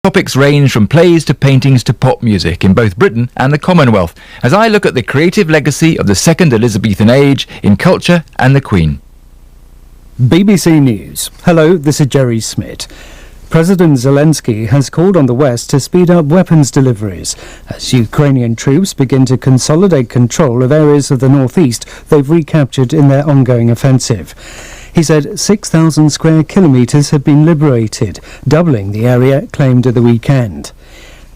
Topics range from plays to paintings to pop music in both Britain and the Commonwealth, as I look at the creative legacy of the Second Elizabethan Age in culture and the Queen. BBC News. Hello, this is Jerry Smith. President Zelensky has called on the West to speed up weapons deliveries as Ukrainian troops begin to consolidate control of areas of the northeast they've recaptured in their ongoing offensive. He said 6,000 square kilometres have been liberated, doubling the area claimed at the weekend.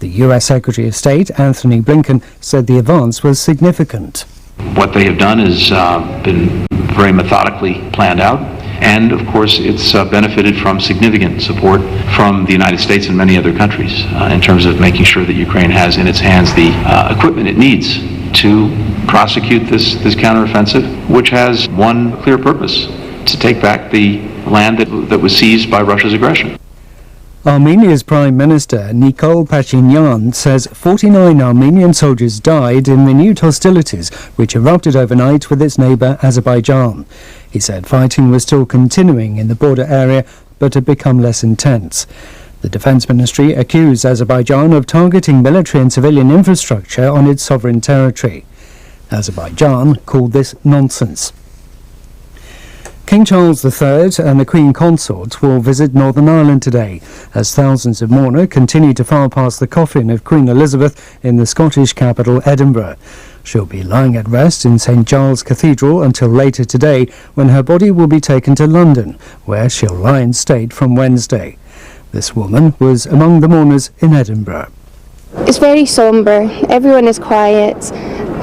The US Secretary of State, Anthony Blinken, said the advance was significant. What they have done has been very methodically planned out, and of course it's benefited from significant support from the United States and many other countries in terms of making sure that Ukraine has in its hands the equipment it needs to prosecute this counteroffensive, which has one clear purpose: to take back the land that was seized by Russia's aggression. Armenia's Prime Minister Nikol Pashinyan says 49 Armenian soldiers died in renewed hostilities which erupted overnight with its neighbour Azerbaijan. He said fighting was still continuing in the border area but had become less intense. The Defence Ministry accused Azerbaijan of targeting military and civilian infrastructure on its sovereign territory. Azerbaijan called this nonsense. King Charles III and the Queen Consort will visit Northern Ireland today, as thousands of mourners continue to file past the coffin of Queen Elizabeth in the Scottish capital, Edinburgh. She'll be lying at rest in St Giles Cathedral until later today, when her body will be taken to London, where she'll lie in state from Wednesday. This woman was among the mourners in Edinburgh. It's very sombre, everyone is quiet,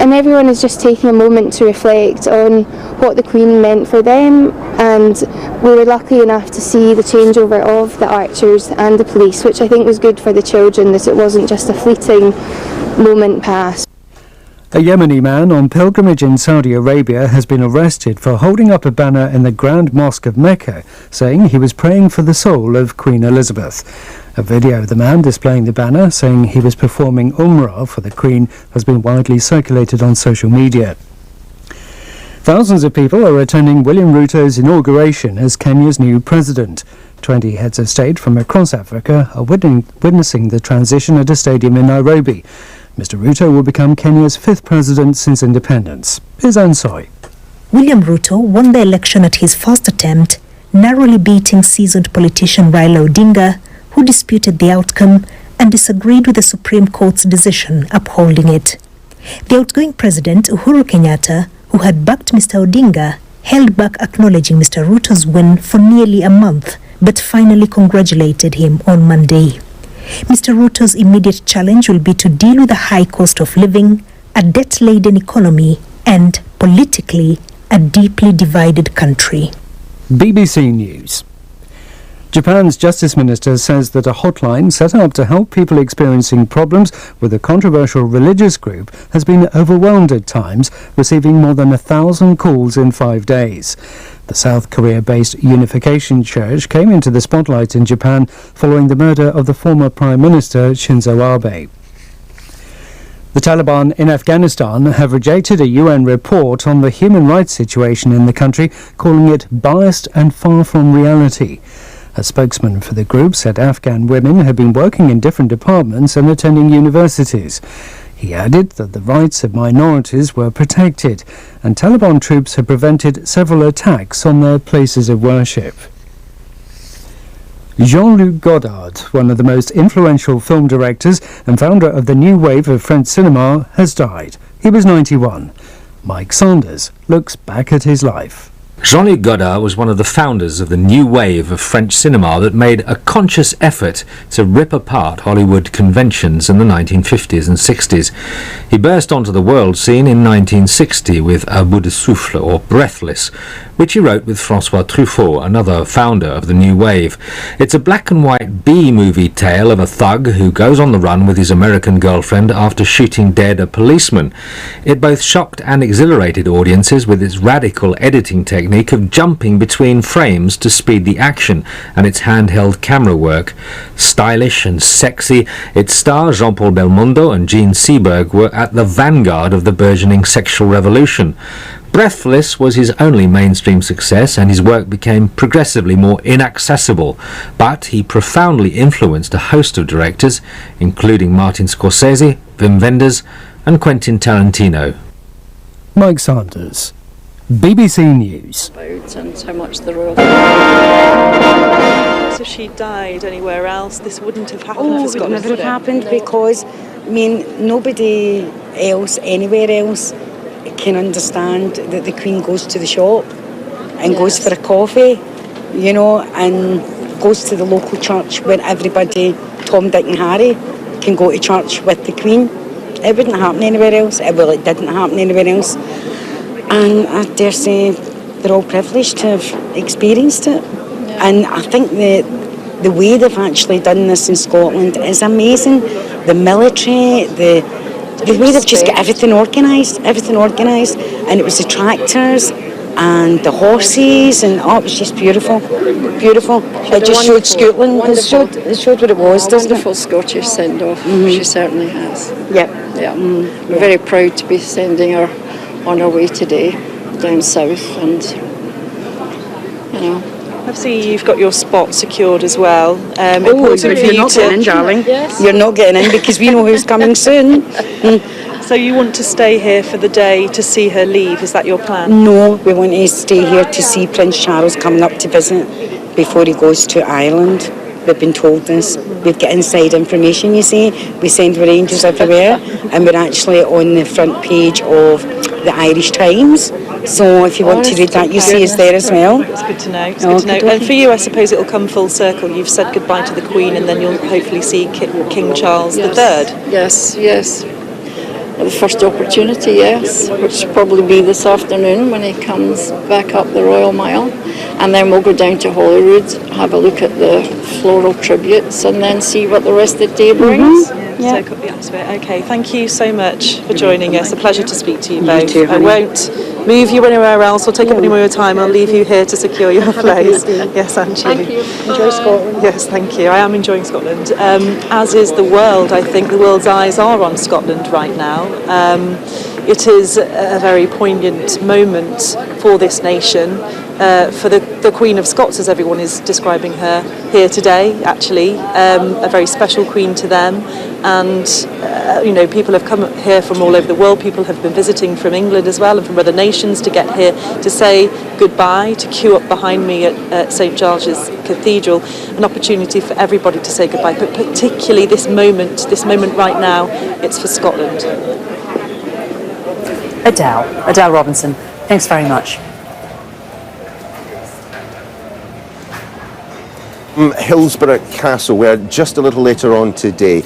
and everyone is just taking a moment to reflect on what the Queen meant for them, and we were lucky enough to see the changeover of the archers and the police, which I think was good for the children, that it wasn't just a fleeting moment past. A Yemeni man on pilgrimage in Saudi Arabia has been arrested for holding up a banner in the Grand Mosque of Mecca, saying he was praying for the soul of Queen Elizabeth. A video of the man displaying the banner, saying he was performing Umrah for the Queen, has been widely circulated on social media. Thousands of people are attending William Ruto's inauguration as Kenya's new president. 20 heads of state from across Africa are witnessing the transition at a stadium in Nairobi. Mr. Ruto will become Kenya's fifth president since independence. Here's Ansoi. William Ruto won the election at his first attempt, narrowly beating seasoned politician Raila Odinga, who disputed the outcome and disagreed with the Supreme Court's decision upholding it. The outgoing president, Uhuru Kenyatta, who had backed Mr. Odinga, held back acknowledging Mr. Ruto's win for nearly a month, but finally congratulated him on Monday. Mr. Ruto's immediate challenge will be to deal with the high cost of living, a debt-laden economy, and, politically, a deeply divided country. BBC News. Japan's Justice Minister says that a hotline set up to help people experiencing problems with a controversial religious group has been overwhelmed at times, receiving more than 1,000 calls in 5 days. The South Korea-based Unification Church came into the spotlight in Japan following the murder of the former Prime Minister Shinzo Abe. The Taliban in Afghanistan have rejected a UN report on the human rights situation in the country, calling it biased and far from reality. A spokesman for the group said Afghan women had been working in different departments and attending universities. He added that the rights of minorities were protected, and Taliban troops had prevented several attacks on their places of worship. Jean-Luc Godard, one of the most influential film directors and founder of the new wave of French cinema, has died. He was 91. Mike Saunders looks back at his life. Jean-Luc Godard was one of the founders of the new wave of French cinema that made a conscious effort to rip apart Hollywood conventions in the 1950s and 60s. He burst onto the world scene in 1960 with À bout de souffle, or Breathless, which he wrote with François Truffaut, another founder of the new wave. It's a black and white B-movie tale of a thug who goes on the run with his American girlfriend after shooting dead a policeman. It both shocked and exhilarated audiences with its radical editing technique of jumping between frames to speed the action, and its handheld camera work. Stylish and sexy, its star Jean-Paul Belmondo and Gene Seberg were at the vanguard of the burgeoning sexual revolution. Breathless was his only mainstream success, and his work became progressively more inaccessible, but he profoundly influenced a host of directors, including Martin Scorsese, Wim Wenders and Quentin Tarantino. Mike Sanders, BBC News. And how much the royal. So if she died anywhere else, this wouldn't have happened for It Scotland, would never would have it? happened because, I mean, nobody else, anywhere else, can understand that the Queen goes to the shop and goes for a coffee, you know, and goes to the local church where everybody, Tom, Dick and Harry, can go to church with the Queen. It wouldn't happen anywhere else. Well, it didn't happen anywhere else. And I dare say they're all privileged to have experienced it. Yeah. And I think the way they've actually done this in Scotland is amazing. The military, the way they've just got everything organised, and it was the tractors and the horses, and it was just beautiful. It just showed Scotland. It showed what it was, doesn't it? Wonderful Scottish send-off. She certainly has. Yep. Yeah. We're very proud to be sending her on our way today down south, and you know. Obviously, you've got your spot secured as well. You're not getting in, darling. Yes. You're not getting in because we know who's coming soon. So you want to stay here for the day to see her leave? Is that your plan? No, we want to stay here to see Prince Charles coming up to visit before he goes to Ireland. We've been told this. We've got inside information, you see. We send our angels everywhere, and we're actually on the front page of the Irish Times. So if you want to read that, you see us there as well. It's good to know. It's good to know. And for you, I suppose it'll come full circle. You've said goodbye to the Queen, and then you'll hopefully see King Charles III. Yes. At the first opportunity, yes, which will probably be this afternoon when he comes back up the Royal Mile. And then we'll go down to Holyrood, have a look at the floral tributes, and then see what the rest of the day brings. Yeah. So, okay, thank you so much for joining us. A pleasure to speak to you both. too, I honey. won't move you anywhere else or take up any more of your time. I'll leave you here to secure your place. Yes, Archie. Thank you. Enjoy Scotland. Yes, thank you. I am enjoying Scotland, as is the world. I think the world's eyes are on Scotland right now. It is a very poignant moment for this nation, for the Queen of Scots, as everyone is describing her here today, actually. A very special queen to them. And, people have come here from all over the world. People have been visiting from England as well and from other nations to get here to say goodbye, to queue up behind me at St Giles' Cathedral. An opportunity for everybody to say goodbye, but particularly this moment right now, it's for Scotland. Adele Robinson, thanks very much. Hillsborough Castle, where just a little later on today,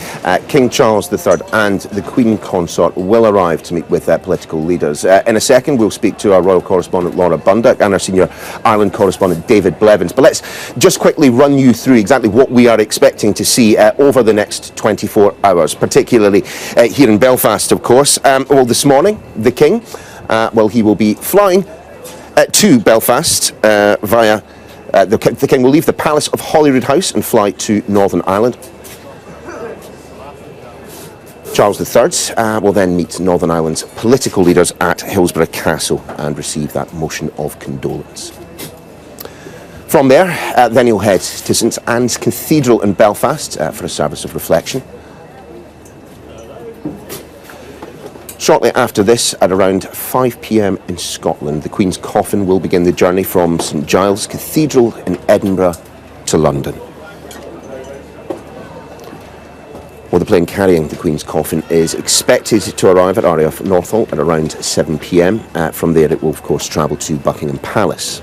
King Charles III and the Queen Consort will arrive to meet with political leaders. In a second, we'll speak to our royal correspondent Laura Bundock and our senior Ireland correspondent David Blevins. But let's just quickly run you through exactly what we are expecting to see over the next 24 hours, particularly here in Belfast, of course. This morning, the King, he will be flying to Belfast via... The King will leave the Palace of Holyrood House and fly to Northern Ireland. Charles III will then meet Northern Ireland's political leaders at Hillsborough Castle and receive that motion of condolence. From there, then he'll head to St Anne's Cathedral in Belfast for a service of reflection. Shortly after this, at around 5 p.m. in Scotland, the Queen's coffin will begin the journey from St Giles Cathedral in Edinburgh to London. The plane carrying the Queen's coffin is expected to arrive at RAF Northolt at around 7 p.m. From there, it will, of course, travel to Buckingham Palace.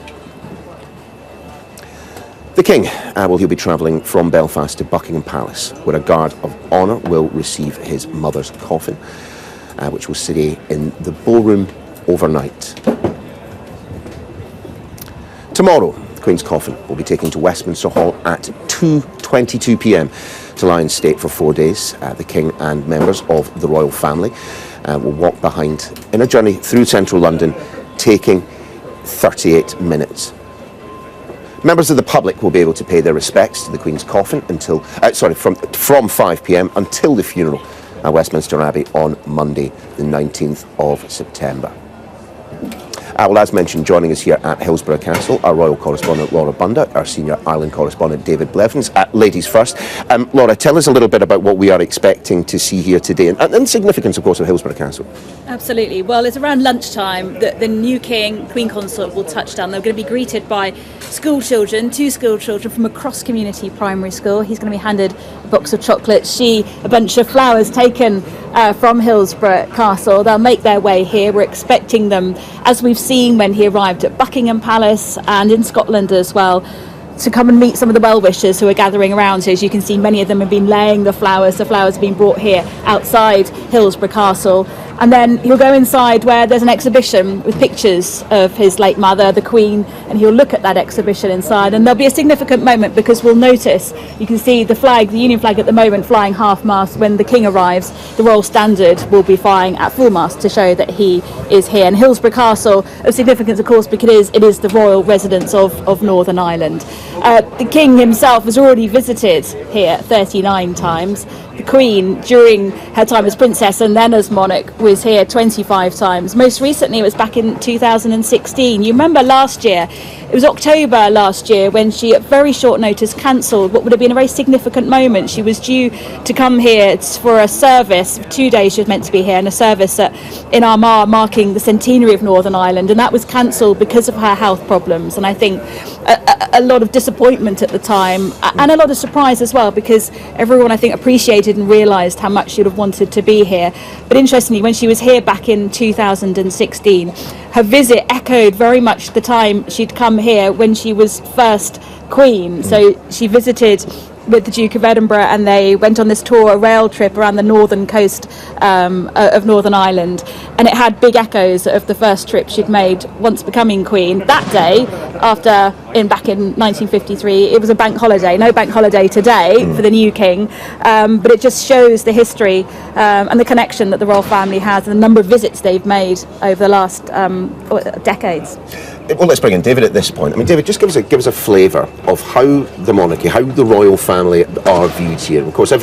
The King, he'll be travelling from Belfast to Buckingham Palace, where a guard of honour will receive his mother's coffin, which will stay in the ballroom overnight. Tomorrow, the Queen's coffin will be taken to Westminster Hall at 2:22 p.m. to lie in state for 4 days. The King and members of the royal family will walk behind in a journey through central London, taking 38 minutes. Members of the public will be able to pay their respects to the Queen's coffin until from 5 p.m. until the funeral at Westminster Abbey on Monday, the 19th of September. Well, as mentioned, joining us here at Hillsborough Castle, our royal correspondent Laura Bunda, our senior island correspondent David Blevins. Ladies first. Laura, tell us a little bit about what we are expecting to see here today, and the significance, of course, of Hillsborough Castle. Absolutely. Well, it's around lunchtime that the new King, Queen Consort will touch down. They're going to be greeted by two school children from a cross-community primary school. He's going to be handed a box of chocolates, she a bunch of flowers taken from Hillsborough Castle. They'll make their way here. We're expecting them, as we've seen when he arrived at Buckingham Palace and in Scotland as well, to come and meet some of the well-wishers who are gathering around. So as you can see, many of them have been laying the flowers. The flowers have been brought here outside Hillsborough Castle. And then he'll go inside where there's an exhibition with pictures of his late mother, the Queen, and he'll look at that exhibition inside. And there'll be a significant moment because we'll notice, you can see the flag, the Union flag at the moment, flying half-mast. When the King arrives, the Royal Standard will be flying at full-mast to show that he is here. And Hillsborough Castle, of significance, of course, because it is the royal residence of Northern Ireland. The King himself has already visited here 39 times. The Queen, during her time as princess and then as monarch, was here 25 times. Most recently, it was back in 2016. You remember last year, it was October last year, when she, at very short notice, cancelled what would have been a very significant moment. She was due to come here for a service. 2 days she was meant to be here, and a service in Armagh marking the centenary of Northern Ireland, and that was cancelled because of her health problems. And I think a lot of disappointment at the time, and a lot of surprise as well, because everyone, I think, appreciated and realised how much she would have wanted to be here. But interestingly, when she was here back in 2016, her visit echoed very much the time she'd come here when she was first Queen. So she visited with the Duke of Edinburgh, and they went on this tour, a rail trip around the northern coast of Northern Ireland, and it had big echoes of the first trip she'd made once becoming Queen. That day, back in 1953, it was a bank holiday. No bank holiday today for the new King, but it just shows the history and the connection that the royal family has, and the number of visits they've made over the last decades. Well, let's bring in David at this point. I mean, David, just give us a flavour of how the monarchy, how the royal family are viewed here. Of course, a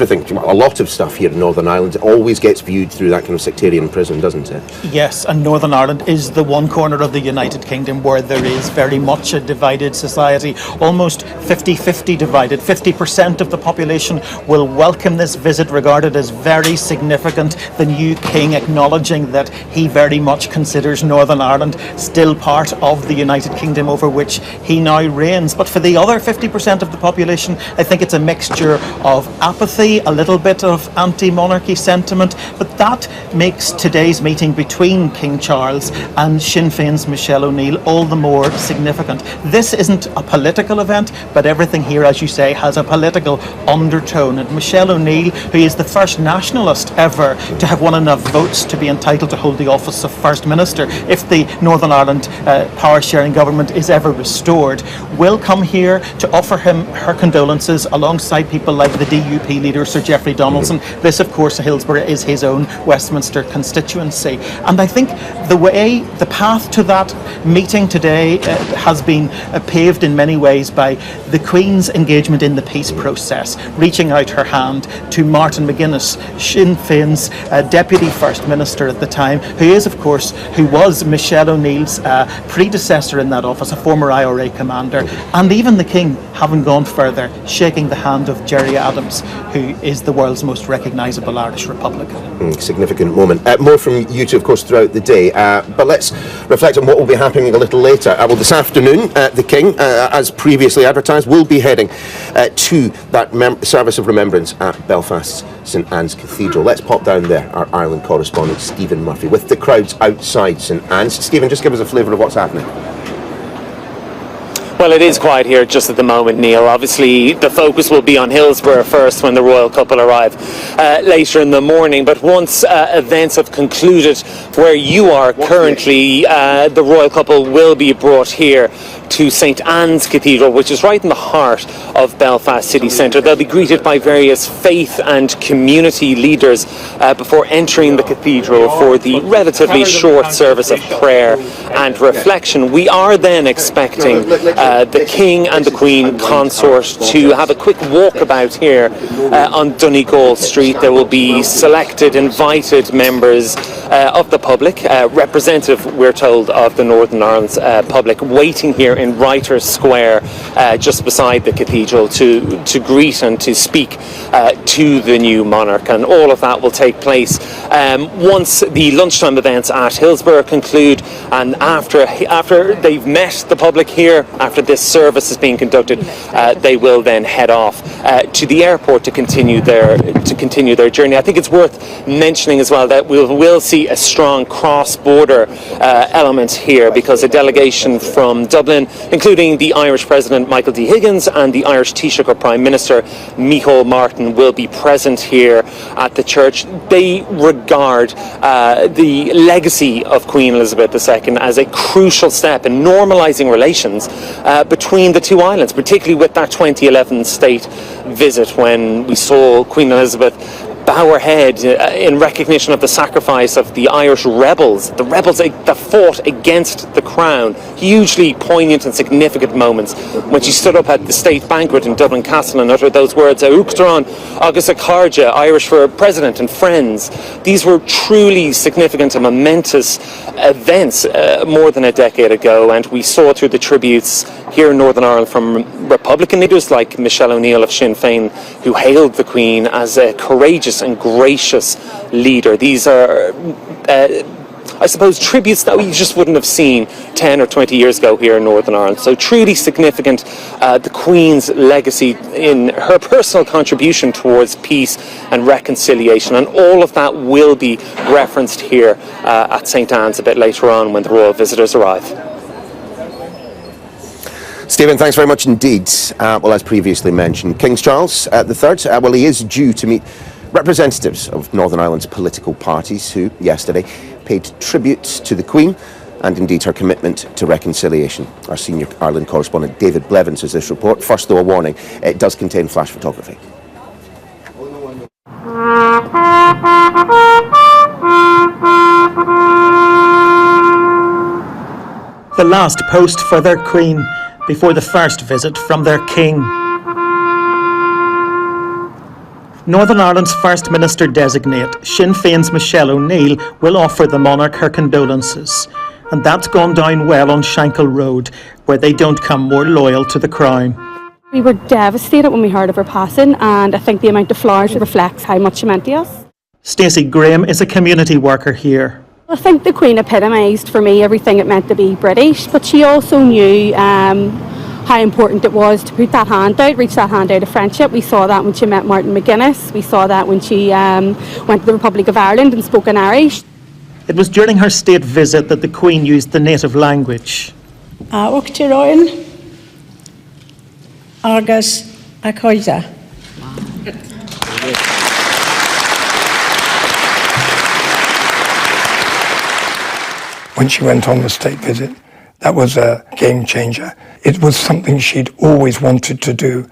lot of stuff here in Northern Ireland always gets viewed through that kind of sectarian prism, doesn't it? Yes, and Northern Ireland is the one corner of the United Kingdom where there is very much a divided society, almost 50-50 divided. 50% of the population will welcome this visit, regarded as very significant. The new King acknowledging that he very much considers Northern Ireland still part of the United Kingdom over which he now reigns. But for the other 50% of the population, I think it's a mixture of apathy, a little bit of anti-monarchy sentiment, but that makes today's meeting between King Charles and Sinn Féin's Michelle O'Neill all the more significant. This isn't a political event, but everything here, as you say, has a political undertone. And Michelle O'Neill, who is the first nationalist ever to have won enough votes to be entitled to hold the office of First Minister, if the Northern Ireland power-sharing government is ever restored, will come here to offer him her condolences alongside people like the DUP leader Sir Geoffrey Donaldson. This, of course, Hillsborough is his own Westminster constituency. And I think the path to that meeting today has been paved in many ways by the Queen's engagement in the peace process, reaching out her hand to Martin McGuinness, Sinn Féin's Deputy First Minister at the time, who was Michelle O'Neill's predecessor in that office, a former IRA commander, and even the King, having gone further, shaking the hand of Gerry Adams, who is the world's most recognisable Irish Republican. Significant moment. More from you two, of course, throughout the day, but let's reflect on what will be happening a little later. Well, this afternoon, the King, as previously advertised, will be heading to that service of remembrance at Belfast's St Anne's Cathedral. Let's pop down there, our Ireland correspondent Stephen Murphy, with the crowds outside St Anne's. Stephen, just give us a flavour of what's happening. Well, it is quiet here just at the moment, Neil. Obviously, the focus will be on Hillsborough first when the royal couple arrive later in the morning. But once events have concluded where you are currently, the royal couple will be brought here to St Anne's Cathedral, which is right in the heart of Belfast city centre. They'll be greeted by various faith and community leaders before entering the cathedral for the relatively short service of prayer and reflection. We are then expecting the King and the Queen Consort to have a quick walkabout here on Donegal Street. There will be selected, invited members of the public, representative, we're told, of the Northern Ireland's public, waiting here in Writers Square, just beside the cathedral, to greet and to speak to the new monarch. And all of that will take place once the lunchtime events at Hillsborough conclude, and after they've met the public here, after this service is being conducted, they will then head off to the airport to continue their journey. I think it's worth mentioning as well that we will see a strong cross-border element here, because a delegation from Dublin, including the Irish President Michael D. Higgins and the Irish Taoiseach or Prime Minister Micheál Martin, will be present here at the church. They regard the legacy of Queen Elizabeth II as a crucial step in normalising relations between the two islands, particularly with that 2011 state visit, when we saw Queen Elizabeth bow her head in recognition of the sacrifice of the Irish rebels, the rebels that fought against the crown. Hugely poignant and significant moments when she stood up at the state banquet in Dublin Castle and uttered those words, Uachtaráin agus a Carja, Irish for president and friends. These were truly significant and momentous events more than a decade ago, and we saw through the tributes here in Northern Ireland from Republican leaders like Michelle O'Neill of Sinn Féin, who hailed the Queen as a courageous and gracious leader. These are, I suppose, tributes that we just wouldn't have seen 10 or 20 years ago here in Northern Ireland. So truly significant, the Queen's legacy in her personal contribution towards peace and reconciliation, and all of that will be referenced here at St Anne's a bit later on when the royal visitors arrive. Stephen, thanks very much indeed. Well, as previously mentioned, King Charles III, well, he is due to meet representatives of Northern Ireland's political parties who, yesterday, paid tribute to the Queen and indeed her commitment to reconciliation. Our senior Ireland correspondent David Blevins has this report. First, though, a warning, it does contain flash photography. The last post for their Queen before the first visit from their King. Northern Ireland's First Minister-designate, Sinn Féin's Michelle O'Neill, will offer the monarch her condolences. And that's gone down well on Shankill Road, where they don't come more loyal to the Crown. We were devastated when we heard of her passing, and I think the amount of flowers reflects how much she meant to us. Stacey Graham is a community worker here. I think the Queen epitomised for me everything it meant to be British, but she also knew how important it was to put that hand out, reach that hand out of friendship. We saw that when she met Martin McGuinness. We saw that when she went to the Republic of Ireland and spoke in Irish. It was during her state visit that the Queen used the native language. Uachtaráin agus a Carja. When she went on the state visit, that was a game changer. It was something she'd always wanted to do.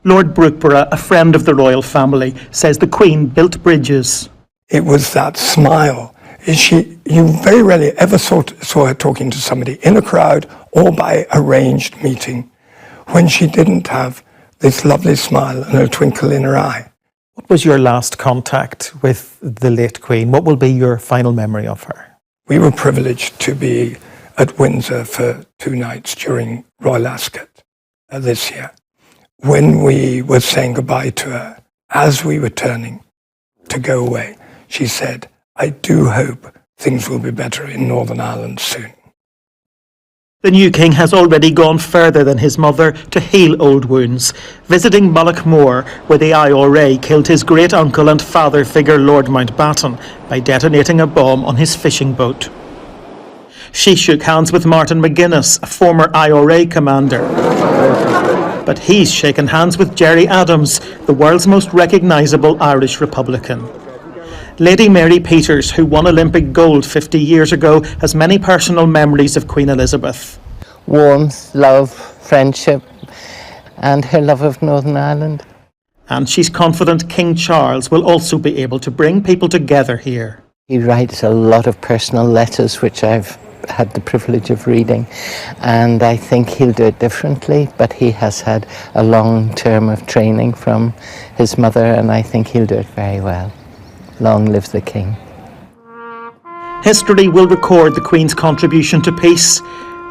Lord Brookborough, a friend of the royal family, says the Queen built bridges. It was that smile. You very rarely ever saw her talking to somebody in a crowd or by arranged meeting when she didn't have this lovely smile and a twinkle in her eye. What was your last contact with the late Queen? What will be your final memory of her? We were privileged to be at Windsor for 2 nights during Royal Ascot this year. When we were saying goodbye to her, as we were turning to go away, she said, "I do hope things will be better in Northern Ireland soon." The new king has already gone further than his mother to heal old wounds, visiting Mullaghmore, where the IRA killed his great-uncle and father figure Lord Mountbatten by detonating a bomb on his fishing boat. She shook hands with Martin McGuinness, a former IRA commander. But he's shaken hands with Gerry Adams, the world's most recognisable Irish Republican. Lady Mary Peters, who won Olympic gold 50 years ago, has many personal memories of Queen Elizabeth. Warmth, love, friendship, and her love of Northern Ireland. And she's confident King Charles will also be able to bring people together here. He writes a lot of personal letters, which I've had the privilege of reading, and I think he'll do it differently, but he has had a long term of training from his mother, and I think he'll do it very well. Long live the King. History will record the Queen's contribution to peace,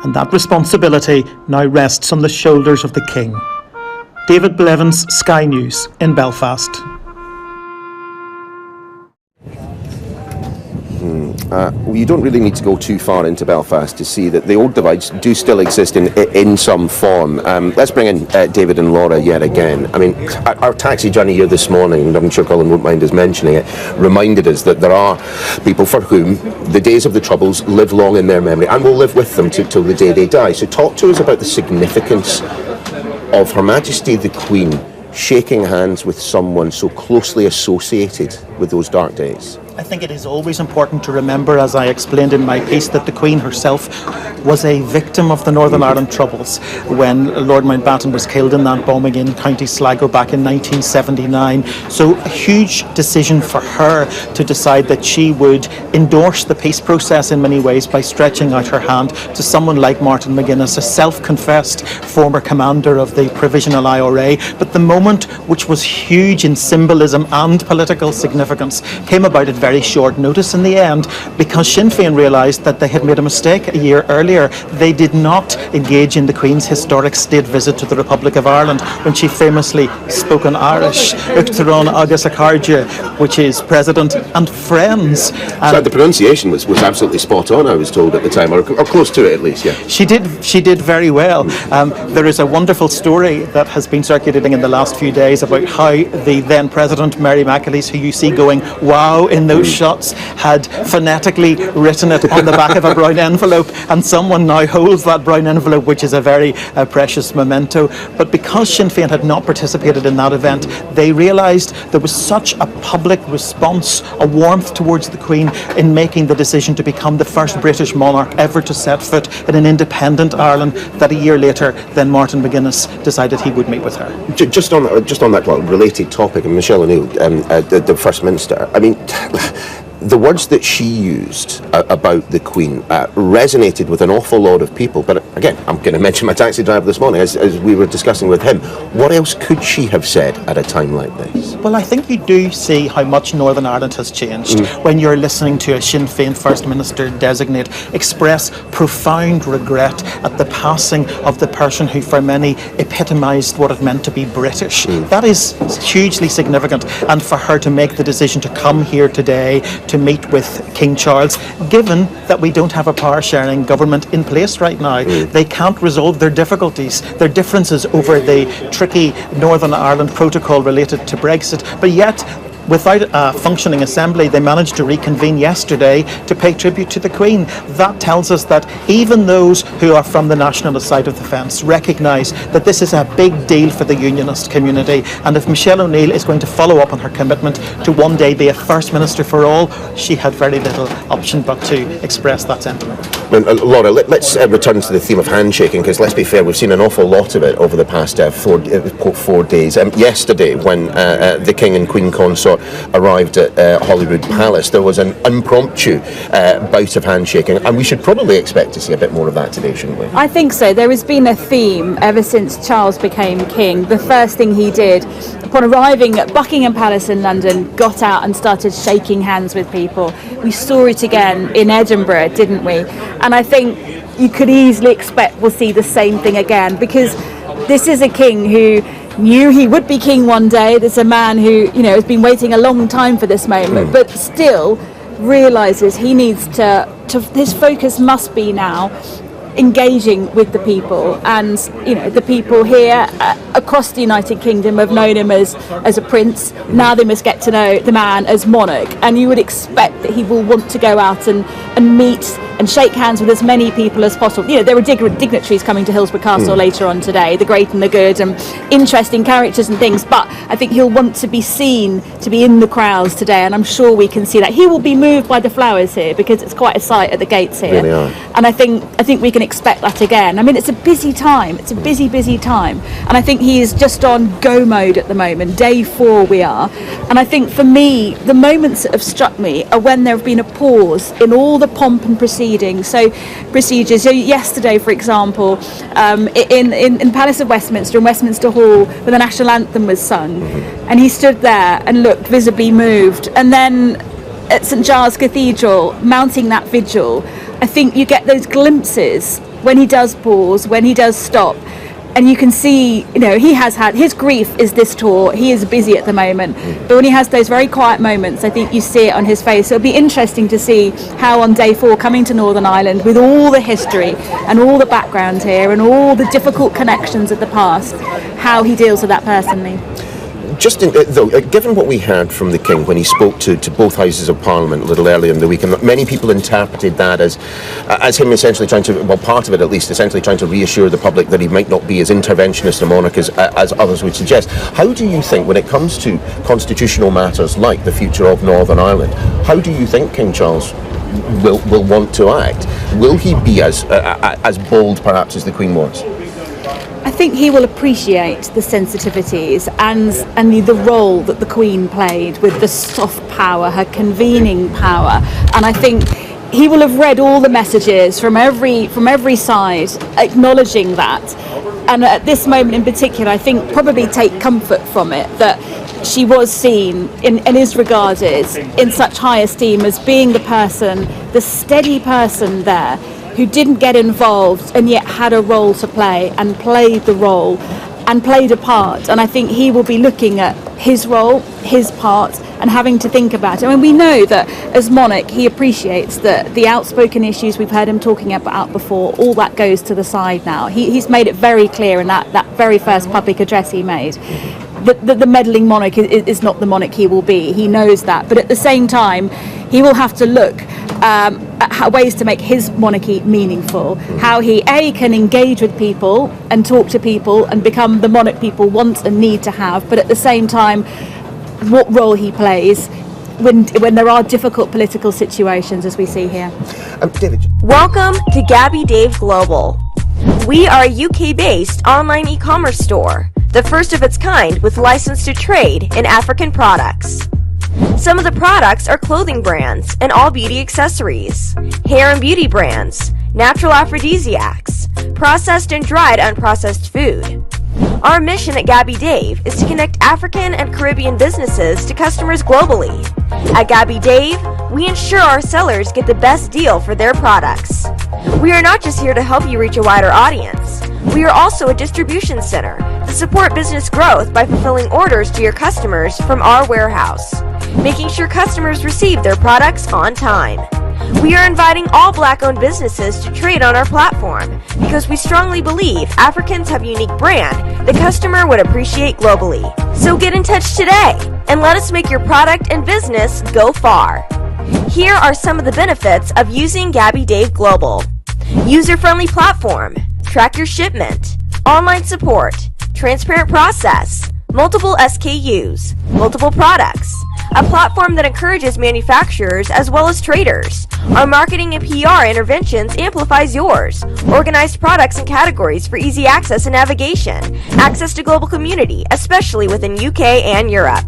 and that responsibility now rests on the shoulders of the King. David Blevins, Sky News in Belfast. You don't really need to go too far into Belfast to see that the old divides do still exist in some form. Let's bring in David and Laura yet again. I mean, our taxi journey here this morning, and I'm sure Colin won't mind us mentioning it, reminded us that there are people for whom the days of the Troubles live long in their memory and will live with them till the day they die. So talk to us about the significance of Her Majesty the Queen shaking hands with someone so closely associated with those dark days. I think it is always important to remember, as I explained in my piece, that the Queen herself was a victim of the Northern Ireland Troubles when Lord Mountbatten was killed in that bombing in County Sligo back in 1979. So a huge decision for her to decide that she would endorse the peace process in many ways by stretching out her hand to someone like Martin McGuinness, a self-confessed former commander of the Provisional IRA. But the moment, which was huge in symbolism and political significance, came about at very short notice in the end, because Sinn Féin realised that they had made a mistake a year earlier. They did not engage in the Queen's historic state visit to the Republic of Ireland when she famously spoke in Irish, Uachtaráin agus a Cairde, which is President and Friends. So the pronunciation was absolutely spot on, I was told at the time, or close to it at least, yeah. She did very well. There is a wonderful story that has been circulating in the last few days about how the then President, Mary McAleese, who you see going wow in those shots, had phonetically written it on the back of a brown envelope, and someone now holds that brown envelope, which is a very precious memento. But because Sinn Féin had not participated in that event, they realised there was such a public response, a warmth towards the Queen in making the decision to become the first British monarch ever to set foot in an independent Ireland, that a year later then Martin McGuinness decided he would meet with her. Just on that related topic, and Michelle O'Neill, the First Minister, I mean, the words that she used about the Queen resonated with an awful lot of people. But again, I'm going to mention my taxi driver this morning, as we were discussing with him. What else could she have said at a time like this? Well, I think you do see how much Northern Ireland has changed when you're listening to a Sinn Féin First Minister designate express profound regret at the passing of the person who for many epitomised what it meant to be British. That is hugely significant, and for her to make the decision to come here today to meet with King Charles, given that we don't have a power-sharing government in place right now. They can't resolve their difficulties, their differences over the tricky Northern Ireland protocol related to Brexit, but yet without a functioning assembly, they managed to reconvene yesterday to pay tribute to the Queen. That tells us that even those who are from the nationalist side of the fence recognise that this is a big deal for the unionist community, and if Michelle O'Neill is going to follow up on her commitment to one day be a First Minister for all, she had very little option but to express that sentiment. Laura, let's return to the theme of handshaking, because let's be fair, we've seen an awful lot of it over the past 4 days. Yesterday, when the King and Queen consort arrived at Holyrood Palace, there was an impromptu bout of handshaking, and we should probably expect to see a bit more of that today, shouldn't we? I think so. There has been a theme ever since Charles became king. The first thing he did upon arriving at Buckingham Palace in London, got out and started shaking hands with people. We saw it again in Edinburgh, didn't we? And I think you could easily expect we'll see the same thing again, because this is a king who knew he would be king one day. There's a man who, has been waiting a long time for this moment, but still realises he needs to his focus must be now engaging with the people, and the people here across the United Kingdom have known him as a prince. Now they must get to know the man as monarch, and you would expect that he will want to go out and meet and shake hands with as many people as possible. There are dignitaries coming to Hillsborough Castle later on today, the great and the good, and interesting characters and things, but I think he'll want to be seen to be in the crowds today, and I'm sure we can see that. He will be moved by the flowers here, because it's quite a sight at the gates here. Really are. And I think we can expect that again. I mean, it's a busy time. It's a busy time. And I think he is just on go mode at the moment. Day 4 we are. And I think for me, the moments that have struck me are when there have been a pause in all the pomp and procedures. So yesterday, for example, in Palace of Westminster, in Westminster Hall, when the national anthem was sung, and he stood there and looked visibly moved. And then at St Giles Cathedral, mounting that vigil, I think you get those glimpses when he does pause, when he does stop, and you can see, he has had, his grief is this tour, he is busy at the moment, but when he has those very quiet moments, I think you see it on his face. So it'll be interesting to see how on day 4, coming to Northern Ireland, with all the history and all the background here and all the difficult connections of the past, how he deals with that personally. Just given what we heard from the King when he spoke to both Houses of Parliament a little earlier in the week, and many people interpreted that as him essentially trying to, well, part of it at least, essentially trying to reassure the public that he might not be as interventionist a monarch as others would suggest. How do you think, when it comes to constitutional matters like the future of Northern Ireland, how do you think King Charles will want to act? Will he be as bold, perhaps, as the Queen was? I think he will appreciate the sensitivities and the role that the Queen played with the soft power, her convening power, and I think he will have read all the messages from every side acknowledging that, and at this moment in particular I think probably take comfort from it that she was seen and is regarded in such high esteem as being the person, the steady person there, who didn't get involved and yet had a role to play and played the role and played a part. And I think he will be looking at his role, his part, and having to think about it. I mean, we know that as monarch he appreciates that the outspoken issues we've heard him talking about before, all that goes to the side now. He's made it very clear in that very first public address he made. The meddling monarch is not the monarch he will be. He knows that. But at the same time, he will have to look at ways to make his monarchy meaningful. How he, can engage with people and talk to people and become the monarch people want and need to have. But at the same time, what role he plays when there are difficult political situations, as we see here. David. Welcome to Gabby Dave Global. We are a UK-based online e-commerce store, the first of its kind with license to trade in African products. Some of the products are clothing brands and all beauty accessories, hair and beauty brands, natural aphrodisiacs, processed and dried unprocessed food. Our mission at Gabby Dave is to connect African and Caribbean businesses to customers globally. At Gabby Dave, we ensure our sellers get the best deal for their products. We are not just here to help you reach a wider audience. We are also a distribution center to support business growth by fulfilling orders to your customers from our warehouse, making sure customers receive their products on time. We are inviting all Black-owned businesses to trade on our platform because we strongly believe Africans have a unique brand the customer would appreciate globally. So get in touch today and let us make your product and business go far. Here are some of the benefits of using Gabby Dave Global. User-friendly platform, track your shipment, online support, transparent process, multiple SKUs, multiple products, a platform that encourages manufacturers as well as traders. Our marketing and PR interventions amplifies yours. Organized products and categories for easy access and navigation. Access to global community, especially within UK and Europe.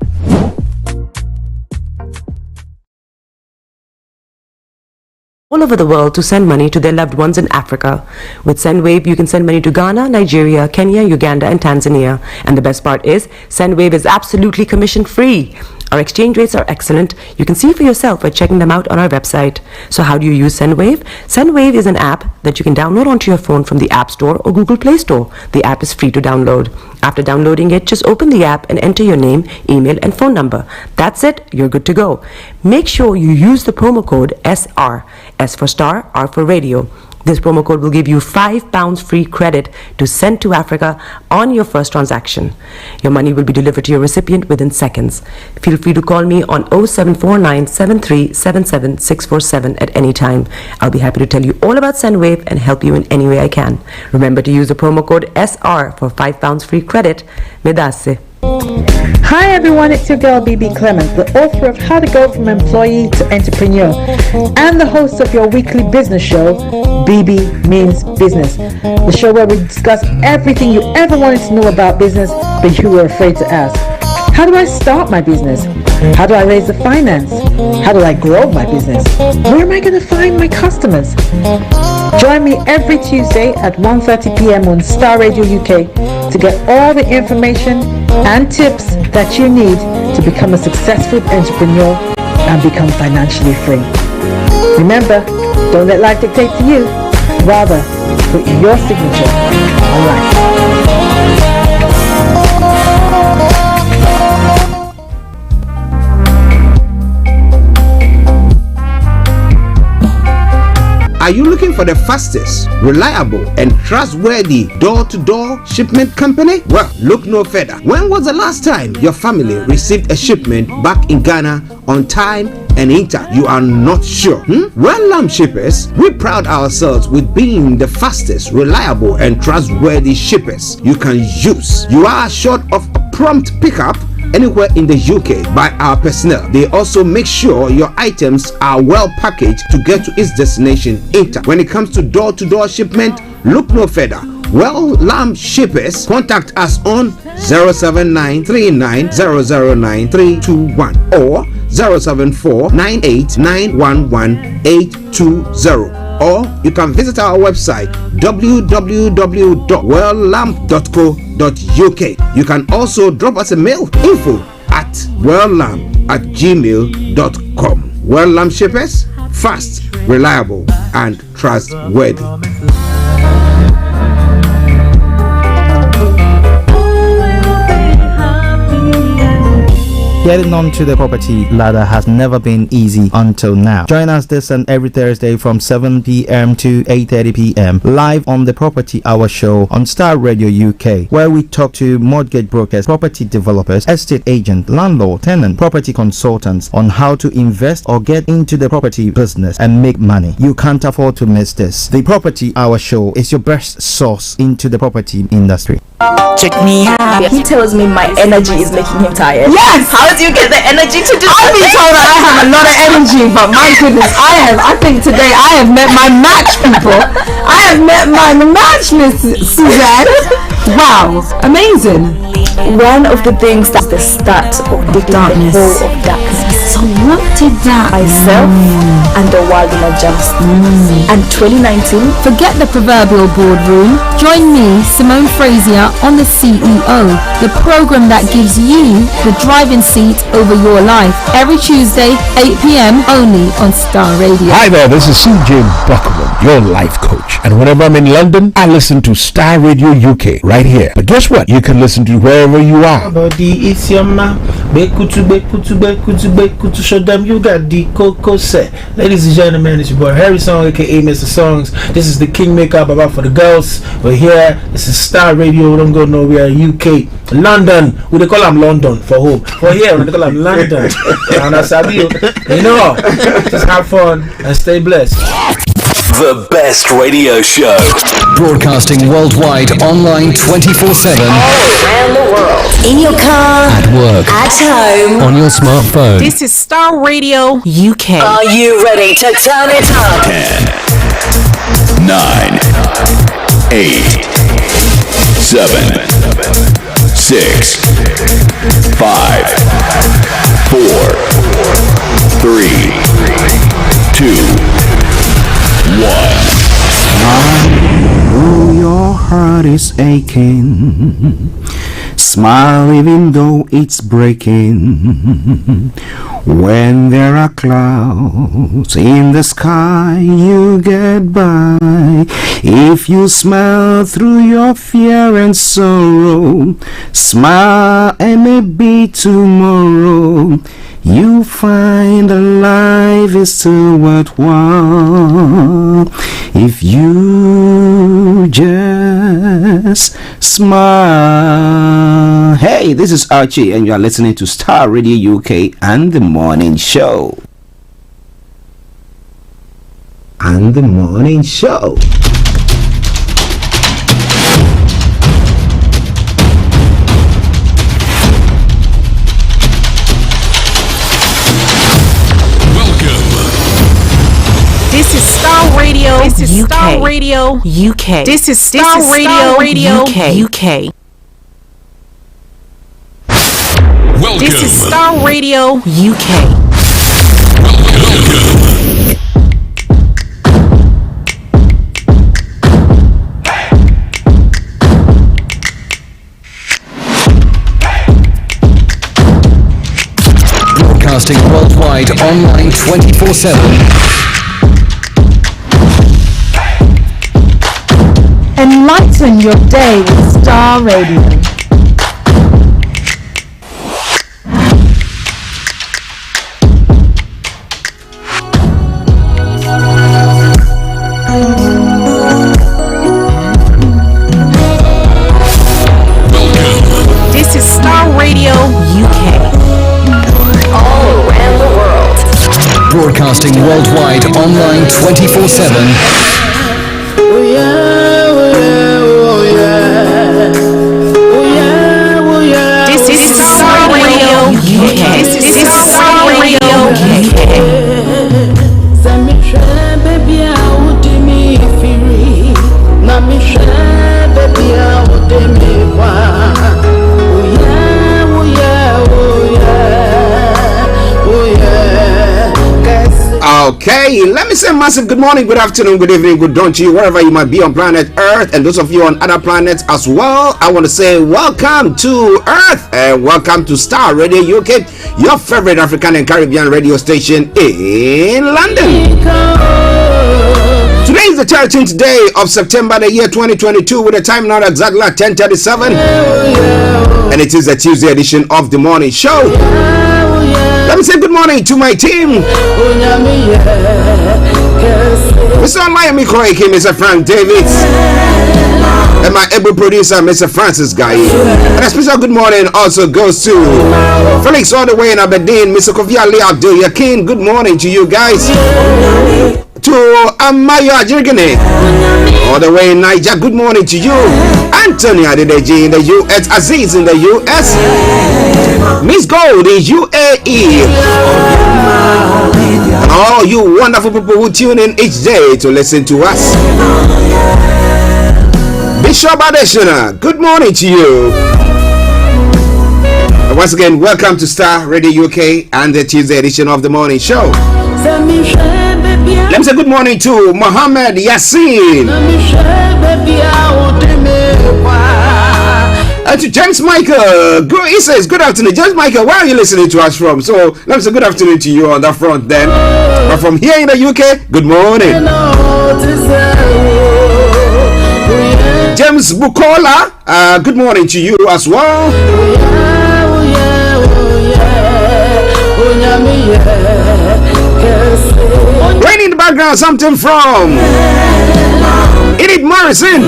All over the world to send money to their loved ones in Africa. With SendWave, you can send money to Ghana, Nigeria, Kenya, Uganda, and Tanzania. And the best part is, SendWave is absolutely commission-free. Our exchange rates are excellent. You can see for yourself by checking them out on our website. So how do you use SendWave? SendWave is an app that you can download onto your phone from the App Store or Google Play Store. The app is free to download. After downloading it, just open the app and enter your name, email, and phone number. That's it. You're good to go. Make sure you use the promo code SR. S for Starr, R for Radio. This promo code will give you £5 free credit to send to Africa on your first transaction. Your money will be delivered to your recipient within seconds. Feel free to call me on 0749 7377 647 at any time. I'll be happy to tell you all about SendWave and help you in any way I can. Remember to use the promo code SR for £5 free credit. Medasse. Hi everyone, it's your girl BB Clement, the author of How to Go From Employee to Entrepreneur and the host of your weekly business show, BB Means Business, the show where we discuss everything you ever wanted to know about business but you were afraid to ask. How do I start my business? How do I raise the finance? How do I grow my business? Where am I going to find my customers? Join me every Tuesday at 1:30 p.m. on Starr Radio UK to get all the information and tips that you need to become a successful entrepreneur and become financially free. Remember, don't let life dictate to you. Rather, put your signature on life. Are you looking for the fastest, reliable, and trustworthy door-to-door shipment company? Well, look no further. When was the last time your family received a shipment back in Ghana on time and in time? You are not sure? Well, Lamb Shippers, we pride ourselves with being the fastest, reliable, and trustworthy shippers you can use. You are assured of a prompt pickup anywhere in the UK by our personnel. They also make sure your items are well packaged to get to its destination in time. When it comes to door-to-door shipment, look no further. Well, Lamb Shippers, contact us on 07939009321 or 07498911820. Or you can visit our website www.welllamp.co.uk. You can also drop us a mail, info@welllamp@gmail.com. Well Lamp Shippers, fast, reliable, and trustworthy. Getting onto the property ladder has never been easy until now. Join us this and every Thursday from 7 p.m. to 8:30 p.m. live on the Property Hour Show on Starr Radio UK, where we talk to mortgage brokers, property developers, estate agents, landlord, tenant, property consultants on how to invest or get into the property business and make money. You can't afford to miss this. The Property Hour Show is your best source into the property industry. Check me out. He tells me my energy is making him tired. Yes! How do you get the energy to do that? I've been told that I have a lot of energy, but my goodness, I think today I have met my match, people. I have met my match, Miss Suzanne. Wow, amazing. One of the things that's the start of the darkness. The whole of darkness. So what did that myself and the world will adjust. And 2019, forget the proverbial boardroom. Join me, Simone Frazier, on the CEO, the program that gives you the driving seat over your life. Every Tuesday, 8 p.m. only on Starr Radio. Hi there, this is CJ Buckman, your life coach. And whenever I'm in London, I listen to Starr Radio UK right here. But guess what? You can listen to wherever you are. Body, it's your ma. To show them you got the cocoa set. Ladies and gentlemen, it's your boy Harry Song, aka Mr. Songs. This is the Kingmaker Baba for the girls. We're here. This is Starr Radio. We don't go nowhere. UK, London. We they call them London for home. For here, we they call them London. And that's how you know. Just have fun and stay blessed. The best radio show. Broadcasting worldwide, online 24/7. All around the world. In your car. At work. At home. On your smartphone. This is Starr Radio UK. Are you ready to turn it up? 10, 9, 8, 7, 6, 5, 4, 3, 2, 1. Oh, your heart is aching. Smile even though it's breaking. When there are clouds in the sky, you get by. If you smile through your fear and sorrow, smile and maybe tomorrow you find that life is still worthwhile if you just smile. Hey, this is Archie and you are listening to Starr Radio UK and the Morning Show. And the Morning Show. This is Starr Radio. This is UK. Starr Radio UK. This is Starr Radio UK. Welcome. This is Starr Radio UK. Broadcasting worldwide. worldwide, online 24/7. Enlighten your day with Starr Radio. This is Starr Radio UK. All around the world. Broadcasting worldwide, online 24/7. This is Starr Radio UK. This is Starr Radio UK. Okay, let me say massive good morning, good afternoon, good evening, good dawn to you, wherever you might be on planet Earth, and those of you on other planets as well. I want to say welcome to Earth and welcome to Starr Radio UK, your favorite African and Caribbean radio station in London. Today is the 13th day of September, the year 2022, with the time now exactly at 10:37, and it is the Tuesday edition of the morning show. Let me say good morning to my team. Mr. Olayomi, Mr. Frank Davis, and my able producer, Mr. Francis Guy. And a special good morning also goes to Felix all the way in Aberdeen, Mr. Kofi Ali Abdul Yakin. Good morning to you guys. To Amaya Jirgene, all the way in Niger. Good morning to you. Anthony Adedeji in the US, Aziz in the US, Miss Gold in UAE, and all you wonderful people who tune in each day to listen to us. Bishop Adeshina, good morning to you. And once again, welcome to Starr Radio UK and the Tuesday edition of the morning show. Let me say good morning to Mohammed Yassin. And to James Michael. He says good afternoon. James Michael, where are you listening to us from? So let me say good afternoon to you on that front then. But from here in the UK, good morning. James Bukola, good morning to you as well. Right in the background, something from Edith Morrison.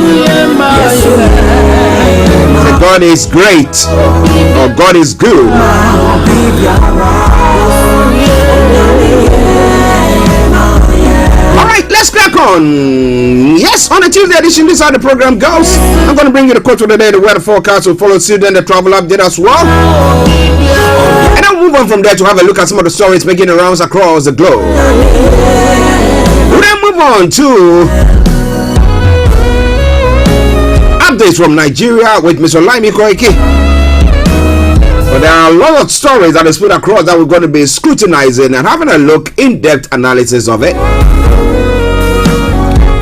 Say God is great, or God is good. Alright, let's crack on. Yes, on the Tuesday edition, this is how the program goes. I'm going to bring you the quote for the day, the weather forecast will follow suit, then the travel update as well. And I'll move on from there to have a look at some of the stories making the rounds across the globe. We'll then move on to updates from Nigeria with Mr. Olayomi Koiki. But there are a lot of stories that is put across that we're going to be scrutinizing and having a look, in-depth analysis of it.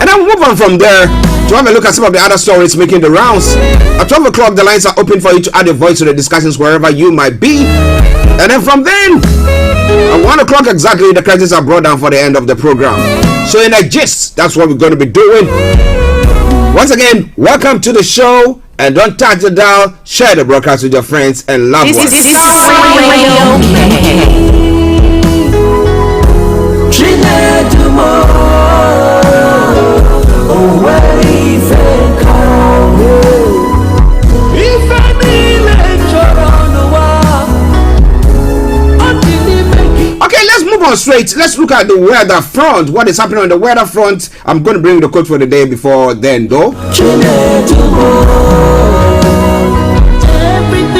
And then we'll move on from there to have a look at some of the other stories making the rounds. At 12 o'clock, the lines are open for you to add your voice to the discussions wherever you might be. And then from then, at 1 o'clock exactly, the credits are brought down for the end of the program. So in a gist, that's what we're going to be doing. Once again, welcome to the show. And don't touch the dial, share the broadcast with your friends and loved ones. This is Radio. Okay, let's move on straight. Let's look at the weather front. What is happening on the weather front? I'm going to bring the quote for the day before then, though.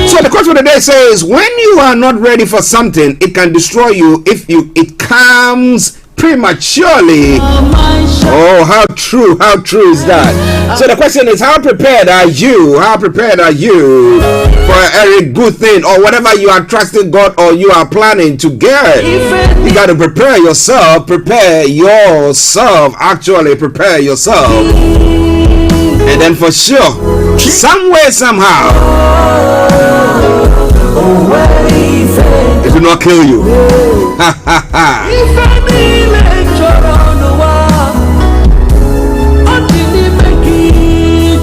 So the quote for the day says, when you are not ready for something, it can destroy you if it comes prematurely. Oh, how true is that? So the question is, how prepared are you for every good thing or whatever you are trusting God or you are planning to get? You got to prepare yourself, actually prepare yourself. And then for sure, some way, somehow, It will not kill you. Ha ha ha.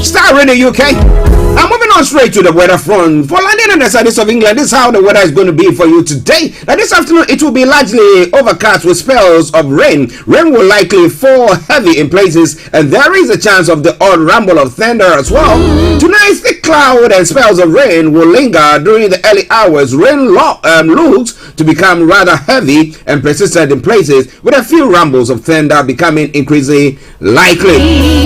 Starr Radio UK. I'm moving on straight to the weather front. For London and the southeast of England, this is how the weather is going to be for you today. Now this afternoon, it will be largely overcast with spells of rain. Rain will likely fall heavy in places, and there is a chance of the odd rumble of thunder as well. Tonight, thick cloud and spells of rain will linger during the early hours. Rain looks to become rather heavy and persistent in places, with a few rumbles of thunder becoming increasingly likely.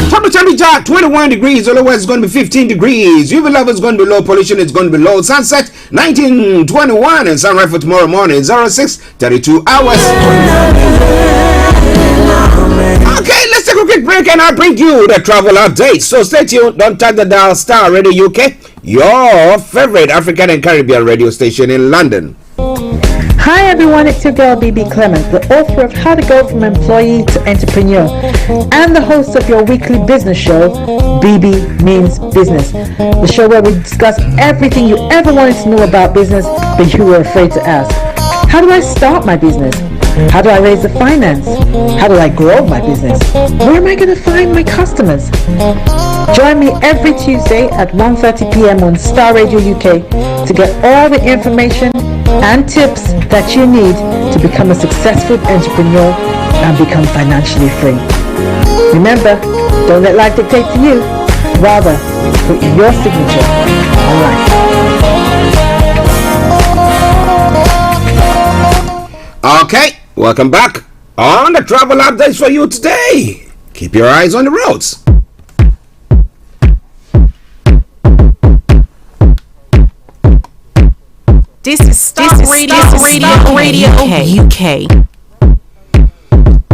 Temperature 21 degrees, otherwise it's going to be 15 degrees. UV level is going to be low, pollution is going to be low. Sunset 19:21 and sunrise for tomorrow morning 06:32 hours. Okay, let's take a quick break and I'll bring you the travel update. So stay tuned, don't touch the dial. Starr Radio UK, your favorite African and Caribbean radio station in London. Hi everyone, it's your girl BB Clement, the author of How to Go From Employee to Entrepreneur and the host of your weekly business show, BB Means Business, the show where we discuss everything you ever wanted to know about business but you were afraid to ask. How do I start my business? How do I raise the finance? How do I grow my business? Where am I going to find my customers? Join me every Tuesday at 1:30 p.m. on Starr Radio UK to get all the information and tips that you need to become a successful entrepreneur and become financially free. Remember, don't let life dictate to you. Rather, put your signature on life. Okay, welcome back on the travel updates for you today. Keep your eyes on the roads. This is Starr Radio UK.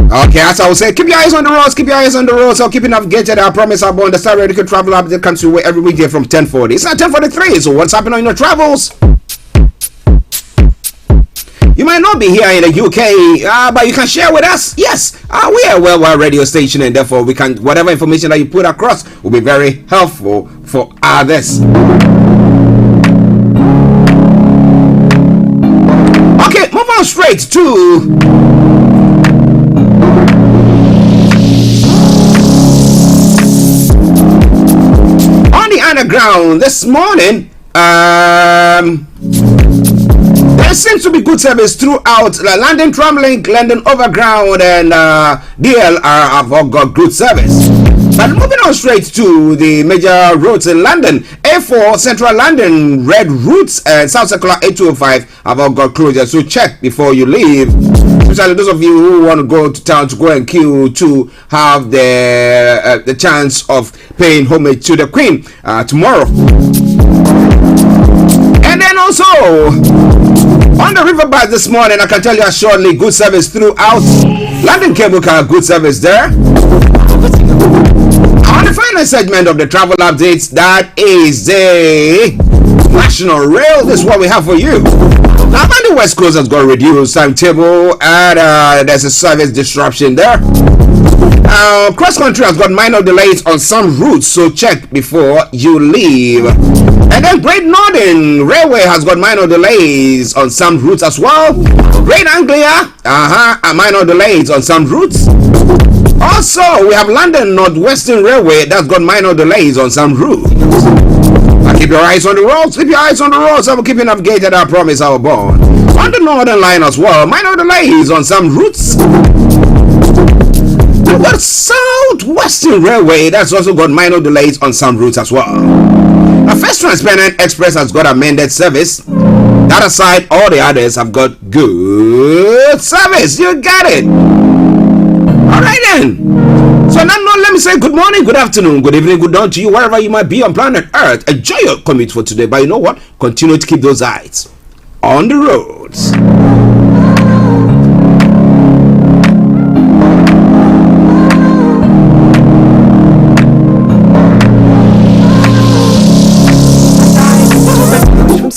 Okay, as I was saying, keep your eyes on the roads, keep your eyes on the roads. So keep it navigated. I promise I'll be on the Starr Radio travel update comes your way every weekday from 10:40. It's not 10:43, so what's happening on your travels? You might not be here in the UK, but you can share with us. Yes, we are a worldwide radio station, and therefore we can, whatever information that you put across will be very helpful for others. Okay, move on straight to on the underground this morning. There seems to be good service throughout London Tramlink, London Overground, and DLR have all got good service. But moving on straight to the major roads in London, A4 Central London Red Routes and South Circular A205 have all got closure, so check before you leave. Especially those of you who want to go to town to go and queue to have the chance of paying homage to the Queen tomorrow. And then also on the river bus this morning, I can tell you shortly, good service throughout London Cable Car, good service there. On the final segment of the travel updates, that is the National Rail. This is what we have for you. Now, the West Coast has got a reduced timetable and there's a service disruption there. Cross country has got minor delays on some routes, so check before you leave. And then Great Northern Railway has got minor delays on some routes as well. Great Anglia, minor delays on some routes. Also, we have London Northwestern Railway that's got minor delays on some routes. Now keep your eyes on the roads, keep your eyes on the roads. I will keep you navigated, I promise I will born. On the Northern Line as well, minor delays on some routes. We've got Southwestern Railway that's also got minor delays on some routes as well. Now, First Transparent Express has got amended service. That aside, all the others have got good service. You got it. All right then. So now let me say good morning, good afternoon, good evening, good dawn to you wherever you might be on planet Earth. Enjoy your commute for today. But you know what? Continue to keep those eyes on the roads.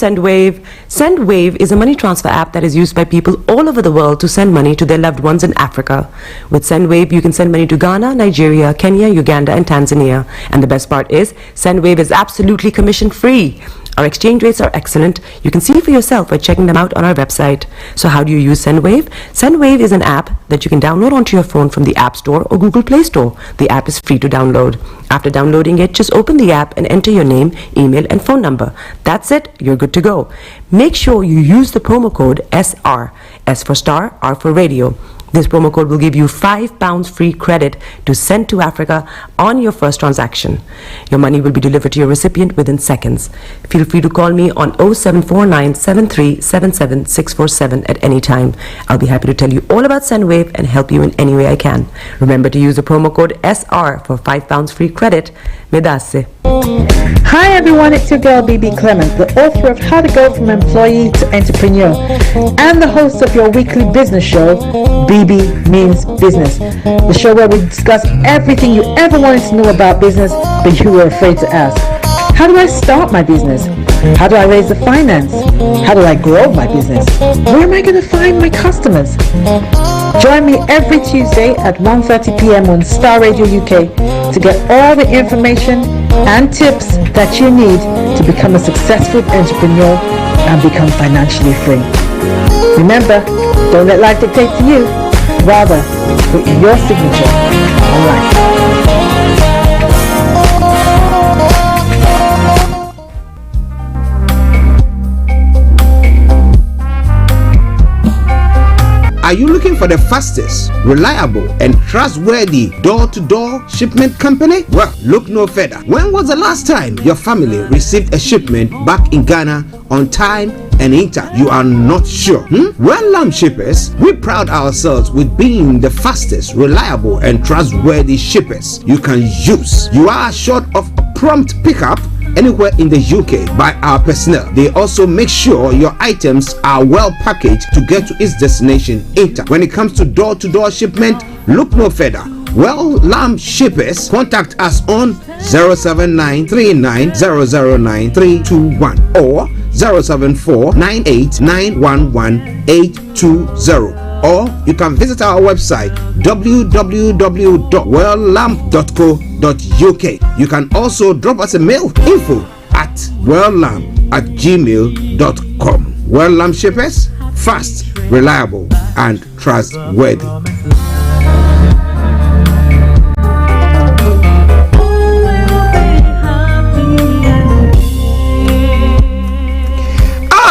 Sendwave. Sendwave is a money transfer app that is used by people all over the world to send money to their loved ones in Africa. With Sendwave, you can send money to Ghana, Nigeria, Kenya, Uganda, and Tanzania. And the best part is, Sendwave is absolutely commission-free. Our exchange rates are excellent. You can see for yourself by checking them out on our website. So how do you use SendWave? SendWave is an app that you can download onto your phone from the App Store or Google Play Store. The app is free to download. After downloading it, just open the app and enter your name, email, and phone number. That's it. You're good to go. Make sure you use the promo code SR. S for Star, R for Radio. This promo code will give you £5 free credit to send to Africa on your first transaction. Your money will be delivered to your recipient within seconds. Feel free to call me on 0749 7377 647 at any time. I'll be happy to tell you all about SendWave and help you in any way I can. Remember to use the promo code SR for £5 free credit. Medasse. Hi everyone, it's your girl BB Clement, the author of How to Go from Employee to Entrepreneur and the host of your weekly business show, BB Means Business, the show where we discuss everything you ever wanted to know about business but you were afraid to ask. How do I start my business? How do I raise the finance? How do I grow my business? Where am I going to find my customers? Join me every Tuesday at 1:30 p.m. on Starr Radio UK to get all the information and tips that you need to become a successful entrepreneur and become financially free. Remember, don't let life dictate to you. Rather, put your signature on life. Are you looking for the fastest, reliable, and trustworthy door-to-door shipment company? Well, look no further. When was the last time your family received a shipment back in Ghana on time and in time? You are not sure? Well, shippers, we pride ourselves with being the fastest, reliable, and trustworthy shippers you can use. You are assured of a prompt pickup anywhere in the UK by our personnel. They also make sure your items are well packaged to get to its destination in time. When it comes to door-to-door shipment, look no further. Well, shippers, contact us on 07939009321 or 07498911820. Or you can visit our website www.welllamp.co.uk. You can also drop us a mail, info@welllamp@gmail.com. Well Lamp Shippers, fast, reliable, and trustworthy.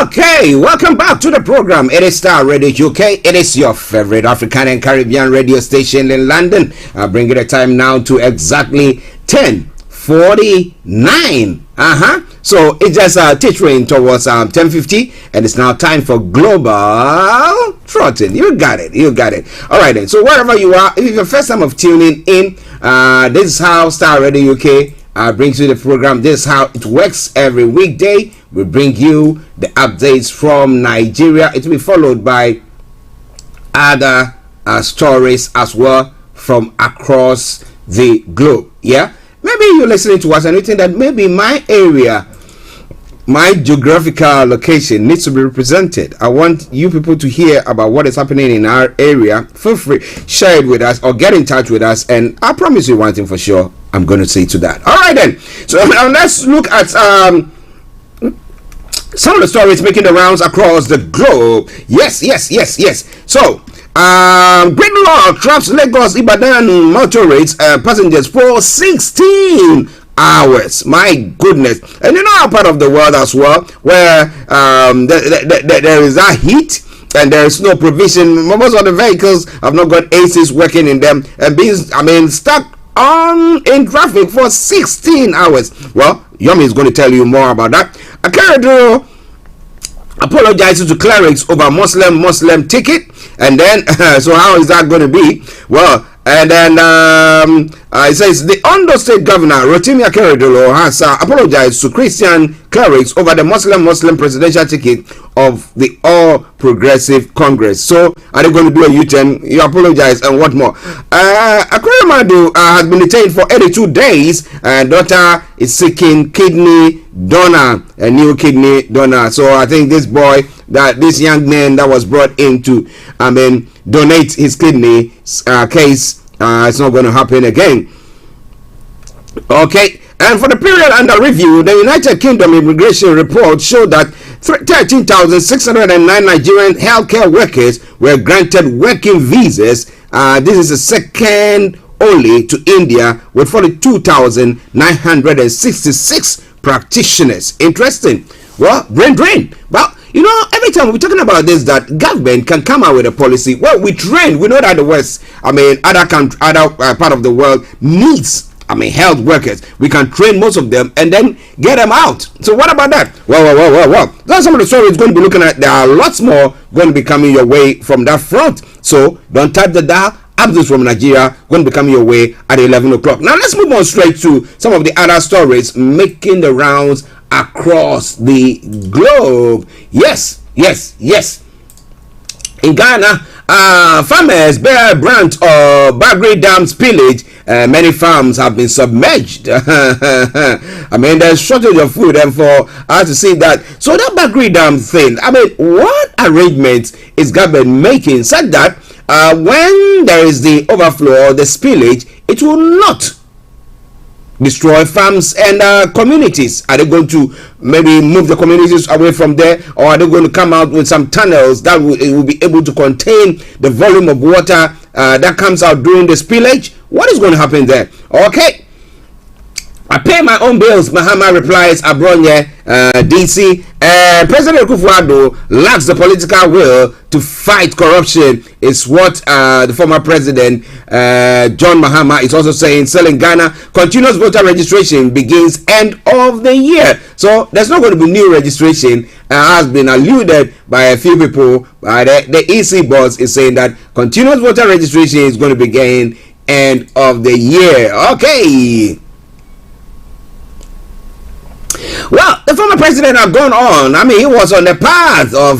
Okay, welcome back to the program. It is Starr Radio UK. It is your favorite African and Caribbean radio station in London. I bring you the time now to exactly 10:49. So it's just teetering towards 10:50, and it's now time for Global Trotting. You got it. All right then. So wherever you are, if it's your first time of tuning in, this is how Starr Radio UK brings you the program. This is how it works every weekday. We bring you the updates from Nigeria. It will be followed by other stories as well from across the globe. Yeah, maybe you're listening to us and you think that maybe my area, my geographical location needs to be represented. I want you people to hear about what is happening in our area. Feel free, share it with us or get in touch with us, and I promise you one thing for sure, I'm going to say to that. All right then. So now let's look at some of the stories making the rounds across the globe. Yes. So, Great Law traps Lagos Ibadan motorists passengers for 16 hours. My goodness. And you know our part of the world as well, where there is that heat and there is no provision. Most of the vehicles have not got ACs working in them and being stuck in traffic for 16 hours. Well, Yomi is going to tell you more about that. Akeredolu apologizes to clerics over Muslim ticket, and then so how is that going to be? Well, and then it says the Ondo State Governor Rotimi Akeredolu has apologized to Christian clerics over the Muslim presidential ticket of the All Progressive Congress. So are they going to do a U-turn? You apologize and what more? Akeredolu has been detained for 82 days, and daughter is seeking kidney donor, a new kidney donor. So I think this young man that was brought in to donate his kidney case, it's not going to happen again. Okay, And for the period under review, the United Kingdom immigration report showed that 13,609 Nigerian healthcare workers were granted working visas. This is the second only to India with 42,966 practitioners. Interesting. Well, brain drain. But you know, every time we're talking about this, that government can come out with a policy. Well, we train. We know that the West, other part of the world needs, health workers. We can train most of them and then get them out. So what about that? Well. That's some of the stories we're going to be looking at. There are lots more going to be coming your way from that front. So don't tap the dial. Updates from Nigeria going to be coming your way at 11 o'clock. Now let's move on straight to some of the other stories making the rounds across the globe. Yes. In Ghana, farmers bear brunt of Bagri Dam spillage. Many farms have been submerged. There's shortage of food, and for us to see that. So that Bagri Dam thing, what arrangements is government making such that when there is the overflow or the spillage, it will not destroy farms and communities? Are they going to maybe move the communities away from there, or are they going to come out with some tunnels that will be able to contain the volume of water that comes out during the spillage? What is going to happen there? Okay, I pay my own bills, Mahama replies Abronye, DC. President Akufo-Addo lacks the political will to fight corruption, is what the former president John Mahama is also saying. Selling Ghana, continuous voter registration begins end of the year. So there's not going to be new registration. Has been alluded by a few people. The EC boss is saying that continuous voter registration is going to begin end of the year. Okay. Well, the former president had gone on. He was on the path of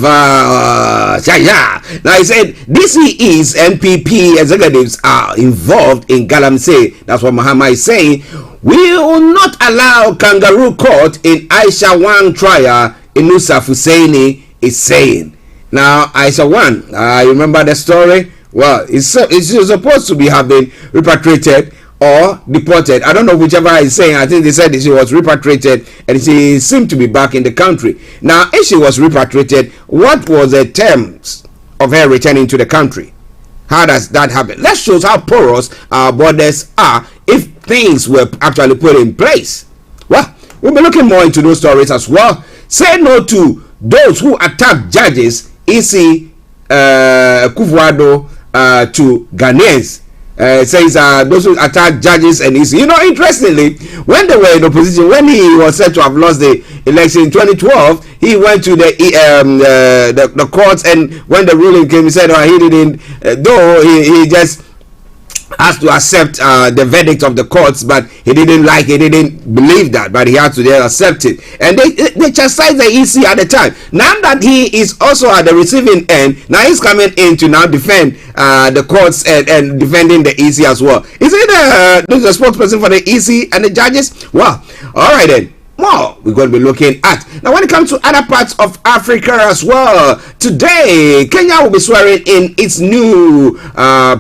Shaya. Now he said DCE's NPP executives are involved in Galamsey. That's what Mahama is saying. We will not allow kangaroo court in Aisha Wang trial, Inusa Husseini is saying. Now, Aisha Wang, you remember the story? Well, it's supposed to be have been repatriated or deported. I don't know whichever is saying. I think they said she was repatriated and she seemed to be back in the country. Now, if she was repatriated, what was the terms of her returning to the country? How does that happen? That shows how porous our borders are if things were actually put in place. Well, we'll be looking more into those stories as well. Say no to those who attack judges, EC Akufo-Addo to Ghanaians. Says those who attack judges and EC. Interestingly, when they were in opposition, when he was said to have lost the election in 2012, he went to the courts, and when the ruling came, he said, he didn't, though he just has to accept the verdict of the courts, but he didn't believe that, but he had to accept it. And they chastised the EC at the time. Now that he is also at the receiving end, now he's coming in to now defend the courts and defending the EC as well. Is it the spokesperson for the EC and the judges? Well, all right then. More we're going to be looking at. Now, when it comes to other parts of Africa as well, today Kenya will be swearing in its new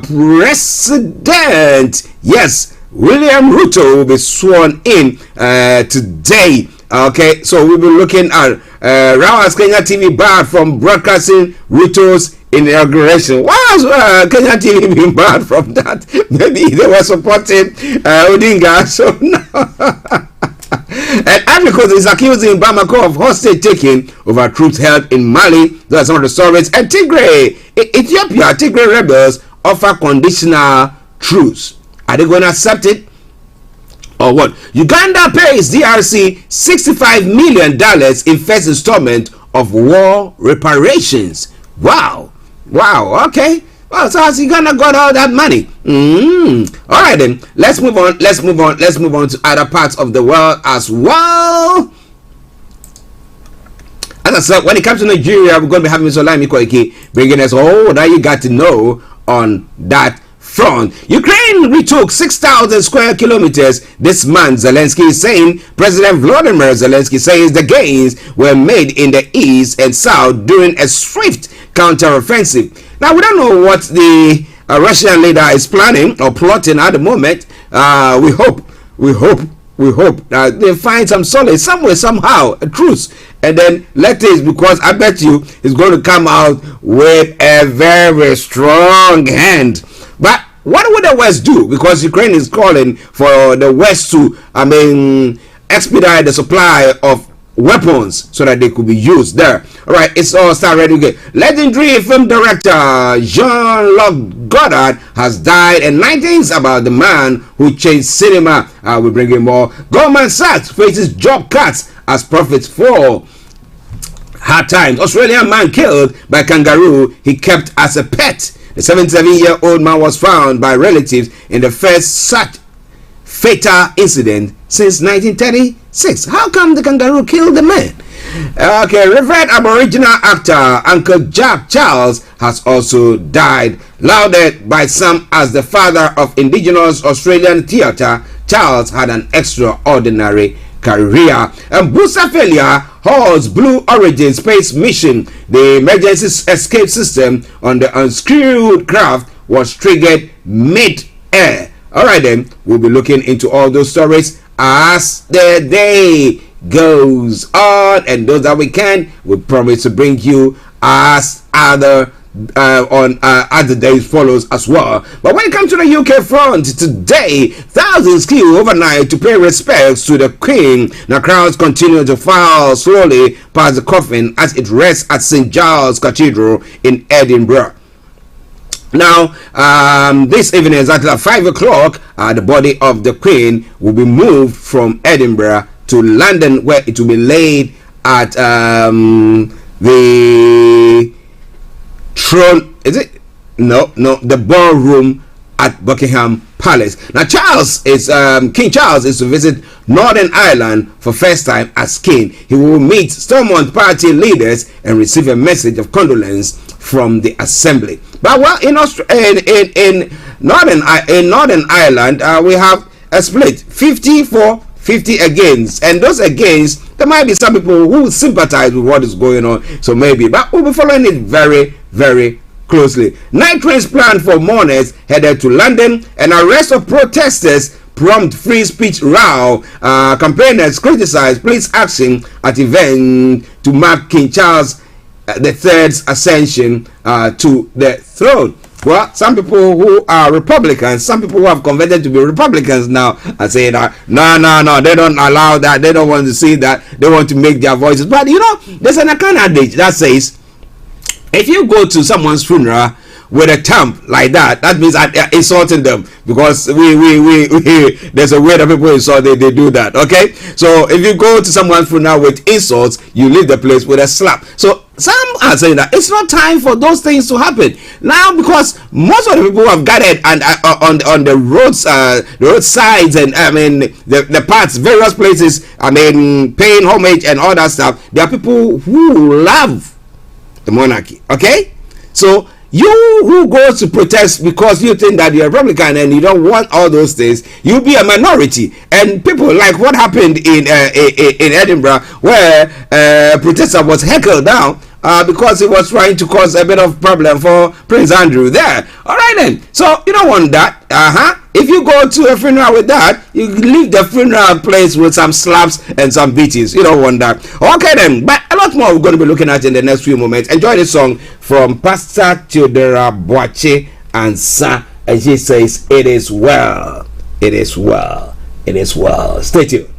president. Yes, William Ruto will be sworn in today. Okay, so we'll be looking at Rawa's Kenya TV barred from broadcasting Ruto's inauguration. Why is Kenya TV being barred from that? Maybe they were supporting Odinga, so now. And Ivory Coast is accusing Bamako of hostage taking over troops held in Mali. Those are some of the stories. And Tigray rebels offer conditional truce. Are they going to accept it or what? Uganda pays DRC $65 million in first installment of war reparations. Wow, okay. Well, so has Uganda got all that money? All right then. Let's move on to other parts of the world as well. As I said, when it comes to Nigeria, we're going to be having Mr. Olayomi Koiki bringing us all that you got to know on that front. Ukraine retook 6,000 square kilometers this month, Zelensky is saying. President Volodymyr Zelensky says the gains were made in the east and south during a swift counteroffensive. Now, we don't know what the Russian leader is planning or plotting at the moment. We hope we hope that they find some solace somewhere, somehow, a truce. And then let it, because I bet you it's going to come out with a very strong hand. But what would the West do? Because Ukraine is calling for the West to, expedite the supply of weapons so that they could be used there. All right, it's all Starr Radio UK. Legendary film director Jean-Luc Godard has died, and 9 things about the man who changed cinema. We bring in more. Goldman Sachs faces job cuts as profits fall. Hard times. Australian man killed by kangaroo he kept as a pet. The 77-year-old man was found by relatives in the first such fatal incident since 1936. How come the kangaroo killed the man? Okay, revered Aboriginal actor Uncle Jack Charles has also died. Lauded by some as the father of Indigenous Australian theatre, Charles had an extraordinary career. And booster failure halts Blue Origin space mission. The emergency escape system on the unscrewed craft was triggered mid-air. Alright then, we'll be looking into all those stories as the day goes on, and those that we can, we promise to bring you as other other days follows as well. But when it comes to the UK front today, thousands queue overnight to pay respects to the Queen. Now crowds continue to file slowly past the coffin as it rests at St. Giles Cathedral in Edinburgh. Now, this evening, exactly at 5 o'clock, the body of the Queen will be moved from Edinburgh to London, where it will be laid at the throne. Is it? No, the ballroom at Buckingham Palace. Now, King Charles is to visit Northern Ireland for first time as king. He will meet Stormont party leaders and receive a message of condolence from the assembly. But well, in Northern Ireland, we have a split, 50-50 against, and those against, there might be some people who sympathize with what is going on. So maybe, but we'll be following it very, very closely. Night trains planned for mourners headed to London, and arrest of protesters prompt free speech row. Campaigners criticize police action at event to mark King Charles the Third's ascension to the throne. Well, some people who are Republicans, some people who have converted to be Republicans now are saying that no, they don't allow that, they don't want to see that, they want to make their voices. But you know, there's an account adage that says, if you go to someone's funeral with a thump like that, that means insulting them, because we there's a way that people insult, they do that. Okay, so if you go to someone's funeral with insults, you leave the place with a slap. So some are saying that it's not time for those things to happen now, because most of the people who have gathered and on the roads, the roadsides, and the parts, various places, paying homage and all that stuff, there are people who love the monarchy. Okay, so you who goes to protest because you think that you're Republican and you don't want all those things, you'll be a minority. And people like what happened in Edinburgh, where a protester was heckled down because he was trying to cause a bit of problem for Prince Andrew there. All right then, so you don't want that. If you go to a funeral with that, you leave the funeral place with some slaps and some beatings. You don't want that. Okay then, but a lot more we're going to be looking at in the next few moments. Enjoy this song from Pastor Theodora Boache and Sa, and she says, "It is well, it is well, it is well." Stay tuned.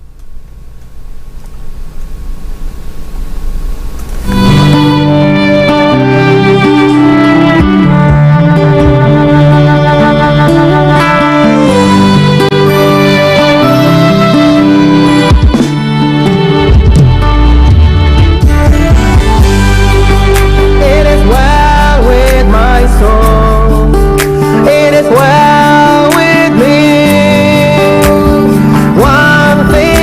One thing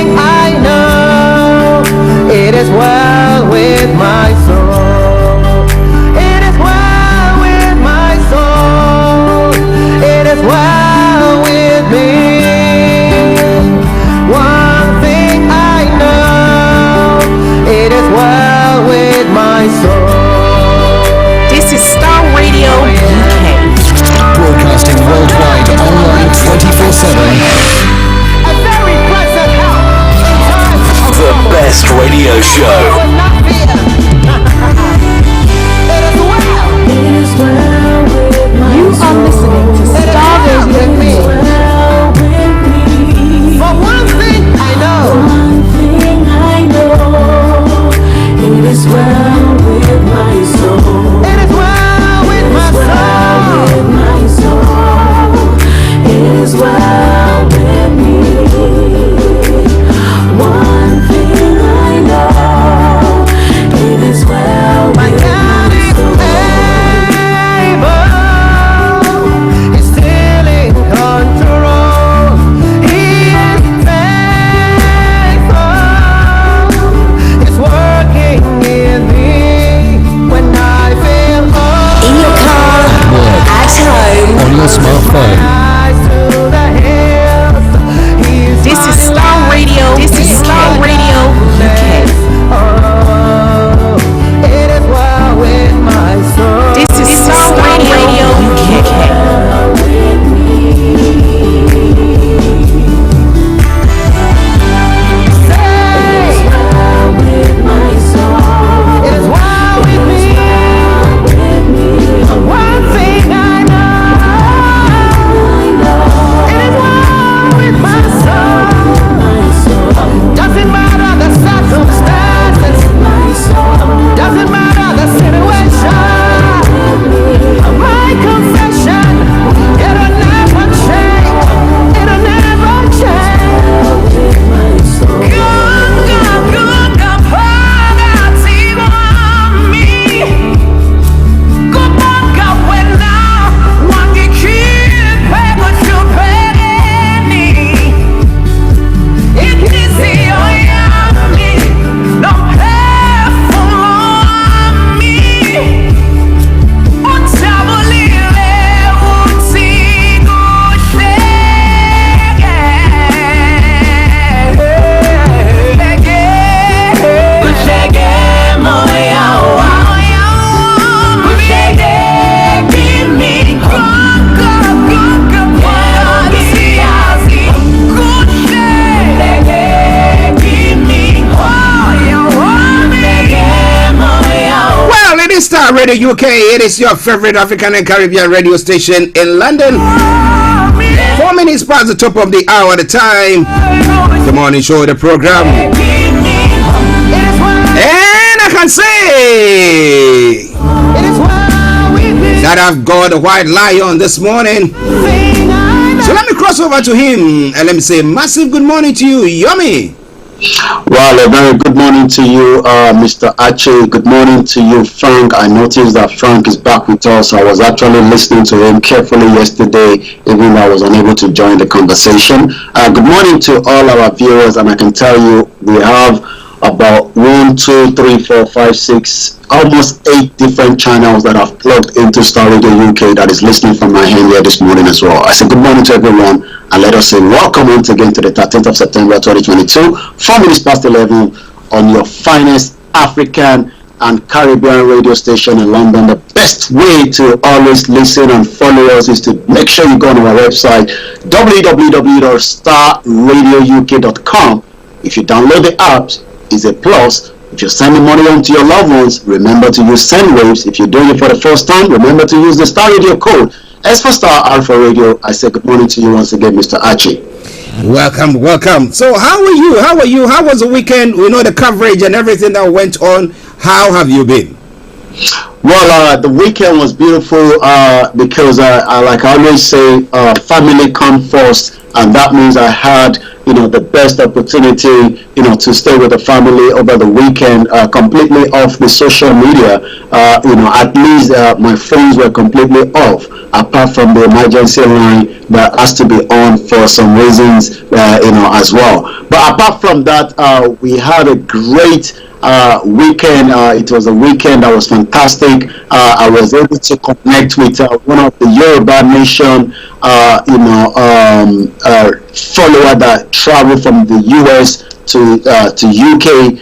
Star Radio UK. It is your favorite African and Caribbean radio station in London. 4 minutes past the top of the hour at the time. The morning show, the program. And I can say that I've got a white lion this morning. So let me cross over to him and let me say massive good morning to you, Yomi. Well, a very good morning to you, Mr. Archie. Good morning to you, Frank. I noticed that Frank is back with us. I was actually listening to him carefully yesterday, even though I was unable to join the conversation. Good morning to all our viewers, and I can tell you we have about 1, 2, 3, 4, 5, 6, almost 8 different channels that I've plugged into Star Radio UK that is listening from my hand here this morning as well. I say good morning to everyone, and let us say welcome once again to the 13th of September 2022, 4 minutes past 11 on your finest African and Caribbean radio station in London. The best way to always listen and follow us is to make sure you go on our website www.starradiouk.com. If you download the apps, is a plus. If you're sending money on to your loved ones, remember to use SendWaves. If you're doing it for the first time, remember to use the Star Radio code. S for Star, R for Radio. I say good morning to you once again, Mr. Archie. Welcome. So how are you? How was the weekend? We know the coverage and everything that went on. How have you been? Well, the weekend was beautiful because, like I always say, family come first, and that means I had the best opportunity, to stay with the family over the weekend, completely off the social media. At least my phones were completely off, apart from the emergency line that has to be on for some reasons, as well. But apart from that, we had a great weekend. It was a weekend that was fantastic. I was able to connect with one of the Yoruba Nation follower that traveled from the US to UK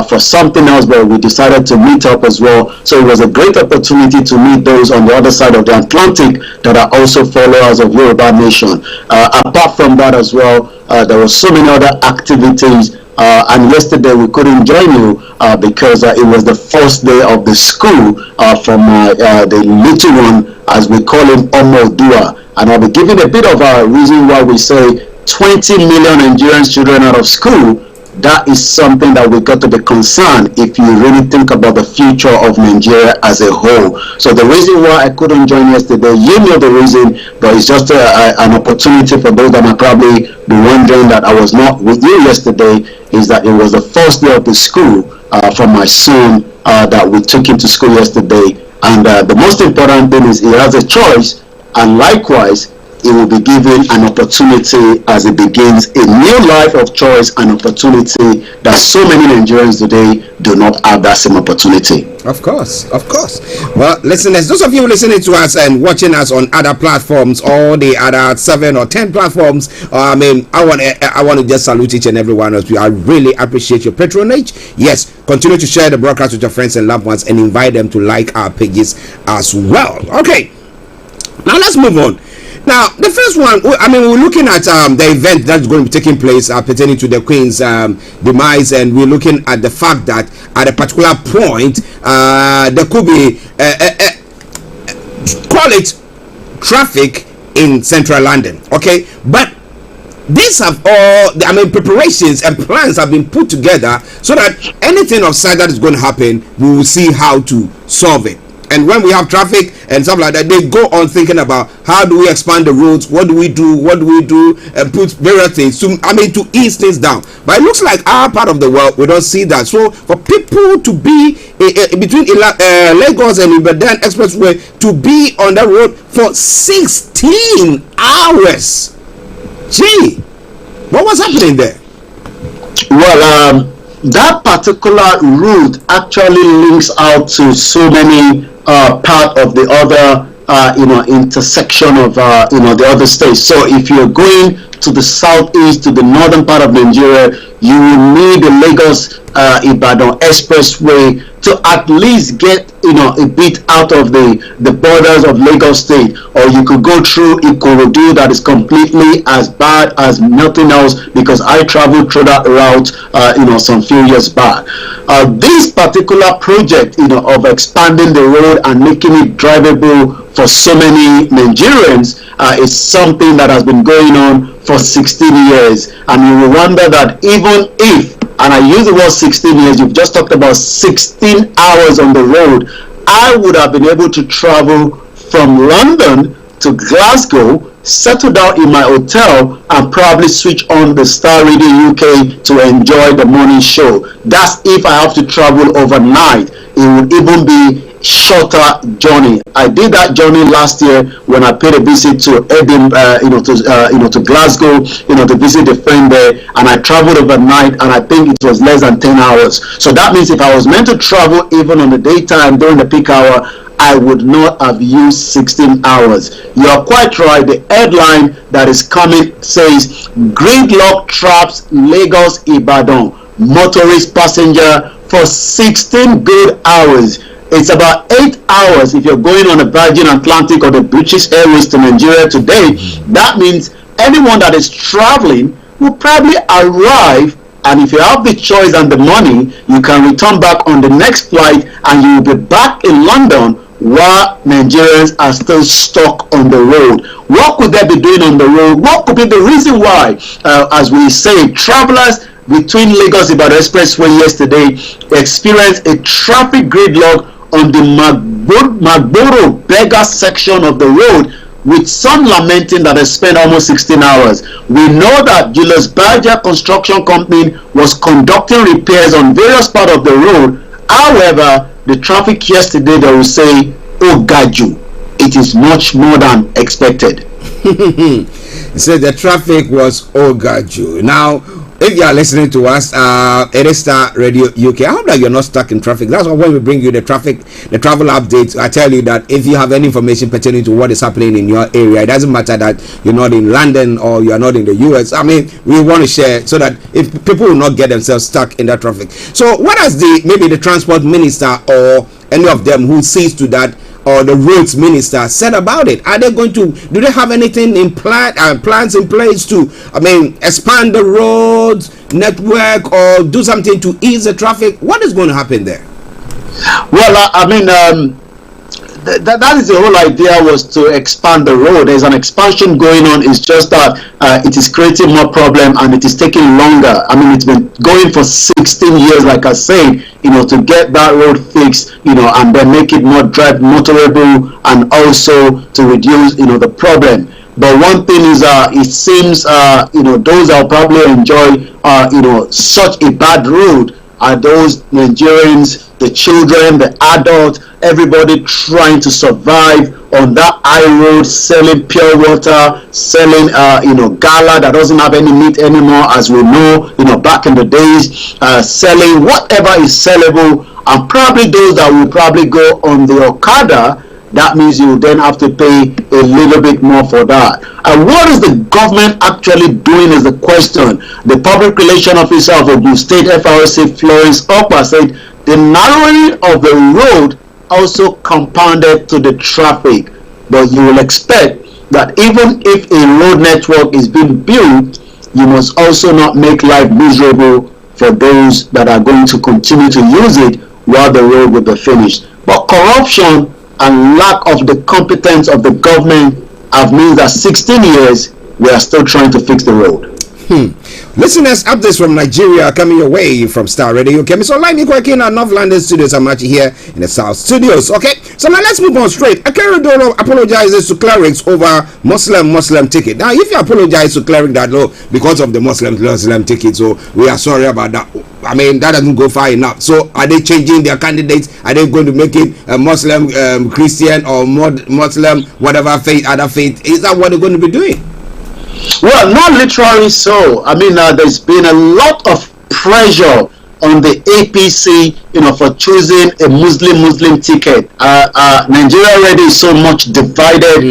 for something else, but we decided to meet up as well. So it was a great opportunity to meet those on the other side of the Atlantic that are also followers of Yoruba Nation. Apart from that as well, there were so many other activities. And yesterday we couldn't join you because it was the first day of the school for the little one, as we call him, Omodua. And I'll be giving a bit of a reason why we say 20 million Nigerian children out of school. That is something that we got to be concerned if you really think about the future of Nigeria as a whole. So the reason why I couldn't join yesterday, you know the reason, but it's just an opportunity for those that might probably be wondering that I was not with you yesterday, is that it was the first day of the school for my son that we took him to school yesterday. And the most important thing is he has a choice, and likewise, he will be given an opportunity as he begins a new life of choice, an opportunity that so many Nigerians today do not have that same opportunity. Of course. Well, listeners, those of you listening to us and watching us on other platforms, all the other 7 or 10 platforms, I want to just salute each and every one of you. I really appreciate your patronage. Yes, continue to share the broadcast with your friends and loved ones and invite them to like our pages as well. Okay, now let's move on. Now, the first one, we're looking at the event that's going to be taking place pertaining to the Queen's demise, and we're looking at the fact that at a particular point, there could be, call it traffic in central London, okay? But these have all, preparations and plans have been put together so that anything of size that is going to happen, we will see how to solve it. And when we have traffic and stuff like that, they go on thinking about how do we expand the roads, what do we do, and put various things to ease things down. But it looks like our part of the world, we don't see that. So for people to be between Lagos and Ibadan Expressway to be on that road for 16 hours, gee, what was happening there? Well, that particular route actually links out to so many part of the other intersection of the other states. So if you're going to the southeast, to the northern part of Nigeria, you will need the Lagos Ibadan expressway to at least get a bit out of the borders of Lagos State, or you could go through Ikorodu, that is completely as bad as nothing else, because I traveled through that route some few years back. This particular project of expanding the road and making it drivable for so many Nigerians is something that has been going on for 16 years, and you will wonder that even if, and I use the word 16 years, you've just talked about 16 hours on the road, I would have been able to travel from London to Glasgow, settle down in my hotel, and probably switch on the Star Radio UK to enjoy the morning show. That's if I have to travel overnight. It would even be shorter journey. I did that journey last year when I paid a visit to Edinburgh, to Glasgow, to visit a friend there, and I traveled overnight, and I think it was less than 10 hours. So that means if I was meant to travel even on the daytime during the peak hour, I would not have used 16 hours. You are quite right. The headline that is coming says, "Gridlock traps Lagos Ibadan motorist passenger for 16 good hours." It's about 8 hours if you're going on the Virgin Atlantic or the British Airways to Nigeria today. That means anyone that is traveling will probably arrive, and if you have the choice and the money, you can return back on the next flight, and you will be back in London while Nigerians are still stuck on the road. What could they be doing on the road? What could be the reason why, as we say, travelers between Lagos Ibadan Expressway yesterday experienced a traffic gridlock on the Magboro Beggar section of the road, with some lamenting that they spent almost 16 hours. We know that Julius Berger Construction Company was conducting repairs on various parts of the road. However, the traffic yesterday, they will say, "Oh Gaju, it is much more than expected." He said the traffic was Ogaju. Now, if you are listening to us, it is Star Radio UK. I hope that you're not stuck in traffic. That's why when we bring you the travel updates, I tell you that if you have any information pertaining to what is happening in your area, it doesn't matter that you're not in London or you're not in the US. I mean, we want to share so that if people will not get themselves stuck in that traffic. So what has maybe the transport minister or any of them who sees to that, or the roads minister, said about it? Are they going to, do they have anything in plans in place to, expand the roads network or do something to ease the traffic? What is going to happen there? Well, that is the whole idea, was to expand the road. There's an expansion going on. It's just that it is creating more problem and it is taking longer. It's been going for 16 years, like I said, to get that road fixed, and then make it more motorable, and also to reduce, the problem. But one thing is, it seems, those that will probably enjoy, such a bad road are those Nigerians, the children, the adults, everybody trying to survive on that high road, selling pure water, selling gala that doesn't have any meat anymore, as we know, back in the days, selling whatever is sellable, and probably those that will probably go on the Okada. That means you then have to pay a little bit more for that. And what is the government actually doing is the question. The public relation officer of Ogun State FRC, Florence Okpa, said the narrowing of the road also compounded to the traffic. But you will expect that even if a road network is being built, you must also not make life miserable for those that are going to continue to use it while the road will be finished. But corruption and lack of the competence of the government have meant that 16 years we are still trying to fix the road. Listeners, updates from Nigeria coming your way from Star Radio. Okay, Mr. Olayomi working at North London Studios. I'm actually here in the South Studios. Okay, so now let's move on straight. Akeredolu apologizes to clerics over Muslim ticket. Now, if you apologize to cleric that because of the Muslim ticket, so we are sorry about that. That doesn't go far enough. So are they changing their candidates? Are they going to make it a Muslim, Christian, or Muslim, whatever faith, other faith? Is that what they're going to be doing? Well, not literally so. There's been a lot of pressure on the APC, for choosing a Muslim ticket. Nigeria already is so much divided,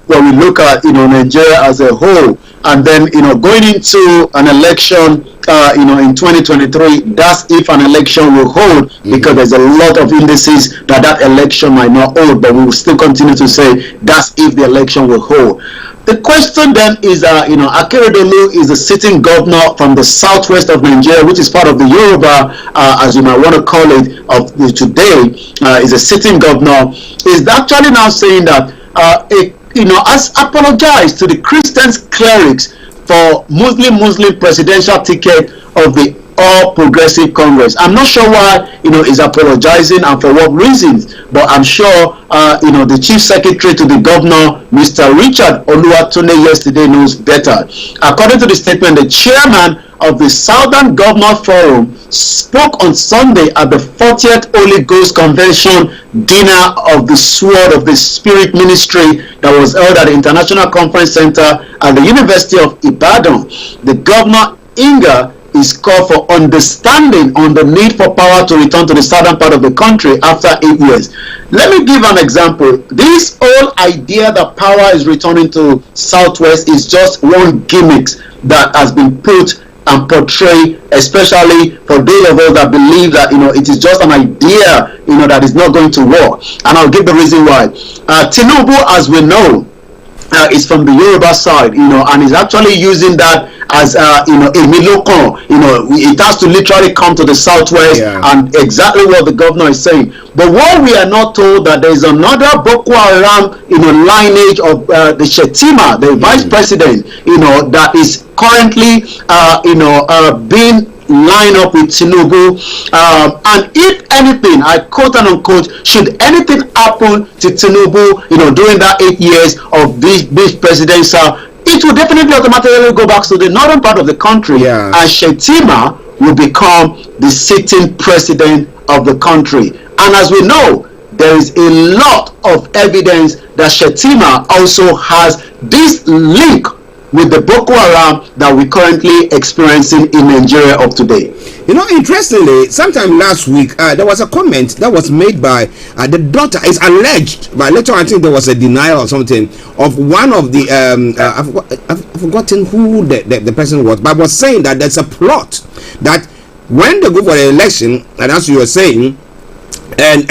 when we look at, Nigeria as a whole. And then, going into an election, in 2023, that's if an election will hold, because there's a lot of indices that election might not hold, but we will still continue to say that's if the election will hold. The question then is, Akeredolu is the sitting governor from the southwest of Nigeria, which is part of the Yoruba, as you might want to call it, of today, is a sitting governor, is actually now saying that, has apologized to the Christian clerics for Muslim presidential ticket of the All Progressive Congress. I'm not sure why, is apologizing and for what reasons, but I'm sure, the chief secretary to the governor, Mr. Richard Oluwatunde, yesterday knows better. According to the statement, the chairman of the Southern Governor Forum spoke on Sunday at the 40th Holy Ghost Convention dinner of the Sword of the Spirit Ministry that was held at the International Conference Center at the University of Ibadan. The governor, Inga, is called for understanding on the need for power to return to the southern part of the country after 8 years. Let me give an example. This whole idea that power is returning to southwest is just one gimmick that has been put and portrayed, especially for those of us that believe that it is just an idea that is not going to work. And I'll give the reason why. Tinubu, as we know, is from the Yoruba side, and is actually using that as a milokon. It has to literally come to the southwest, and exactly what the governor is saying. But what we are not told that there is another Boko Haram, lineage of the Shetima, the vice president, that is currently, being line up with Tinubu, and if anything, I quote and unquote, should anything happen to Tinubu, during that 8 years of this presidential, it will definitely automatically go back to the northern part of the country, and Shetima will become the sitting president of the country. And as we know, there is a lot of evidence that Shetima also has this link with the Boko Haram that we're currently experiencing in Nigeria of today. Interestingly, sometime last week, there was a comment that was made by the daughter. It's alleged, but later I think there was a denial or something of one of the I've forgotten who the person was, but was saying that there's a plot that when they go for the election, and as you were saying, and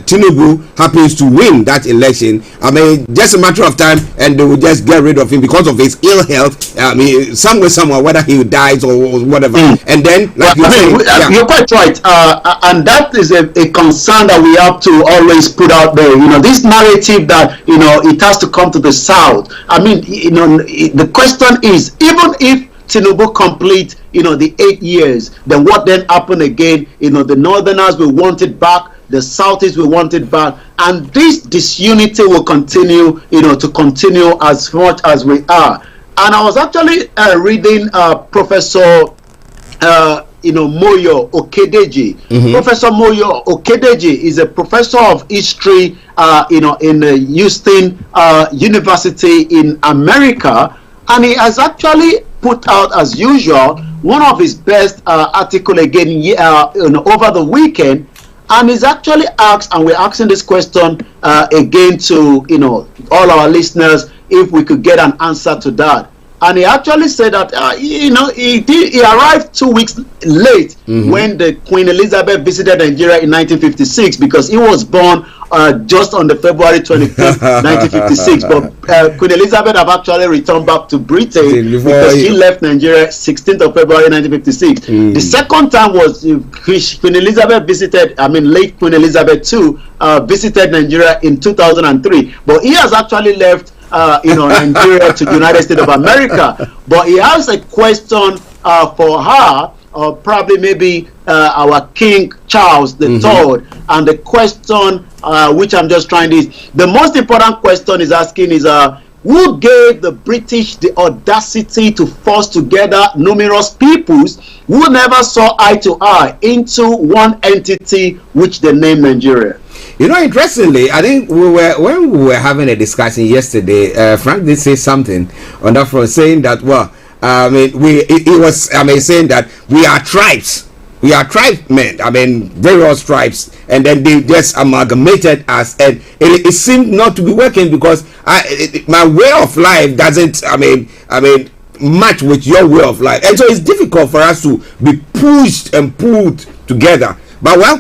Tinubu happens to win that election, I mean, just a matter of time, and they will just get rid of him because of his ill health. I mean, somewhere, whether he dies or whatever. And then, like you're quite right, and that is a concern that we have to always put out there. This narrative that it has to come to the south. I mean, the question is, even if Tinubu complete the 8 years, then what then happen again? The northerners will want it back, the Southeast will want it back, and this disunity will continue to continue as much as we are. And I was actually reading Professor Moyo Okedeji. Professor Moyo Okedeji is a professor of history in Houston University in America, and he has actually put out, as usual, one of his best article again over the weekend, and he's actually asked, and we're asking this question again to all our listeners, if we could get an answer to that. And he actually said that he arrived 2 weeks late when the Queen Elizabeth visited Nigeria in 1956, because he was born just on the February 25th, 1956. But Queen Elizabeth have actually returned back to Britain because she left Nigeria 16th of February 1956. The second time was Queen Elizabeth visited, late Queen Elizabeth II visited Nigeria in 2003. But he has actually left Nigeria to the United States of America. But he has a question for her, or probably maybe our King Charles III. And the question which I'm just trying is, the most important question is asking is, who gave the British the audacity to force together numerous peoples who never saw eye to eye into one entity which they named Nigeria? Interestingly, I think when we were having a discussion yesterday, Frank did say something on that front, saying that, he was saying that we are tribes. we are tribesmen. I mean, various tribes, and then they just amalgamated us, and it seemed not to be working because my way of life doesn't. I mean, match with your way of life, and so it's difficult for us to be pushed and pulled together. But well,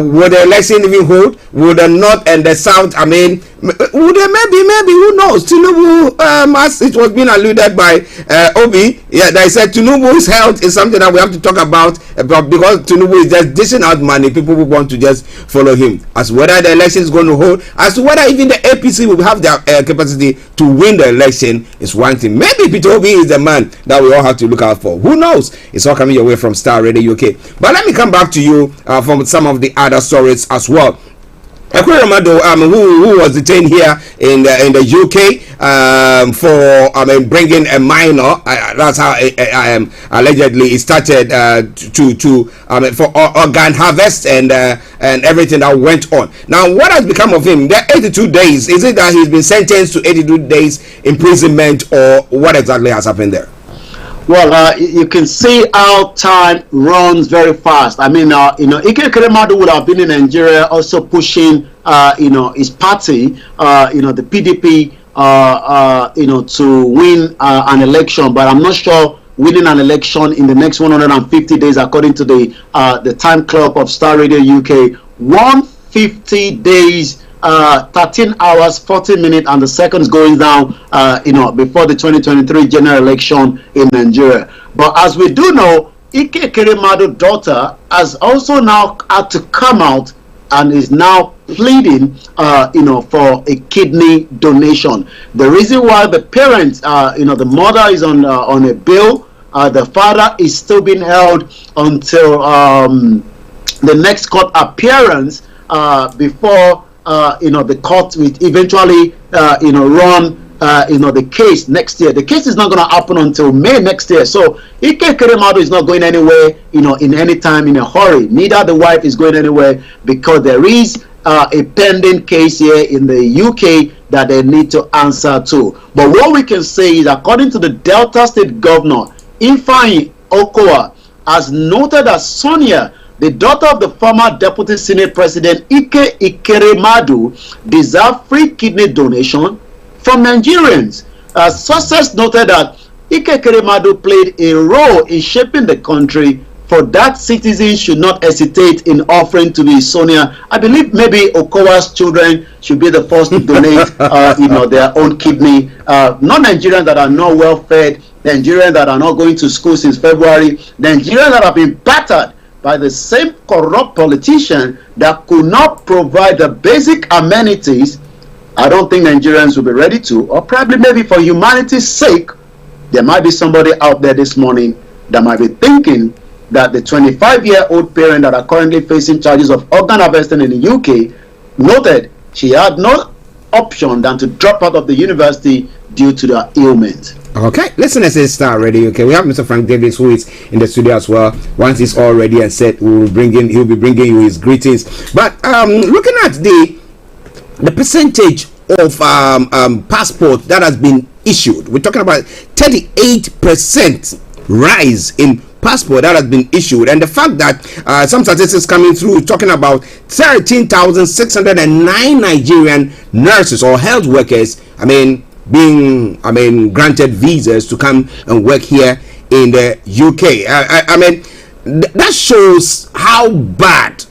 would the election even hold? Would the north and the south, I mean, would there maybe, who knows? Tinubu, as it was being alluded by Obi, yeah, they said Tinubu's health is something that we have to talk about because Tinubu is just dishing out money. People will want to just follow him. As whether the election is going to hold, as to whether even the APC will have their capacity to win the election is one thing. Maybe Peter Obi is the man that we all have to look out for. Who knows? It's all coming your way from Starr Radio UK. But let me come back to you from some of the other stories as well. Olayomi, who was detained here in the UK for bringing a minor. That's how allegedly it started for organ harvest and everything that went on. Now, what has become of him? The 82 days. Is it that he's been sentenced to 82 days imprisonment, or what exactly has happened there? Well, you can see how time runs very fast. I mean, Ike Ekweremadu would have been in Nigeria also pushing, his party, the PDP, to win an election. But I'm not sure winning an election in the next 150 days, according to the time clock of Starr Radio UK, 150 days. 13 hours, 40 minutes, and the seconds going down, before the 2023 general election in Nigeria. But as we do know, Ike Ekweremadu's daughter has also now had to come out and is now pleading, for a kidney donation. The reason why the parents, the mother is on a bail, the father is still being held until the next court appearance before. The court will eventually, run, the case next year. The case is not going to happen until May next year. So Ike Ekweremadu is not going anywhere, in any time in a hurry. Neither the wife is going anywhere because there is a pending case here in the UK that they need to answer to. But what we can say is, according to the Delta State Governor, Ifeanyi Okowa, has noted that Sonia, the daughter of the former Deputy Senate President Ike Ekweremadu, deserves free kidney donation from Nigerians. Sources noted that Ike Ekweremadu played a role in shaping the country. For that, citizens should not hesitate in offering to be Sonia. I believe maybe Okowa's children should be the first to donate, their own kidney. Not Nigerians that are not well fed, Nigerians that are not going to school since February, Nigerians that have been battered by the same corrupt politician that could not provide the basic amenities. I don't think Nigerians will be ready to, or probably maybe for humanity's sake, there might be somebody out there this morning that might be thinking that the 25-year-old parent that are currently facing charges of organ harvesting in the UK noted she had no option than to drop out of the university due to the ailment. Okay, listen, this is Starr Radio. Okay, we have Mr. Frank Davis, who is in the studio as well. Once he's all ready and set, he'll be bringing you his greetings. But looking at the percentage of passport that has been issued, we're talking about 38% rise in passport that has been issued, and the fact that some statistics coming through talking about 13,609 Nigerian nurses or health workers, being granted visas to come and work here in the UK. That shows how bad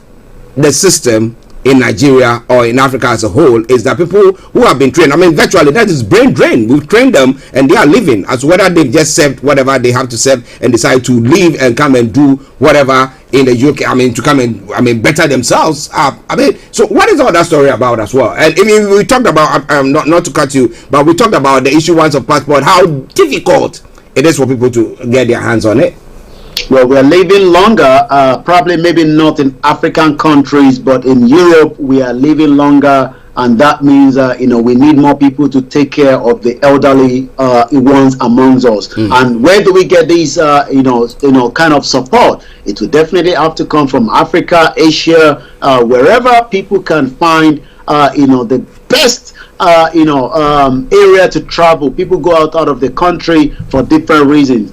the system in Nigeria or in Africa as a whole is, that people who have been trained, virtually that is brain drain. We've trained them and they are living as whether they've just served whatever they have to serve and decide to leave and come and do whatever in the UK, to come and better themselves. So what is all that story about as well? And we talked about not to cut you, but we talked about the issuance of passport, how difficult it is for people to get their hands on it. Well, we're living longer, probably maybe not in African countries, but in Europe we are living longer, and that means we need more people to take care of the elderly ones amongst us. And where do we get these kind of support? It will definitely have to come from Africa, Asia, wherever people can find the best area to travel. People go out of the country for different reasons.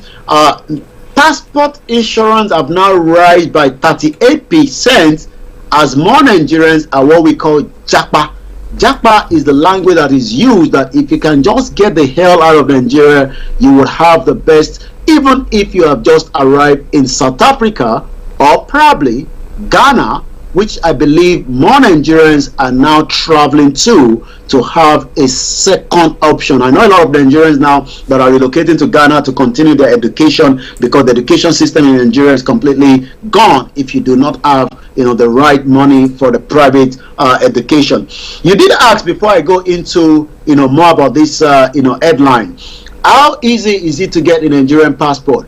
passport insurance have now risen by 38% as more Nigerians are what we call Japa. Japa is the language that is used that if you can just get the hell out of Nigeria, you would have the best, even if you have just arrived in South Africa or probably Ghana, which I believe more Nigerians are now traveling to have a second option. I know a lot of Nigerians now that are relocating to Ghana to continue their education because the education system in Nigeria is completely gone if you do not have the right money for the private education. You did ask before I go into more about this headline. How easy is it to get a Nigerian passport?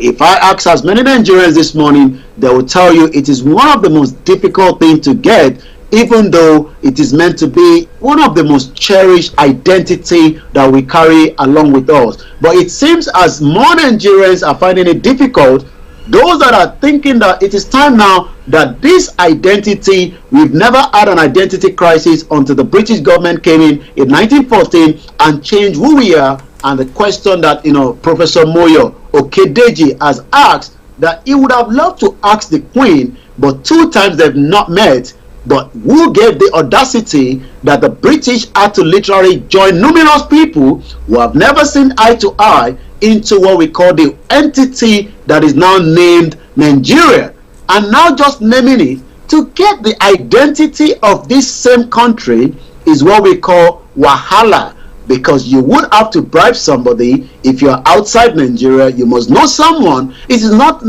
If I ask as many Nigerians this morning, they will tell you it is one of the most difficult things to get, even though it is meant to be one of the most cherished identity that we carry along with us. But it seems as more Nigerians are finding it difficult, those that are thinking that it is time now that this identity, we've never had an identity crisis until the British government came in 1914 and changed who we are. And the question that Professor Moyo Okedeji has asked, that he would have loved to ask the Queen, but 2 times they've not met. But who gave the audacity that the British had to literally join numerous people who have never seen eye to eye into what we call the entity that is now named Nigeria, and now just naming it to get the identity of this same country is what we call wahala. Because you would have to bribe somebody. If you're outside Nigeria, you must know someone. It's not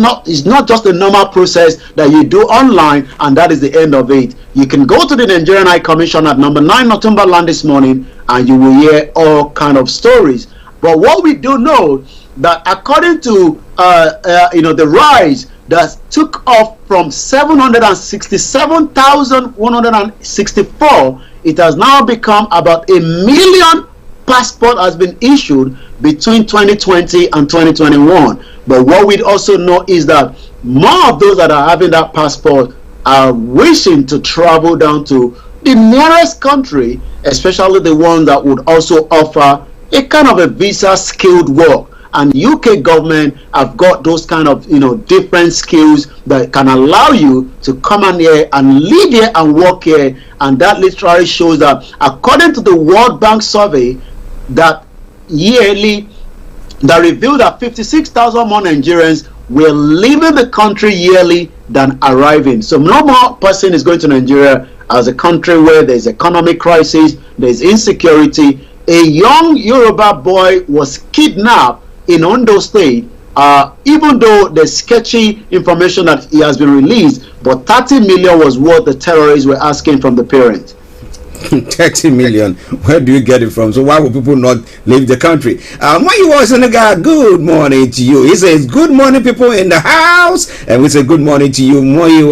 just a normal process that you do online and that is the end of it. You can go to the Nigerian High Commission at number 9 Northumberland this morning and you will hear all kind of stories. But what we do know that according to the rise that took off from 767,164, it has now become about 1 million passport has been issued between 2020 and 2021. But what we also know is that more of those that are having that passport are wishing to travel down to the nearest country, especially the one that would also offer a kind of a visa skilled work. And UK government have got those kind of different skills that can allow you to come in here and live here and work here. And that literally shows that according to the World Bank survey that yearly that revealed that 56,000 more Nigerians were leaving the country yearly than arriving. So no more person is going to Nigeria as a country where there's economic crisis, there's insecurity. A young Yoruba boy was kidnapped in Ondo State, even though there's sketchy information that he has been released, but 30 million was what the terrorists were asking from the parents. 30 million, where do you get it from? So why would people not leave the country? When you was in the guy, good morning to you. He says good morning people in the house, and we say good morning to you.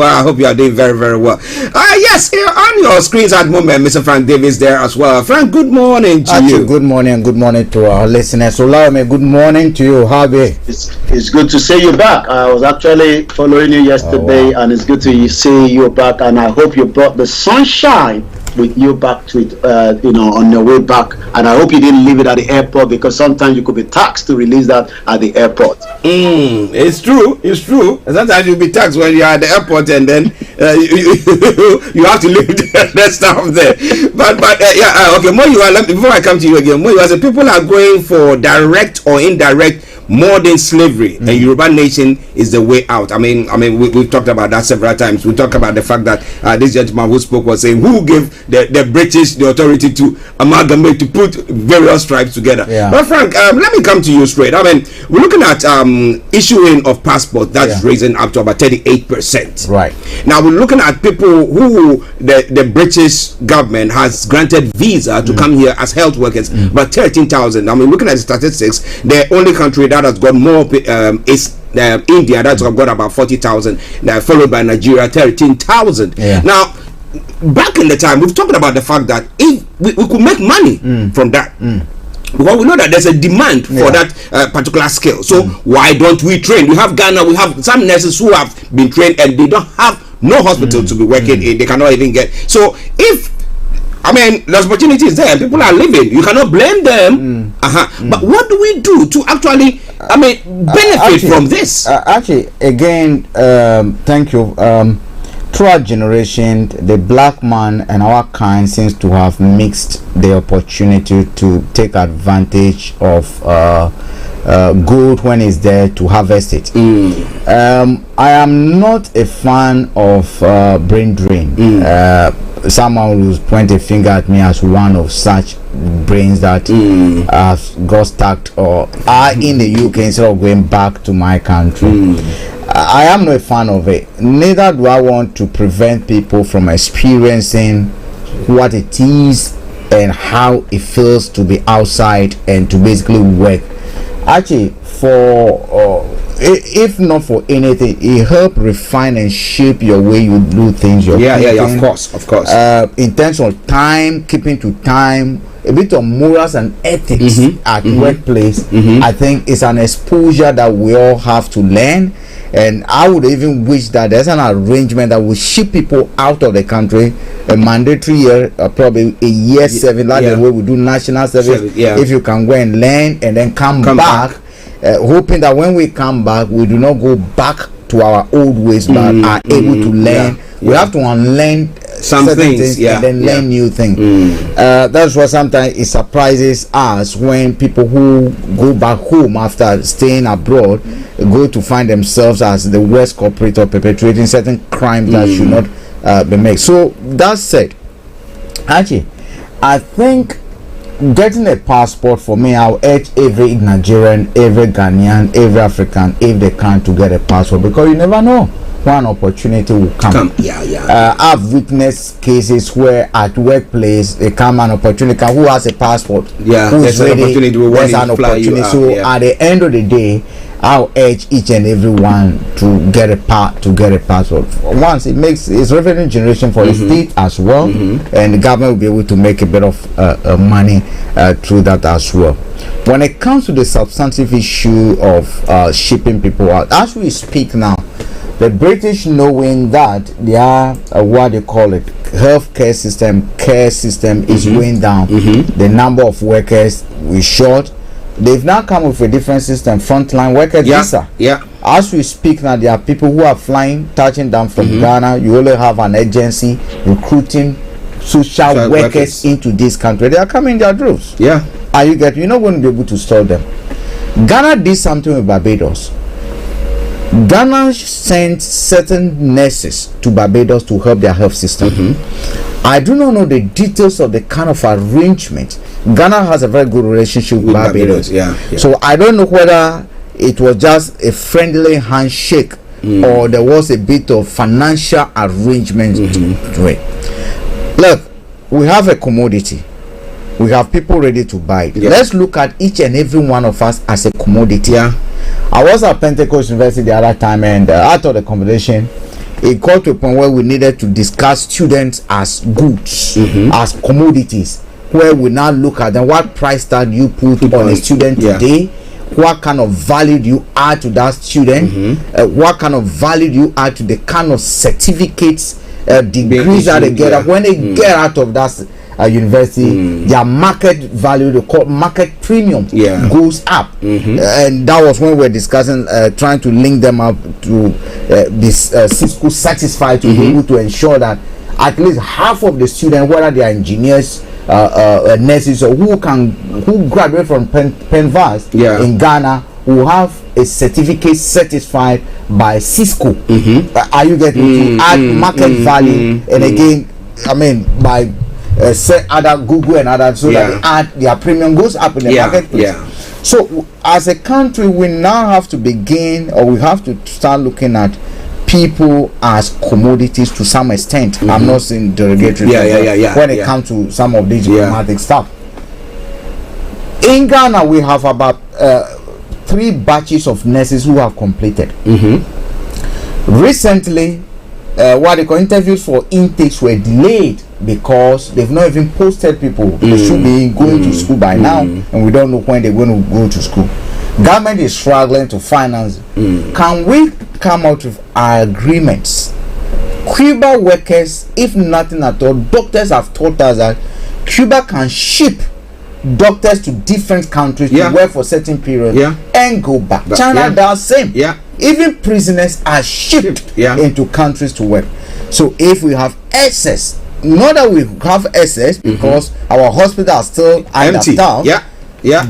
I hope you are doing very, very well. Yes, here on your screens at the moment, Mr. Frank Davis there as well. Frank, good morning to you. Good morning and good morning to our listeners. Olayomi, good morning to you. How are you? It's good to see you back. I was actually following you yesterday, and it's good to see you back, and I hope you brought the sunshine with you back to it, on your way back. And I hope you didn't leave it at the airport, because sometimes you could be taxed to release that at the airport. It's true. Sometimes you'll be taxed when you're at the airport, and then you have to leave the stuff there. But okay, before I come to you again, Moyo, the people are going for direct or indirect modern slavery, and Yoruba nation is the way out. I mean, we've talked about that several times. We talked about the fact that this gentleman who spoke was saying, who gave the British the authority to amalgamate, to put various tribes together. But Frank, let me come to you straight. I mean, we're looking at issuing of passport that's raising up to about 38%. Right. Now we're looking at people who the British government has granted visa to come here as health workers, about 13,000. I mean, looking at the statistics, the only country that has got more is India, that's got about 40,000, followed by Nigeria, 13,000. Now, back in the time, we've talked about the fact that if we could make money from that. Well, we know that there's a demand for that particular skill. So why don't we train? We have Ghana, we have some nurses who have been trained and they don't have no hospital to be working in. They cannot even get. So if I mean, the opportunity is there. People are living. You cannot blame them. But what do we do to actually, benefit from this? Actually, again, thank you. Throughout generation, the black man and our kind seems to have mixed the opportunity to take advantage of gold when it's there to harvest it. I am not a fan of brain drain. Someone will point a finger at me as one of such brains that have got stuck or are in the UK instead of going back to my country. I am not a fan of it. Neither do I want to prevent people from experiencing what it is and how it feels to be outside and to basically work. Actually, for if not for anything, it helps refine and shape your way you do things. Of course. In terms of time, keeping to time, a bit of morals and ethics at workplace. I think it's an exposure that we all have to learn. And I would even wish that there's an arrangement that will ship people out of the country, a mandatory year, probably a year service, like the way we do national service. If you can go and learn and then come back. Hoping that when we come back, we do not go back to our old ways, but are able to learn. We have to unlearn some things and then learn new things. That's what sometimes it surprises us when people who go back home after staying abroad go to find themselves as the worst culprit or perpetrating certain crimes that should not be made. So that said, actually, I think getting a passport, for me, I'll urge every Nigerian, every Ghanaian, every African, if they can, to get a passport, because you never know when opportunity will come. I've witnessed cases where at workplace they come an opportunity, who has a passport, there's an opportunity. There's an opportunity. So at the end of the day, I'll urge each and every one to get a passport. Once it's revenue generation for the state as well, and the government will be able to make a bit of money through that as well. When it comes to the substantive issue of shipping people out, as we speak now, the British, knowing that their what they call it, healthcare system, care system is going down, the number of workers we short. They've now come with a different system, frontline worker visa. As we speak now, there are people who are flying, touching down from Ghana. You only have an agency recruiting social workers into this country. They are coming in their droves. Are you getting? You're not going to be able to stop them. Ghana did something with Barbados. Ghana sent certain nurses to Barbados to help their health system. I do not know the details of the kind of arrangement. Ghana has a very good relationship with Barbados. So I don't know whether it was just a friendly handshake or there was a bit of financial arrangement to it. Look, we have a commodity. We have people ready to buy it. Let's look at each and every one of us as a commodity. I was at Pentecost University the other time, and after the conversation, it got to a point where we needed to discuss students as goods, as commodities, where we now look at them. What price tag you put on a student today? What kind of value do you add to that student? What kind of value do you add to the kind of certificates, degrees that they get when they get out of that university? Their market value, they call market premium, goes up. And that was when we were discussing trying to link them up to this Cisco certified to be able to ensure that at least half of the students, whether they are engineers, nurses, or who graduate from Penvas in Ghana, who have a certificate certified by Cisco. Are you getting to add market value? And again, I mean, by say other Google and others, so that they add, their premium goes up in the marketplace. So as a country, we now have to begin, or we have to start looking at people as commodities to some extent. I'm not saying derogatory when it comes to some of these diplomatic stuff. In Ghana, we have about 3 batches of nurses who have completed. Recently, what they call interviews for intakes were delayed because they've not even posted people. They should be going to school by now, and we don't know when they're going to go to school. Government is struggling to finance. Can we come out with agreements? Cuba workers, if nothing at all, doctors have told us that Cuba can ship doctors to different countries to work for certain periods and go back. China does same. Even prisoners are shipped into countries to work. So if we have excess, not that we have excess because our hospitals are still understaffed,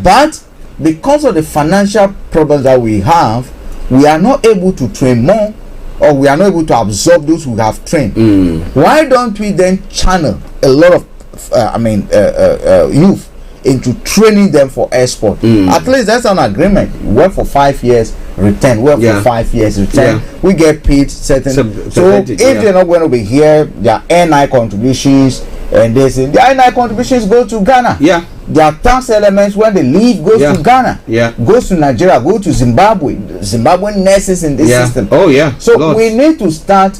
but because of the financial problems that we have, we are not able to train more, or we are not able to absorb those who have trained. Why don't we then channel a lot of youth into training them for export? At least that's an agreement. Work for 5 years, return. Work for 5 years, return. We get paid certain. So if they're not going to be here, their NI contributions and this, the NI contributions go to Ghana. Their tax elements when they leave goes to Ghana. Goes to Nigeria, go to Zimbabwe. Zimbabwean nurses in this system. So we need to start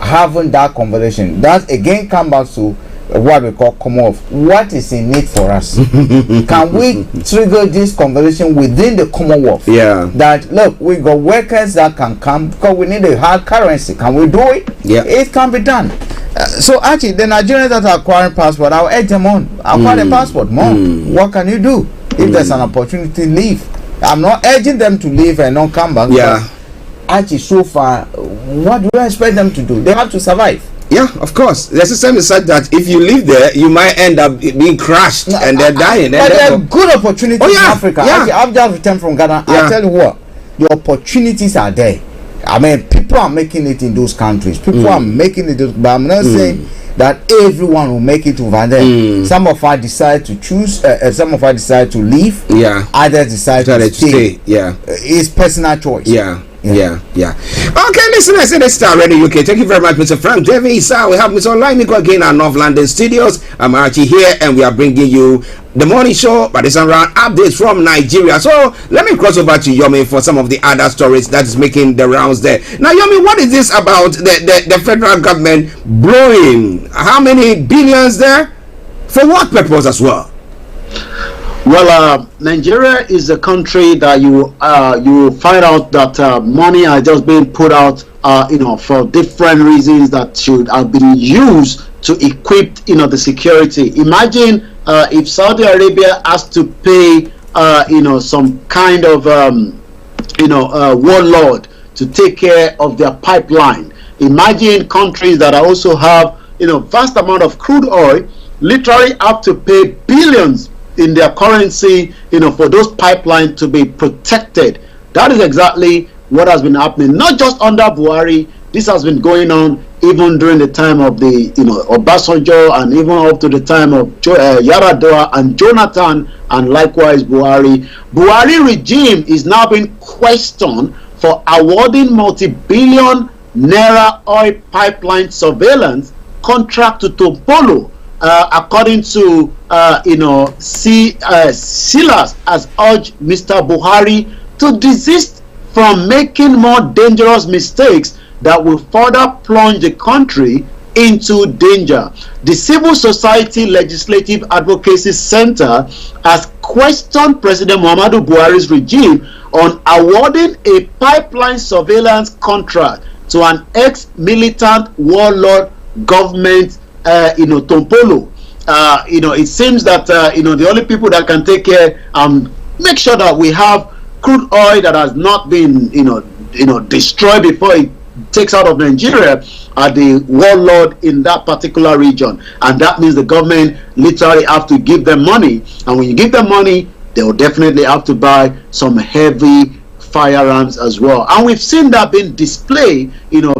having that conversation. That again comes back to what we call Commonwealth. What is in it for us? Can we trigger this conversation within the Commonwealth? That look, we got workers that can come because we need a hard currency. Can we do it? It can be done. So actually, the Nigerians that are acquiring passport, I'll urge them on. Acquire the passport more. What can you do if there's an opportunity? Leave. I'm not urging them to leave and not come back. Actually, so far, what do you expect them to do? They have to survive. Of course. The system is such that if you live there, you might end up being crushed and they're dying. But there are good opportunities in Africa. Actually, I've just returned from Ghana. I'll tell you what, the opportunities are there. I mean, people are making it in those countries. People are making it, but I'm not saying that everyone will make it over there. Some of us decide to choose. Some of us decide to leave. Others decide to stay. It's personal choice. Okay, listeners, it is Starr Radio UK. Thank you very much, Mr. Frank Davies. We have Mr. Olayomi again at North London Studios. I'm Archie here, and we are bringing you the morning show, but it's around updates from Nigeria. So let me cross over to Yomi for some of the other stories that is making the rounds there. Now, Yomi, what is this about the federal government blowing how many billions there? For what purpose as well? Well, Nigeria is a country that you find out that money has just been put out, for different reasons that should have been used to equip, the security. Imagine if Saudi Arabia has to pay, some kind of, warlord to take care of their pipeline. Imagine countries that also have, vast amount of crude oil, literally have to pay billions in their currency, for those pipelines to be protected. That is exactly what has been happening, not just under Buhari. This has been going on even during the time of the, Obasanjo, and even up to the time of Yaradua and Jonathan, and likewise Buhari. Buhari regime is now being questioned for awarding multi-billion naira oil pipeline surveillance contract to Tompolo. According to Silas has urged Mr. Buhari to desist from making more dangerous mistakes that will further plunge the country into danger. The Civil Society Legislative Advocacy Center has questioned President Muhammadu Buhari's regime on awarding a pipeline surveillance contract to an ex-militant warlord government, Tompolo. It seems that the only people that can take care make sure that we have crude oil that has not been destroyed before it takes out of Nigeria are the warlord in that particular region, and that means the government literally have to give them money, and when you give them money, they will definitely have to buy some heavy firearms as well. And we've seen that being displayed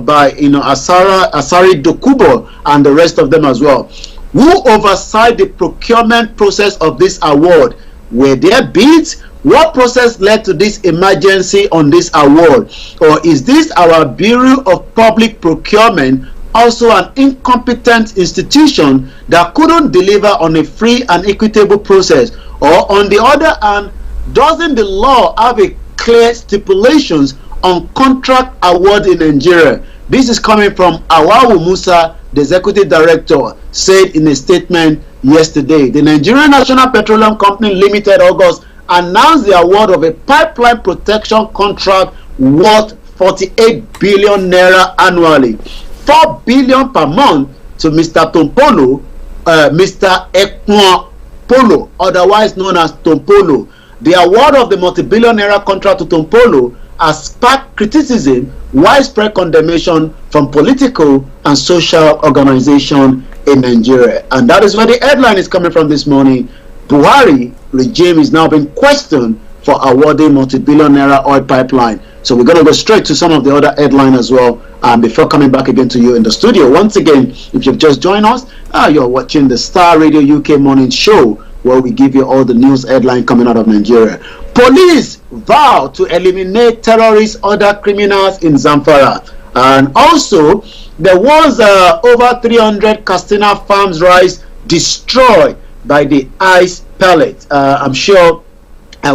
by Asari Dokubo and the rest of them as well. Who oversight the procurement process of this award? Were there bids? What process led to this emergency on this award? Or is this our Bureau of Public Procurement also an incompetent institution that couldn't deliver on a free and equitable process? Or on the other hand, doesn't the law have a clear stipulations on contract award in Nigeria? This is coming from Awawu Musa, the executive director, said in a statement yesterday. The Nigerian National Petroleum Company Limited, August, announced the award of a pipeline protection contract worth 48 billion naira annually, 4 billion per month to Mr. Tompolo, Mr. Ekwan Polo, otherwise known as Tompolo. The award of the multi-billion naira contract to Tompolo has sparked criticism, widespread condemnation from political and social organizations in Nigeria. And that is where the headline is coming from this morning. Buhari regime is now being questioned for awarding multi-billion naira oil pipeline. So we're going to go straight to some of the other headlines as well before coming back again to you in the studio. Once again, if you've just joined us, you're watching the Star Radio UK Morning Show, where we give you all the news headline coming out of Nigeria. Police vow to eliminate terrorists, other criminals in Zamfara. And also, there was over 300 Castina farms rice destroyed by the ice pellet. I'm sure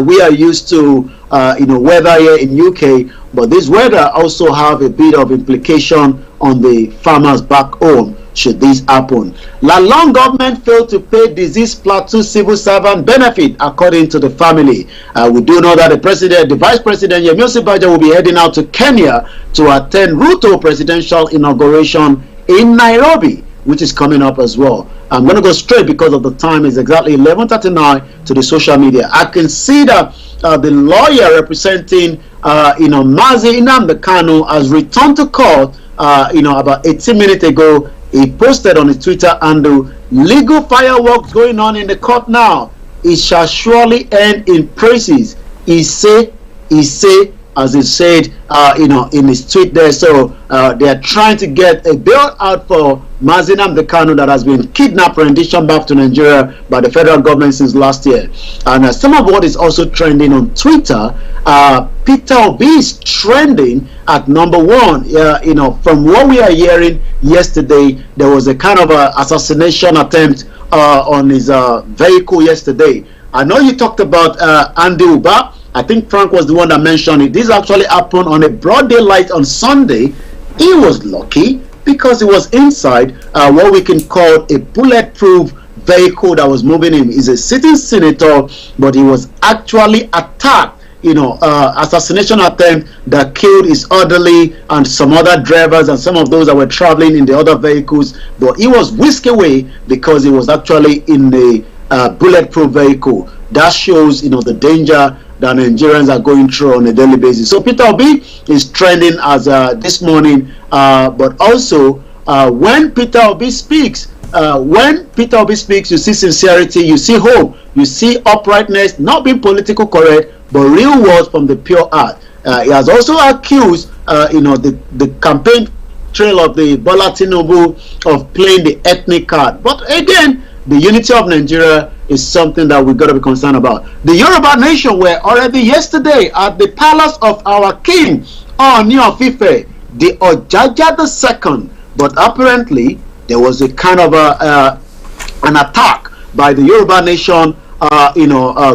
we are used to weather here in UK, but this weather also have a bit of implication on the farmers back home should this happen. La Long government failed to pay deceased Plateau civil servant benefit, according to the family. We do know that the Vice President Yemi Osinbajo will be heading out to Kenya to attend Ruto presidential inauguration in Nairobi, which is coming up as well. I'm going to go straight because of the time is exactly 11:39 to the social media. I can see that the lawyer representing Mazi Nnamdi Kanu has returned to court about 18 minutes ago. He posted on his Twitter handle, legal fireworks going on in the court now. It shall surely end in praises. He say, as he said, in his tweet there. So they are trying to get a bail out for Mazi Nnamdi Kanu that has been kidnapped and renditioned back to Nigeria by the federal government since last year. And some of what is also trending on Twitter, Peter Obi is trending at number one. From what we are hearing yesterday, there was a kind of assassination attempt on his vehicle yesterday. I know you talked about Andy Uba. I think Frank was the one that mentioned it. This actually happened on a broad daylight on Sunday. He was lucky because he was inside what we can call a bulletproof vehicle that was moving him. He's a sitting senator, but he was actually attacked. Assassination attempt that killed his orderly and some other drivers and some of those that were traveling in the other vehicles. But he was whisked away because he was actually in the bulletproof vehicle. That shows, the danger that Nigerians are going through on a daily basis. So Peter Obi is trending as this morning, but also when Peter Obi speaks, you see sincerity, you see hope, you see uprightness, not being political correct, but real words from the pure heart. He has also accused, the campaign trail of the Bola Tinubu of playing the ethnic card. But again, the unity of Nigeria is something that we've got to be concerned about. The Yoruba nation were already yesterday at the palace of our king, Ooni of Ife, the Ojaja II. But apparently, there was a kind of an attack by the Yoruba nation,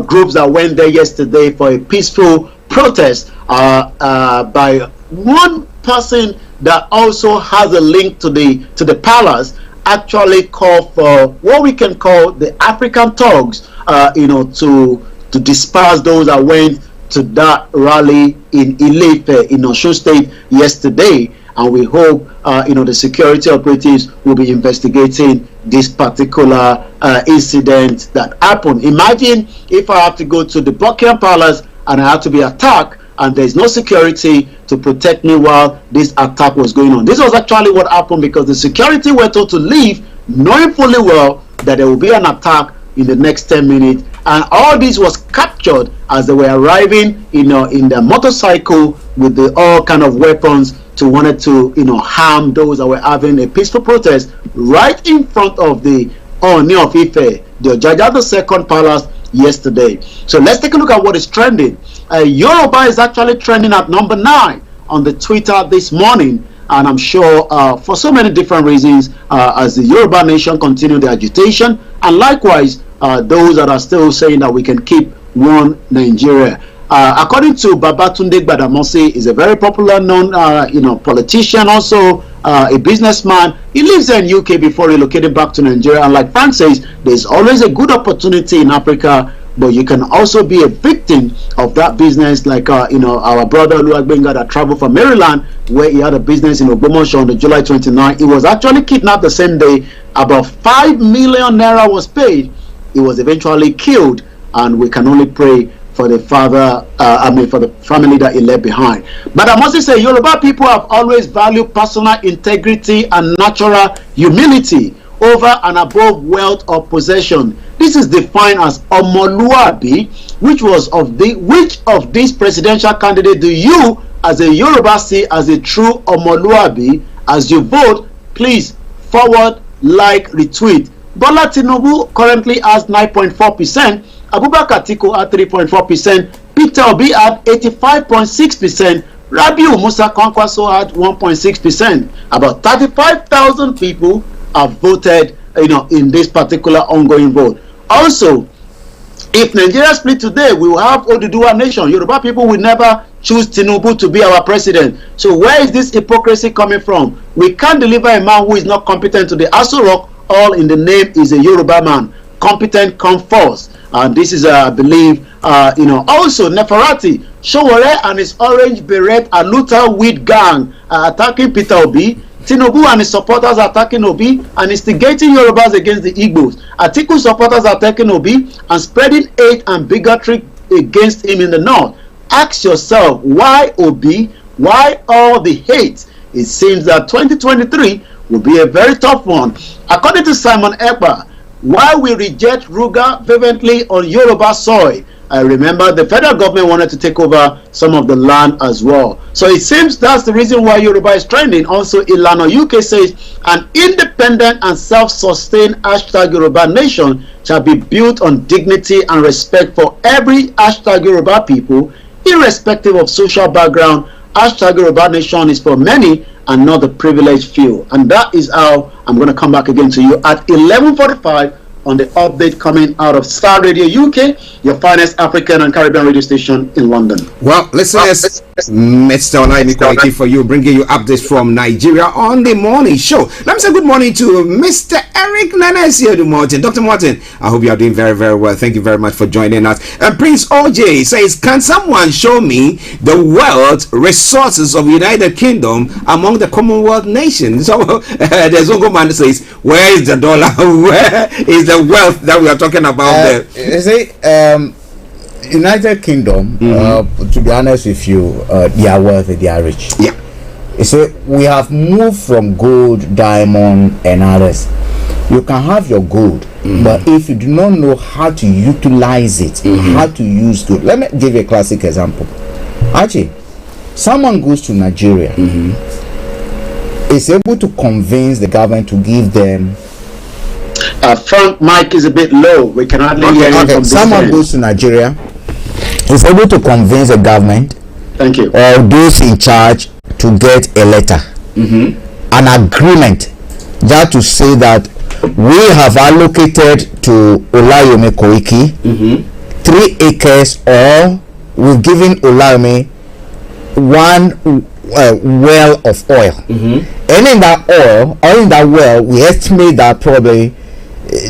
groups that went there yesterday for a peaceful protest by one person that also has a link to the palace, actually called for what we can call the African thugs, to disperse those that went to that rally in Ile-Ife in Osun State yesterday. And we hope, the security operatives will be investigating this particular incident that happened. Imagine if I have to go to the Buckingham Palace and I have to be attacked and there's no security to protect me while this attack was going on. This was actually what happened because the security were told to leave, knowing fully well that there will be an attack in the next 10 minutes. And all this was captured as they were arriving, in their motorcycle with all kind of weapons to wanted to, harm those that were having a peaceful protest right in front of the Ooni of Ife, the Ojaja II Palace yesterday. So let's take a look at what is trending. Yoruba is actually trending at number 9 on the Twitter this morning, and I'm sure for so many different reasons, as the Yoruba nation continue the agitation, and likewise those that are still saying that we can keep one Nigeria. According to Babatunde Gbadamosi, is a very popular known politician, also a businessman. He lives in UK before relocating back to Nigeria, and like Frank says, there's always a good opportunity in Africa but you can also be a victim of that business, like our brother Oluwagbenga that traveled from Maryland, where he had a business in Ogbomoso on the July 29. He was actually kidnapped the same day. About 5 million naira was paid. He was eventually killed, and we can only pray for the father, for the family that he left behind. But I must say, Yoruba people have always valued personal integrity and natural humility over and above wealth or possession. This is defined as Omoluabi. Which of these presidential candidates do you, as a Yoruba, see as a true Omoluabi? As you vote, please forward, like, retweet. Bola Tinubu currently has 9.4%. Abubakar Atiku at 3.4%, Peter Obi at 85.6%, Rabiu Musa Kwankwaso at 1.6%. About 35,000 people have voted, in this particular ongoing vote. Also, if Nigeria split today, we will have Oduduwa nation. Yoruba people will never choose Tinubu to be our president. So where is this hypocrisy coming from? We can't deliver a man who is not competent to the Aso Rock. All in the name is a Yoruba man. Competent come first. And this is, I believe, also Neferati, Showore and his orange beret Aluta weed gang attacking Peter Obi. Tinubu and his supporters are attacking Obi and instigating Yorubas against the Igbos. Atiku supporters are attacking Obi and spreading hate and bigotry against him in the north. Ask yourself, why Obi? Why all the hate? It seems that 2023 will be a very tough one. According to Simon Ekpa, while we reject Ruga fervently on Yoruba soil, I remember the federal government wanted to take over some of the land as well. So it seems that's the reason why Yoruba is trending. Also, Ilana UK says, an independent and self-sustained hashtag Yoruba nation shall be built on dignity and respect for every hashtag Yoruba people, irrespective of social background. Hashtag Yoruba nation is for many and not the privileged few. And that is how I'm going to come back again to you at 11:45 on the update coming out of Starr Radio UK, your finest African and Caribbean radio station in London. Well, listeners, Mr. Olayomi Quality for you, bringing you updates from Nigeria on the morning show. Let me say good morning to Mr. Eric Nanesio Martin. Dr. Martin, I hope you are doing very, very well. Thank you very much for joining us. Prince OJ says, can someone show me the wealth resources of United Kingdom among the Commonwealth nations? So there's one man that says, where is the dollar? Where is the wealth that we are talking about there? You see, United Kingdom, to be honest with you, they are wealthy, they are rich. Yeah. You see, we have moved from gold, diamond, and others. You can have your gold, but if you do not know how to utilize it, how to use gold. Let me give you a classic example. Archie, someone goes to Nigeria, is able to convince the government to give them. Front mic is a bit low. We can hardly hear you from this Someone end. goes to Nigeria, is able to convince the government, thank you, or those in charge to get a letter, an agreement, just to say that we have allocated to Olayomi Koiki 3 acres, or we've given Olayomi 1 well of oil, and in that oil, or in that well, we estimate that probably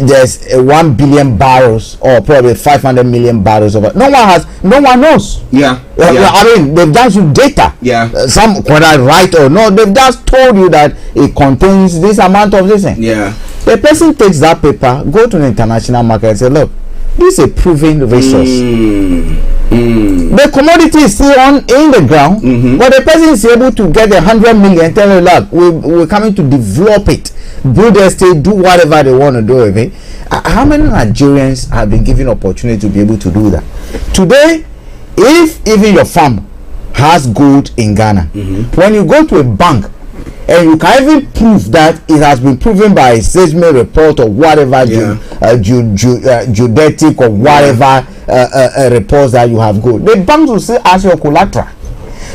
there's 1 billion barrels, or probably 500 million barrels of it. No one knows. I mean, they've done some data. Some, whether right or not, they've just told you that it contains this amount of this thing. The person takes that paper, go to the international market and say, look, this is a proven resource. The commodity is still in the ground, but the person is able to get 100 million, tell you, look, we're coming to develop it, build a state, do whatever they want to do with it. How many Nigerians have been given opportunity to be able to do that? Today, if even your farm has gold in Ghana, when you go to a bank and you can even prove that it has been proven by a seismic report or whatever, geodetic or whatever reports that you have gold, the banks will say as your collateral.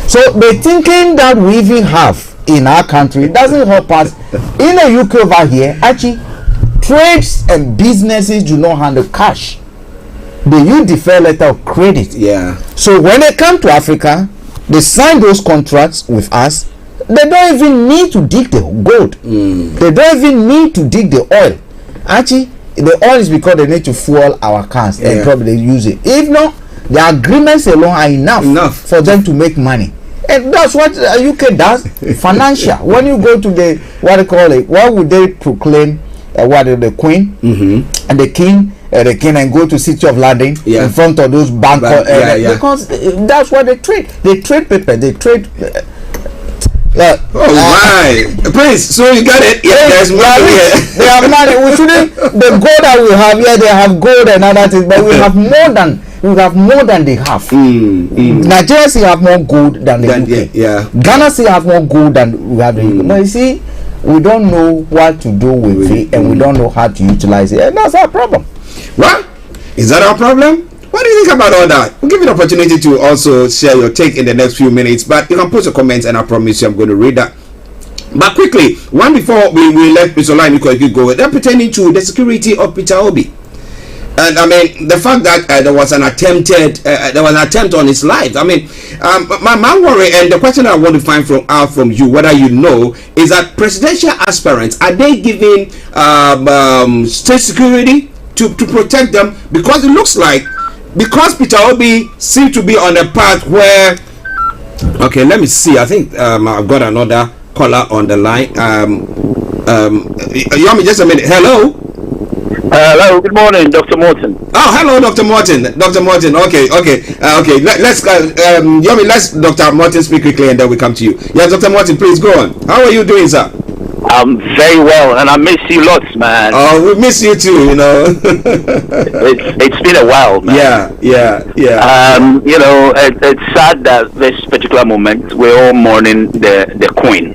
So the thinking that we even have in our country doesn't help us. In the UK over here, actually, trades and businesses do not handle cash. They use deferred letter of credit. So when they come to Africa, they sign those contracts with us. They don't even need to dig the gold. They don't even need to dig the oil. Actually, the oil is because they need to fuel our cars and probably use it. If not, the agreements alone are enough for them to make money. And that's what UK does. Financial. When you go to the what would they proclaim? The Queen and the King, and go to City of London in front of those banks because that's what they trade. They trade paper. They trade. Prince, so you got it. There's money here. They have money. We shouldn't. The gold that we have here, they have gold and other things, but we have more than they have. Nigeria still have more gold than the UK. Ghana still have more gold than we have in UK. But you see, we don't know what to do with it, and we don't know how to utilize it, and that's our problem. Well, is that our problem? What do you think about all that? We'll give you an opportunity to also share your take in the next few minutes, but you can post your comments, and I promise you I'm going to read that. But quickly, one before we let Mr. Olayomi go, they're pertaining to the security of Peter Obi. And I mean, the fact that there was an attempt on his life. I mean, my worry, and the question I want to find out from you, whether you know, is that presidential aspirants, are they giving state security to protect them? Because it looks like, because Peter Obi seems to be on a path where, okay, let me see. I think I've got another caller on the line. Yomi, just a minute. Hello. Hello, good morning, Dr. Morton. Oh, hello, Dr. Morton. Dr. Morton, okay. Let's Yomi, let's Dr. Morton speak quickly, and then we come to you. Yes, Dr. Morton, please go on. How are you doing, sir? I'm very well, and I miss you lots, man. Oh, we miss you too, you know. It's been a while, man. Yeah. You know, it's sad that this particular moment we're all mourning the Queen.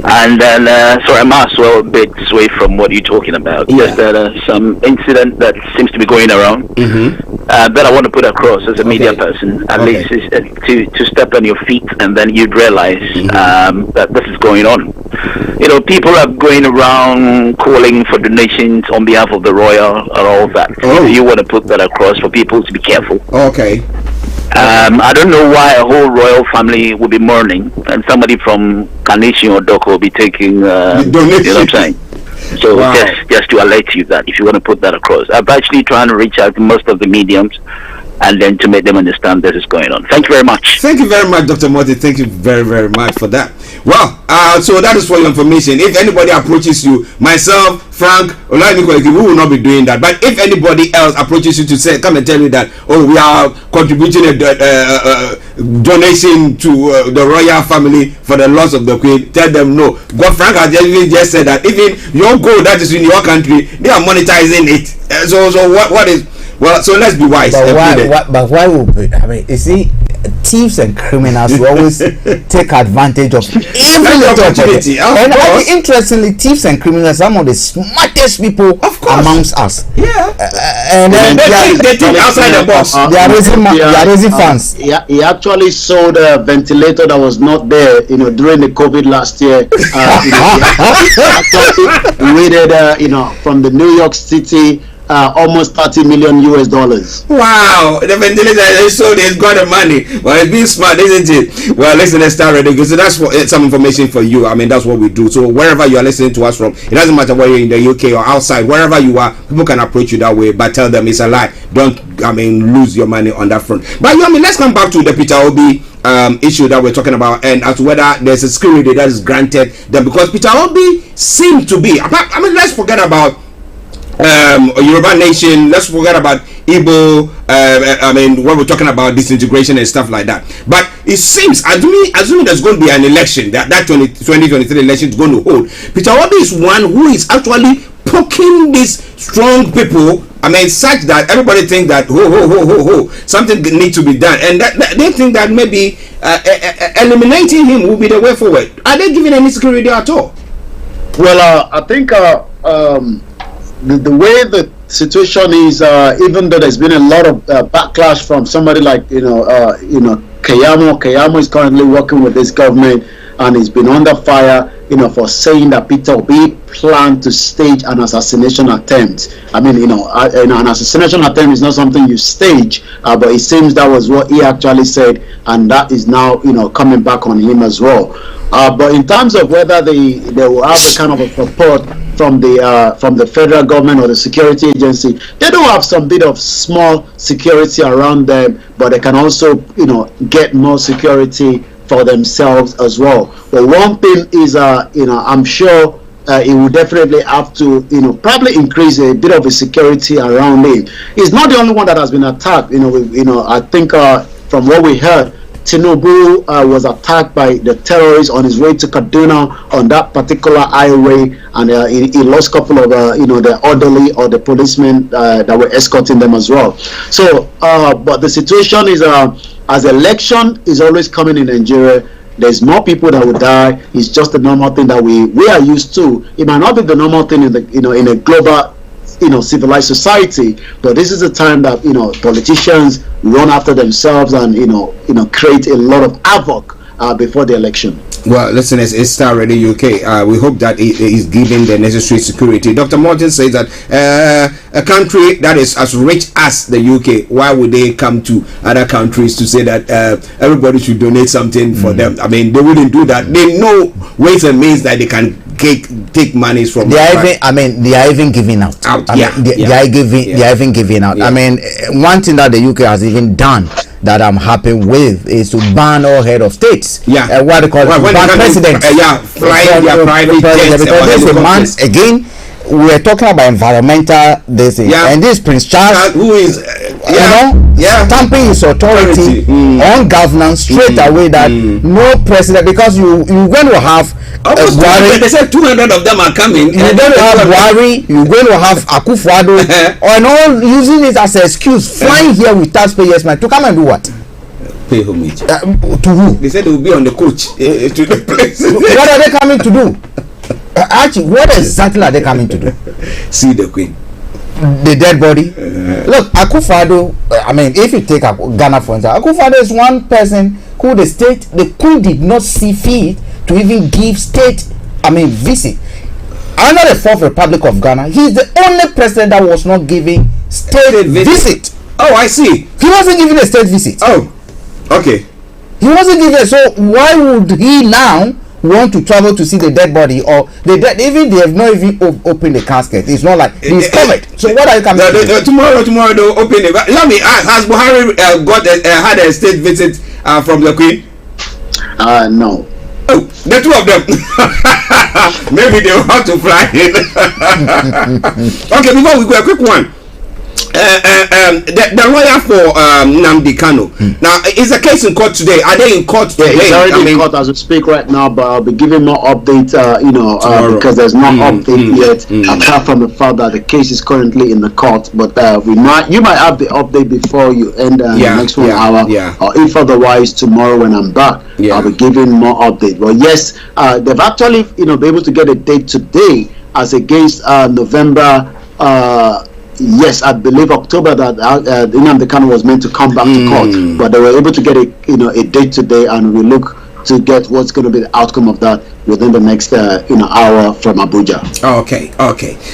And then, so I might as well bit sway from what you're talking about. Just that some incident that seems to be going around that I want to put across as a media person, at least is, to step on your feet, and then you'd realize that this is going on. You know, people are going around calling for donations on behalf of the royal and all that. So you want to put that across for people to be careful. I don't know why a whole royal family will be mourning and somebody from Carnation or Doko will be taking donation. You know what I'm saying? So just to alert you that if you want to put that across, I'm actually trying to reach out to most of the mediums and then to make them understand this is going on. Thank you very much. Thank you very much, Dr. Morty. Thank you very, very much for that. Well, so that is for your information. If anybody approaches you, myself, Frank, Olayomi, we will not be doing that. But if anybody else approaches you to say, come and tell me that, we are contributing a donation to the royal family for the loss of the Queen, tell them no. God, Frank has just said that even your gold that is in your country, they are monetizing it. So what is... Well, so let's be wise. But why would we? I mean, you see, thieves and criminals will always take advantage of every opportunity. And interestingly, thieves and criminals are some of the smartest people amongst us. And then they think outside the box. They are raising funds. He actually sold a ventilator that was not there, during the COVID last year. He raided, from the New York City. Almost $30 million. Wow, the ventilator so they've got the money. Well, it's being smart, isn't it? Well, listen, let's start ready. So that's some information for you. I mean, that's what we do. So wherever you are listening to us from, it doesn't matter whether you're in the UK or outside, wherever you are, people can approach you that way. But tell them it's a lie. Don't, lose your money on that front. But let's come back to the Peter Obi issue that we're talking about, and as to whether there's a security that is granted them, because Peter Obi seemed to be. Let's forget about Yoruba Nation, let's forget about Igbo, when we're talking about disintegration and stuff like that. But it seems, assuming there's going to be an election, that 2023 election is going to hold, Peter Obi is one who is actually poking these strong people, such that everybody think that, something needs to be done. And that they think that maybe eliminating him will be the way forward. Are they giving any security at all? Well, I think... The way the situation is, even though there's been a lot of backlash from somebody like Keyamo is currently working with this government, and he's been under fire, for saying that Peter Obi planned to stage an assassination attempt. An assassination attempt is not something you stage, but it seems that was what he actually said, and that is now coming back on him as well. But in terms of whether they will have a kind of a support from the federal government or the security agency. They do have some bit of small security around them, but they can also, get more security for themselves as well. But one thing is, I'm sure it will definitely have to, probably increase a bit of a security around it. It's not the only one that has been attacked. I think from what we heard, Tinubu was attacked by the terrorists on his way to Kaduna on that particular highway, and he lost a couple of the orderly or the policemen that were escorting them as well. So but the situation is, as election is always coming in Nigeria, there's more people that will die. It's just a normal thing that we are used to. It might not be the normal thing in the in a global civilized society, but this is the time that politicians run after themselves and create a lot of havoc before the election. Well, listen, it's Starr Radio UK. We hope that it is given the necessary security. Dr. Morton says that a country that is as rich as the UK, why would they come to other countries to say that everybody should donate something for them? I mean, they wouldn't do that. They know ways and means that they can take monies from. They are even giving out. They are even giving out. I mean, one thing that the UK has even done that I'm happy with is to ban all head of states. What they call ban presidents. Flying their private jets. Because this is a man again. We're talking about environmental this thing, and this Prince Charles, who is stamping his authority on governance straight away, that no president, because you're going to have Buhari. They said 200 of them are coming. You're going to have Buhari, you're going to have Akufo-Addo, and all using it as an excuse, flying here with taxpayers' money to come and do what? Pay homage. To who? They said they will be on the coach to the president. What are they coming to do? Archie, what exactly are they coming to do? See the Queen. The dead body. Look, Akufo-Addo, I mean, if you take Ghana for instance, Akufo-Addo is one person who the Queen did not see fit to even give state, visit. Under the Fourth Republic of Ghana, he's the only president that was not giving state visit. Oh, I see. He wasn't giving a state visit. Oh, okay. He wasn't giving it. So why would he now want to travel to see the dead body, or even they have not even opened the casket? It's not like he's covered. So what are you coming to do? Tomorrow they'll open it. Let me ask, has Buhari had a state visit from the Queen? No. Oh, the two of them. Maybe they will have to fly in. Okay, before we go, a quick one. The lawyer for Nnamdi Kanu. Now, is the case in court today? Are they in court today? It's already in court as we speak right now, but I'll be giving more updates, because there's no update yet, apart from the fact that the case is currently in the court. But you might have the update before you end the next 1 hour, or if otherwise tomorrow when I'm back, I'll be giving more update. But yes, they've actually been able to get a date today as against November. Yes, I believe October that Nnamdi Kanu was meant to come back to court, but they were able to get a date today, and we look to get what's going to be the outcome of that within the next hour from Abuja. Okay.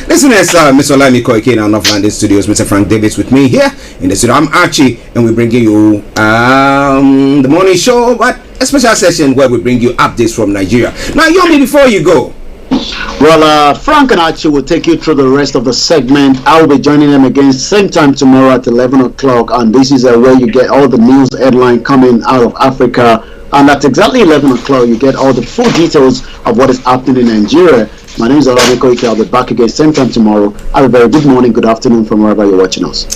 Listeners, Mr. Olayomi Koike in our North London studios, Mr. Frank Davis with me here in the studio. I'm Archie, and we're bringing you the morning show, but a special session where we bring you updates from Nigeria. Now, Yomi, before you go. Well, Frank and Archie will take you through the rest of the segment. I will be joining them again same time tomorrow at 11 o'clock, and this is where you get all the news headline coming out of Africa, and at exactly 11 o'clock you get all the full details of what is happening in Nigeria. My name is Olayomi Koike. I'll be back again same time tomorrow. Have a very good morning, good afternoon from wherever you're watching us.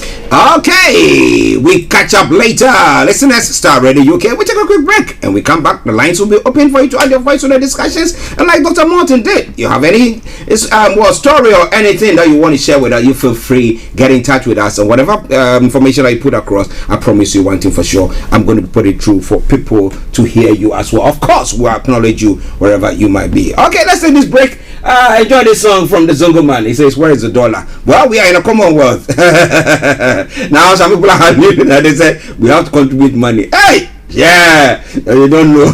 Okay, we catch up later. Listeners, Starr Radio UK. We take a quick break and we come back. The lines will be open for you to add your voice to the discussions. And like Dr. Morton did, you have any story or anything that you want to share with us, you feel free, get in touch with us. And whatever information I put across, I promise you one thing for sure, I'm going to put it through for people to hear you as well. Of course, we'll acknowledge you wherever you might be. Okay, let's take this break. Enjoy this song from the Zongo Man. He says, where is the dollar? Well, we are in a Commonwealth. Now some people are living and they say we have to contribute money. Hey, yeah, you don't know.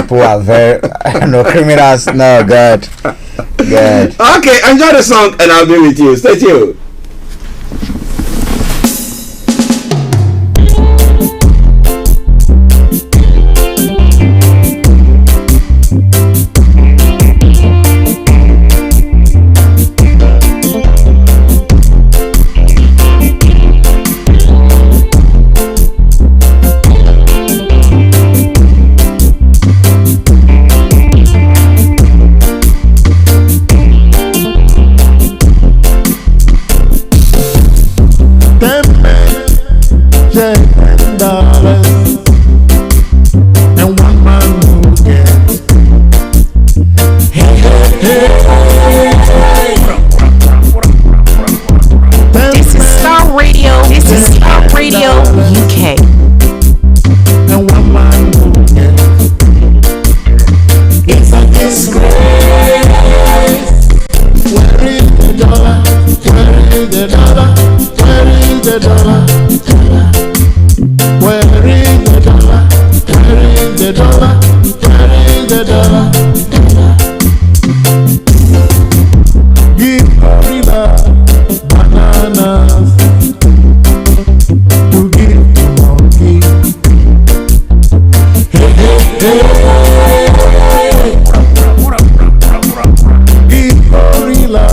People are very criminals. No, good. Okay, enjoy the song and I'll be with you. Stay tuned. $10 and one man will get. Hey, hey, hey. This is Starr Radio. This is Starr Radio UK. And one man will get. It's a disgrace. Where is the dollar? Where is the dollar? Where is the dollar? Where is the dollar? Where is the dollar? Where is the dollar? Give gorilla bananas to give to monkey. Hey, hey, hey. Give gorilla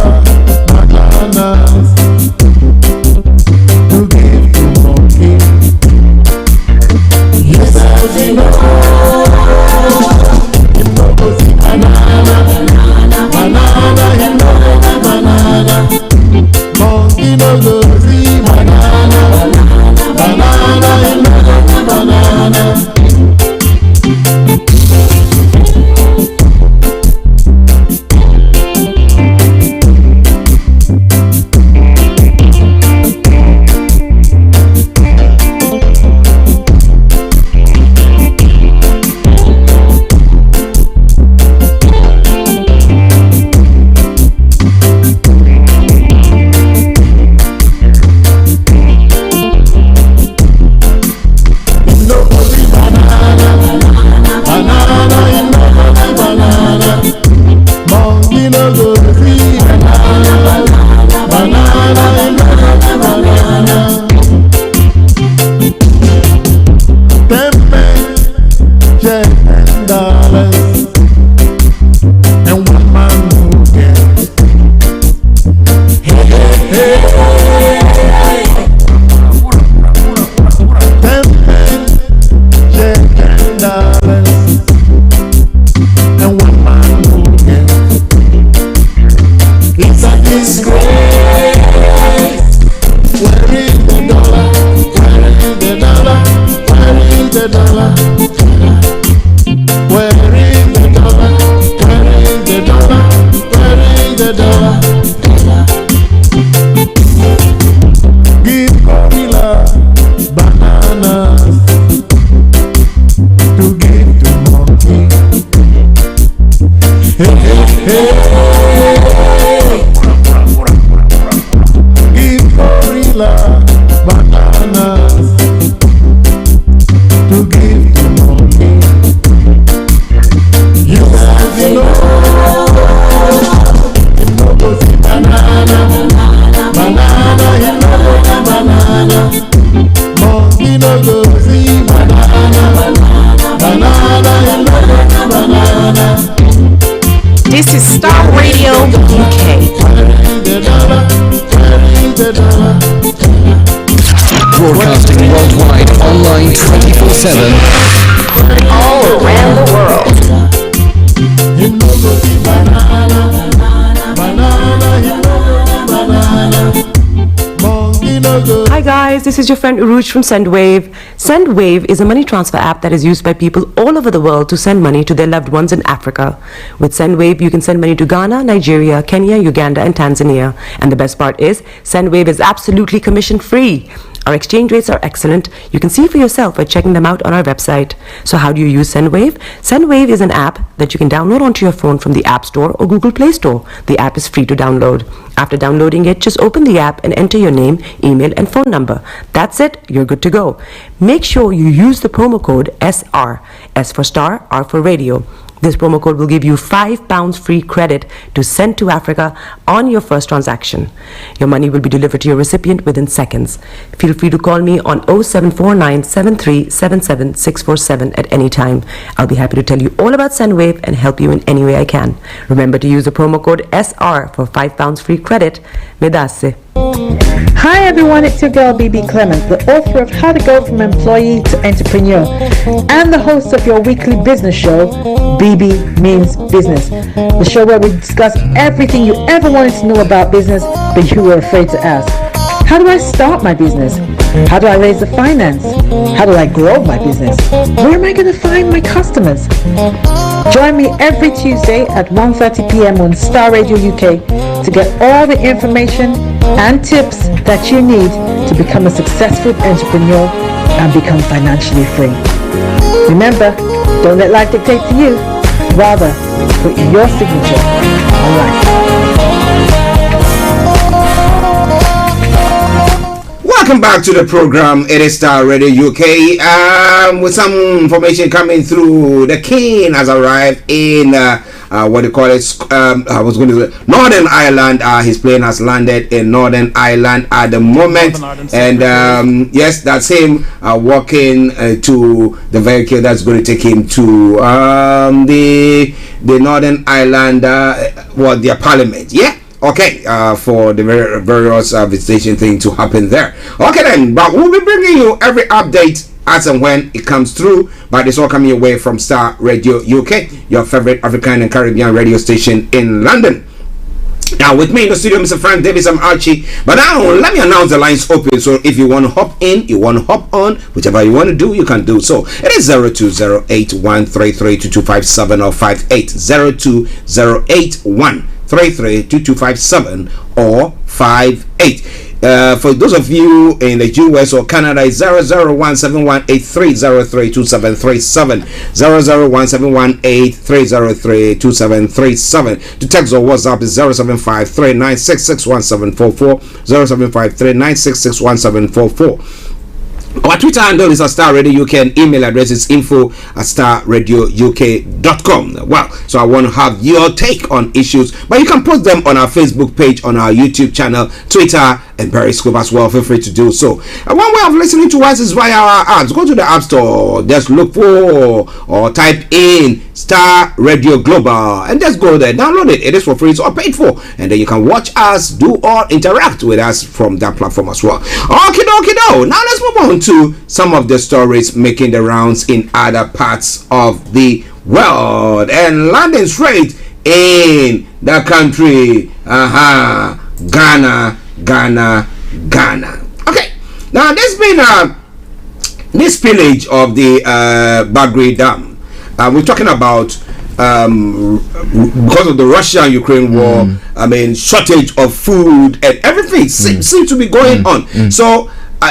bananas to give to monkey. Yes, I know. You know, see banana, banana, you know, banana. Monkey no go see banana, banana, you know, banana. This is Starr Radio UK. Broadcasting worldwide, online 24/7. All around the world. Hi guys, this is your friend Uruj from SendWave. SendWave is a money transfer app that is used by people all over the world to send money to their loved ones in Africa. With SendWave, you can send money to Ghana, Nigeria, Kenya, Uganda, and Tanzania. And the best part is, SendWave is absolutely commission free. Our exchange rates are excellent. You can see for yourself by checking them out on our website. So how do you use SendWave? SendWave is an app that you can download onto your phone from the App Store or Google Play Store. The app is free to download. After downloading it, just open the app and enter your name, email, and phone number. That's it. You're good to go. Make sure you use the promo code SR. S for Star, R for Radio. This promo code will give you £5 free credit to send to Africa on your first transaction. Your money will be delivered to your recipient within seconds. Feel free to call me on 0749 7377 647 at any time. I'll be happy to tell you all about SendWave and help you in any way I can. Remember to use the promo code SR for £5 free credit. Medasse. Hi everyone, it's your girl BB Clement, the author of How to Go from Employee to Entrepreneur and the host of your weekly business show, BB Means Business, the show where we discuss everything you ever wanted to know about business but you were afraid to ask. How do I start my business? How do I raise the finance? How do I grow my business? Where am I going to find my customers? Join me every Tuesday at 1:30 p.m. on Starr Radio UK to get all the information and tips that you need to become a successful entrepreneur and become financially free. Remember, don't let life dictate to you. Rather, put your signature on life. Welcome back to the program. It is Starr Radio UK. With some information coming through, the King has arrived in what do you call it? I was going to say Northern Ireland. His plane has landed in Northern Ireland at the moment, and yes, that's him walking to the vehicle that's going to take him to the Northern Ireland, their parliament. Yeah. Okay, for the various visitation thing to happen there. Okay then, but we'll be bringing you every update as and when it comes through. But it's all coming away from Starr Radio UK, your favorite African and Caribbean radio station in London. Now with me in the studio, Mr. Frank Davis, I'm Archie. But now let me announce the lines open. So if you want to hop in, you want to hop on, whichever you want to do, you can do so. It is 0208-133-2257 or 58-02081-33-2257 or 58. For those of you in the US or Canada, it's 0017183032737, 0017183032737. To text or WhatsApp is 07539661744, 07539661744. Our Twitter handle is Starr Radio UK and email address is info@starradiouk.com. Well, so I want to have your take on issues, but you can post them on our Facebook page, on our YouTube channel, Twitter, and Periscope as well. Feel free to do so. And one way of listening to us is via our apps. Go to the App Store, just look for or type in Starr Radio Global and just go there, download it. It is for free, it's all paid for, and then you can watch us, do or interact with us from that platform as well. Okay, now let's move on to some of the stories making the rounds in other parts of the world and landing straight in the country. Ghana. Okay, now there's been this spillage of the Bagri Dam. We're talking about because of the Russia-Ukraine war. I mean, shortage of food and everything seems to be going on. So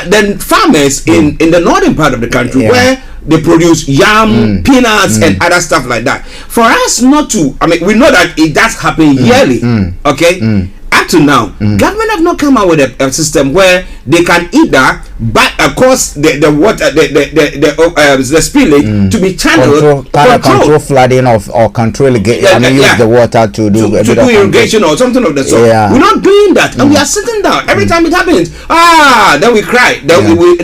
then farmers in the northern part of the country where they produce yam, peanuts, and other stuff like that. For us not to, I mean, we know that it does happen yearly. Okay. Up to now, government have not come out with a system where they can either, but of course the water, the spillage to be channeled, control flooding or control use the water to do irrigation or something of the sort. We're not doing that, and we are sitting down every time it happens. Then we cry. Then we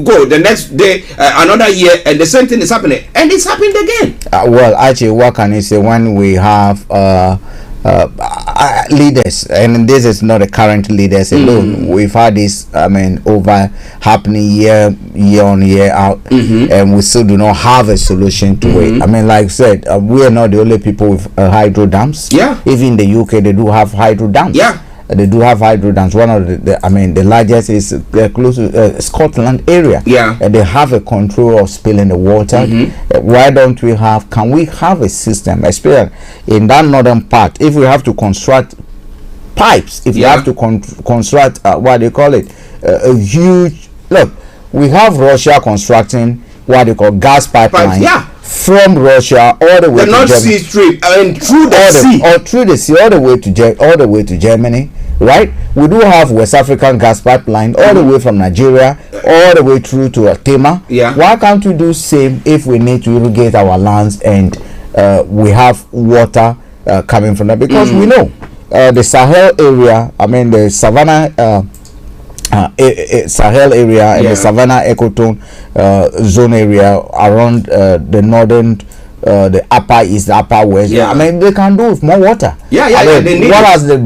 go the next day, another year, and the same thing is happening, and it's happened again. Well, actually, what can you say when we have leaders, and this is not the current leaders alone. We've had this, I mean, over happening year on year out, and we still do not have a solution to it. I mean, like I said, we are not the only people with hydro dams. Even in the UK, they do have hydro dams. They do have hydro dams. One of the largest is close to Scotland area. And they have a control of spilling the water. Why don't we have? Can we have a system, especially in that northern part? If we have to construct pipes, if you have to construct what they call it, a huge look. We have Russia constructing what they call gas pipeline. From Russia all the way to North Sea Stream, I mean through the sea, all the way to Germany, right? We do have West African gas pipeline all the way from Nigeria all the way through to Tema. Why can't we do same if we need to irrigate our lands and we have water coming from that? Because we know the Sahel area, I mean the Savannah Sahel area and the Savannah Ecotone zone area around the northern the upper east, the upper west. Yeah. I mean, they can do with more water. Yeah, they need what it. has the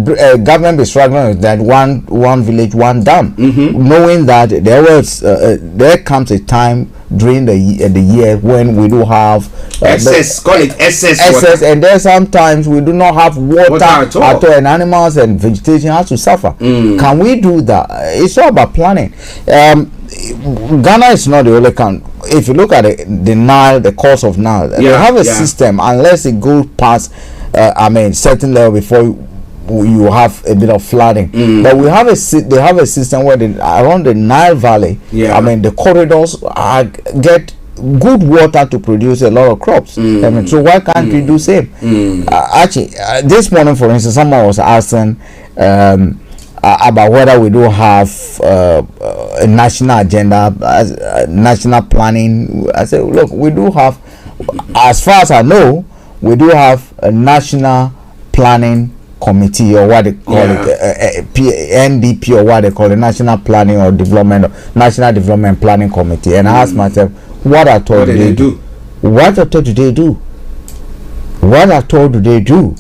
government been struggling with? That one village, one dam. Knowing that there comes a time during the year when we do have excess water. And there sometimes we do not have water at all, and animals and vegetation has to suffer. Can we do that? It's all about planning. Ghana is not the only country. If you look at the Nile, the course of Nile, they have a system. Unless it goes past certain level before you have a bit of flooding. But they have a system where around the Nile Valley, the corridors get good water to produce a lot of crops. So why can't we do same? Actually, this morning, for instance, someone was asking about whether we do have a national agenda, national planning. I said, look, we do have, as far as I know, we do have a national planning committee, or what they call it, NDP, or what they call it, National Planning or Development, National Development Planning Committee. And I asked myself, what at all do they do? What at all do they do? What at all do they do?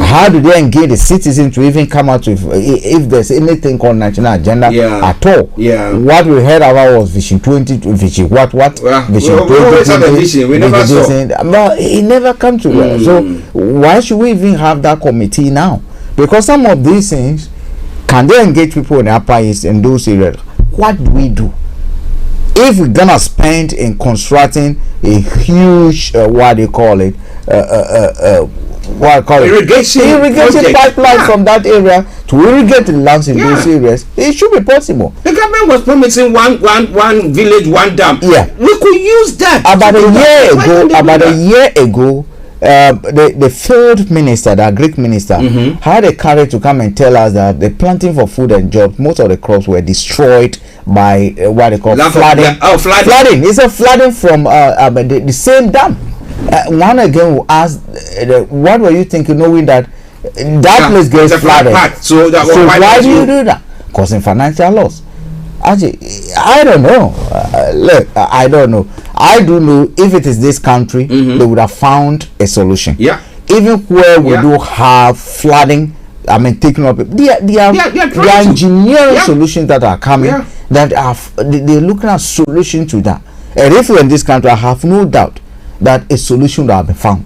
How do they engage the citizens to even come out with if there's anything called national agenda at all? What we heard about was Vision 20, Vision what? Vision 20. We never saw. But it never comes to that. So why should we even have that committee now? Because some of these things, can they engage people in the Upper East in those areas? What do we do? If we're gonna spend in constructing a huge irrigation pipeline from that area to irrigate the lands in those areas, it should be possible. The government was promising one village, one dam. Yeah, we could use that. About a year ago, the field minister, the Greek minister, had a courage to come and tell us that the planting for food and jobs, most of the crops were destroyed by what they call flooding. Flooding. It's a flooding from the same dam. One again will ask, what were you thinking, knowing that place gets flooded? So why do you do that? Causing financial loss. Actually, I don't know. Look, I don't know. I do know if it is this country, they would have found a solution. Yeah. Even where we do have flooding, taking up. There are engineering solutions that are coming. That they're looking at solutions to that. And if we're in this country, I have no doubt that a solution will have been found.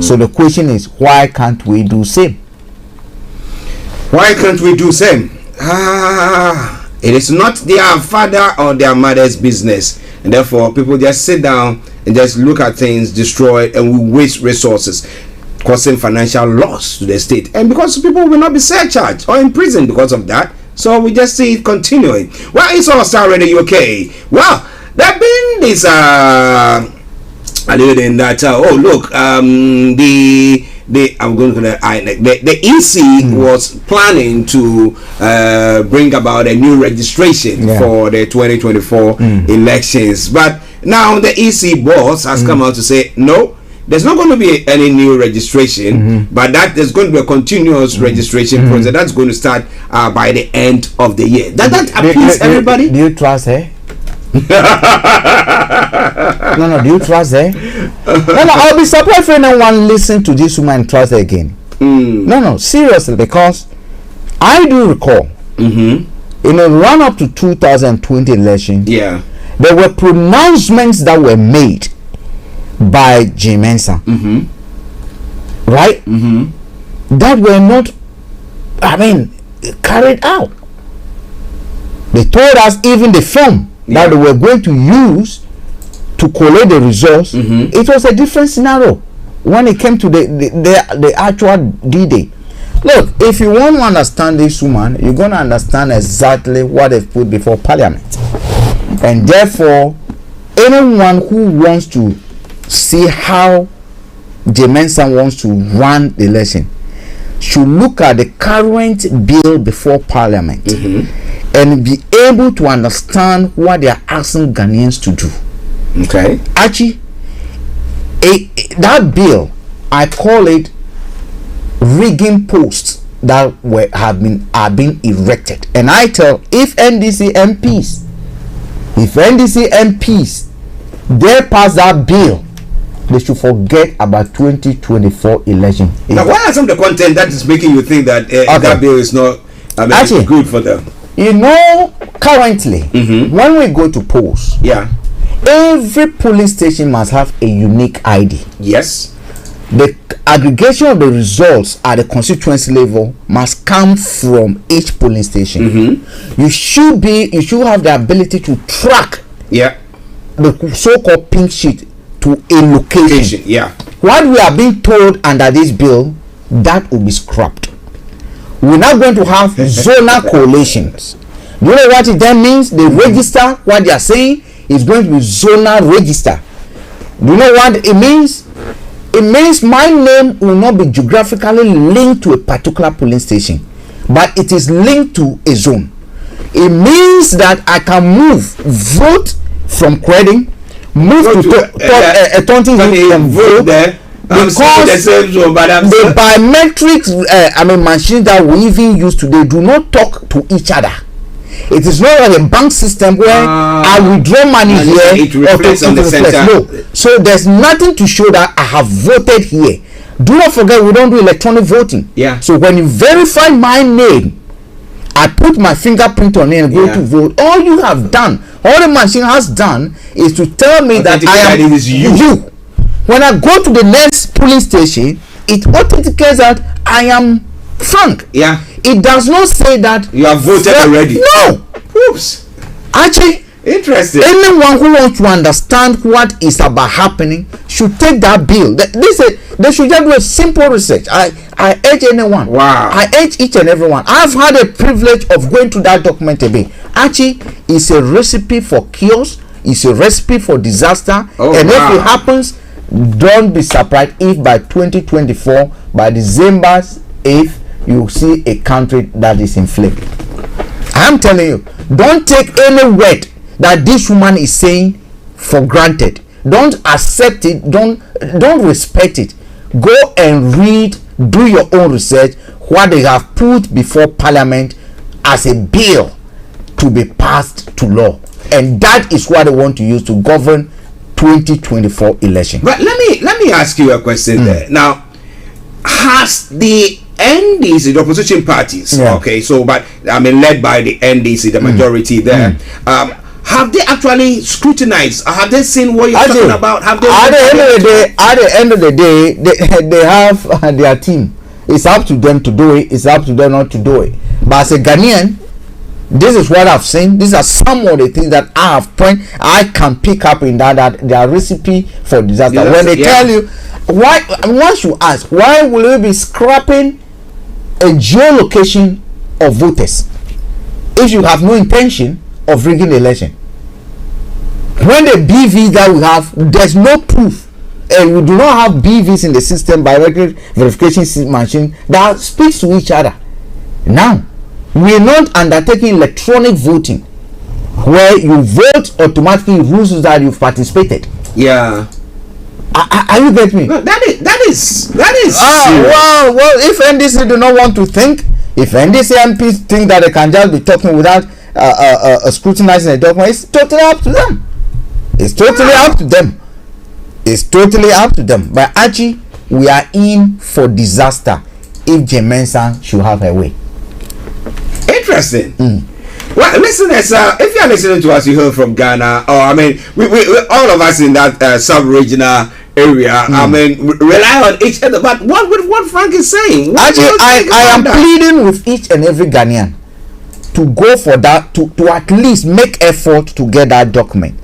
So the question is, why can't we do same? Why can't we do same? It is not their father or their mother's business, and therefore people just sit down and just look at things destroyed, and we waste resources, causing financial loss to the state, and because people will not be surcharged or imprisoned because of that. So we just see it continuing. Well, it's all Starr Radio UK. Well, there have been this alluding that the EC was planning to bring about a new registration for the 2024 elections, but now the EC boss has come out to say no, there's not going to be any new registration, but that there's going to be a continuous registration process that's going to start by the end of the year. That appeals everybody. Do you trust her? No, do you trust her? No, I'll be surprised if anyone listen to this woman and trust her again. No, seriously, because I do recall in a run up to 2020 election, there were pronouncements that were made by Jim Mensah, right? That were not, carried out. They told us even the film that they were going to use to collect the results, it was a different scenario when it came to the actual D-Day. Look, if you want to understand this woman, you're going to understand exactly what they've put before Parliament. And therefore, anyone who wants to see how Jemensa wants to run the election should look at the current bill before Parliament and be able to understand what they are asking Ghanaians to do. Okay. Actually, that bill, I call it rigging posts that are being erected. And I tell, if NDC MPs they pass that bill they should forget about 2024 election. Now, what are some of the content that is making you think that that bill is not actually good for them? You know, currently, when we go to polls, every polling station must have a unique ID. Yes. The aggregation of the results at the constituency level must come from each polling station. You should have the ability to track the so-called pink sheet to a location. What we are being told under this bill, that will be scrapped. We're not going to have zonal coalitions. You know what it then means? The register, what they are saying, is going to be zonal register. Do you know what it means? It means my name will not be geographically linked to a particular polling station, but it is linked to a zone. It means that I can vote from Kreding, move to Taunton and vote there. Because the biometrics machines that we even use today do not talk to each other. It is not like a bank system where I withdraw money here it reflects on the center. No. So there's nothing to show that I have voted here. Do not forget, we don't do electronic voting. So when you verify my name, I put my fingerprint on it and go to vote. All you have done, all the machine has done, is to tell me that I am you. When I go to the next polling station, it authenticates that I am Frank. It does not say that you have voted already. No. Oops. Actually, interesting. Anyone who wants to understand what is about happening should take that bill. They should just do a simple research. I urge anyone. Wow. I urge each and everyone. I've had a privilege of going through that document a bit. Actually, it's a recipe for chaos. It's a recipe for disaster. If it happens, don't be surprised if by 2024, by December 8th, you see a country that is in flames. I'm telling you, don't take any word that this woman is saying for granted. Don't accept it. Don't respect it. Go and read, do your own research, what they have put before Parliament as a bill to be passed to law, and that is what they want to use to govern 2024 election. But let me ask you a question there. Now, has the NDC, the opposition parties, but led by the NDC, the majority there, have they actually scrutinized? Have they seen what you're talking about? Have they at the end of the day, they have their team. It's up to them to do it. It's up to them not to do it. But as a Ghanaian, this is what I've seen. These are some of the things that I can pick up in that they are recipe for disaster. When they tell you why, once you ask, why will we be scrapping a geolocation of voters if you have no intention of rigging the election? When the BV that we have, there's no proof, and we do not have BVs in the system, biometric verification machine, that speaks to each other. Now, we're not undertaking electronic voting where you vote automatically rules that you've participated. Are you getting me? No, that is well, if NDC do not want to think, if NDC MPs think that they can just be talking without scrutinizing the document, it's totally up to them. It's totally up to them. But Archie, we are in for disaster if Jemensa should have her way. Interesting. Well, listeners, if you are listening to us, you heard from Ghana, or we all of us in that sub-regional area, rely on each other. But what Frank is saying? Actually, I am pleading with each and every Ghanaian to go for that, to at least make effort to get that document.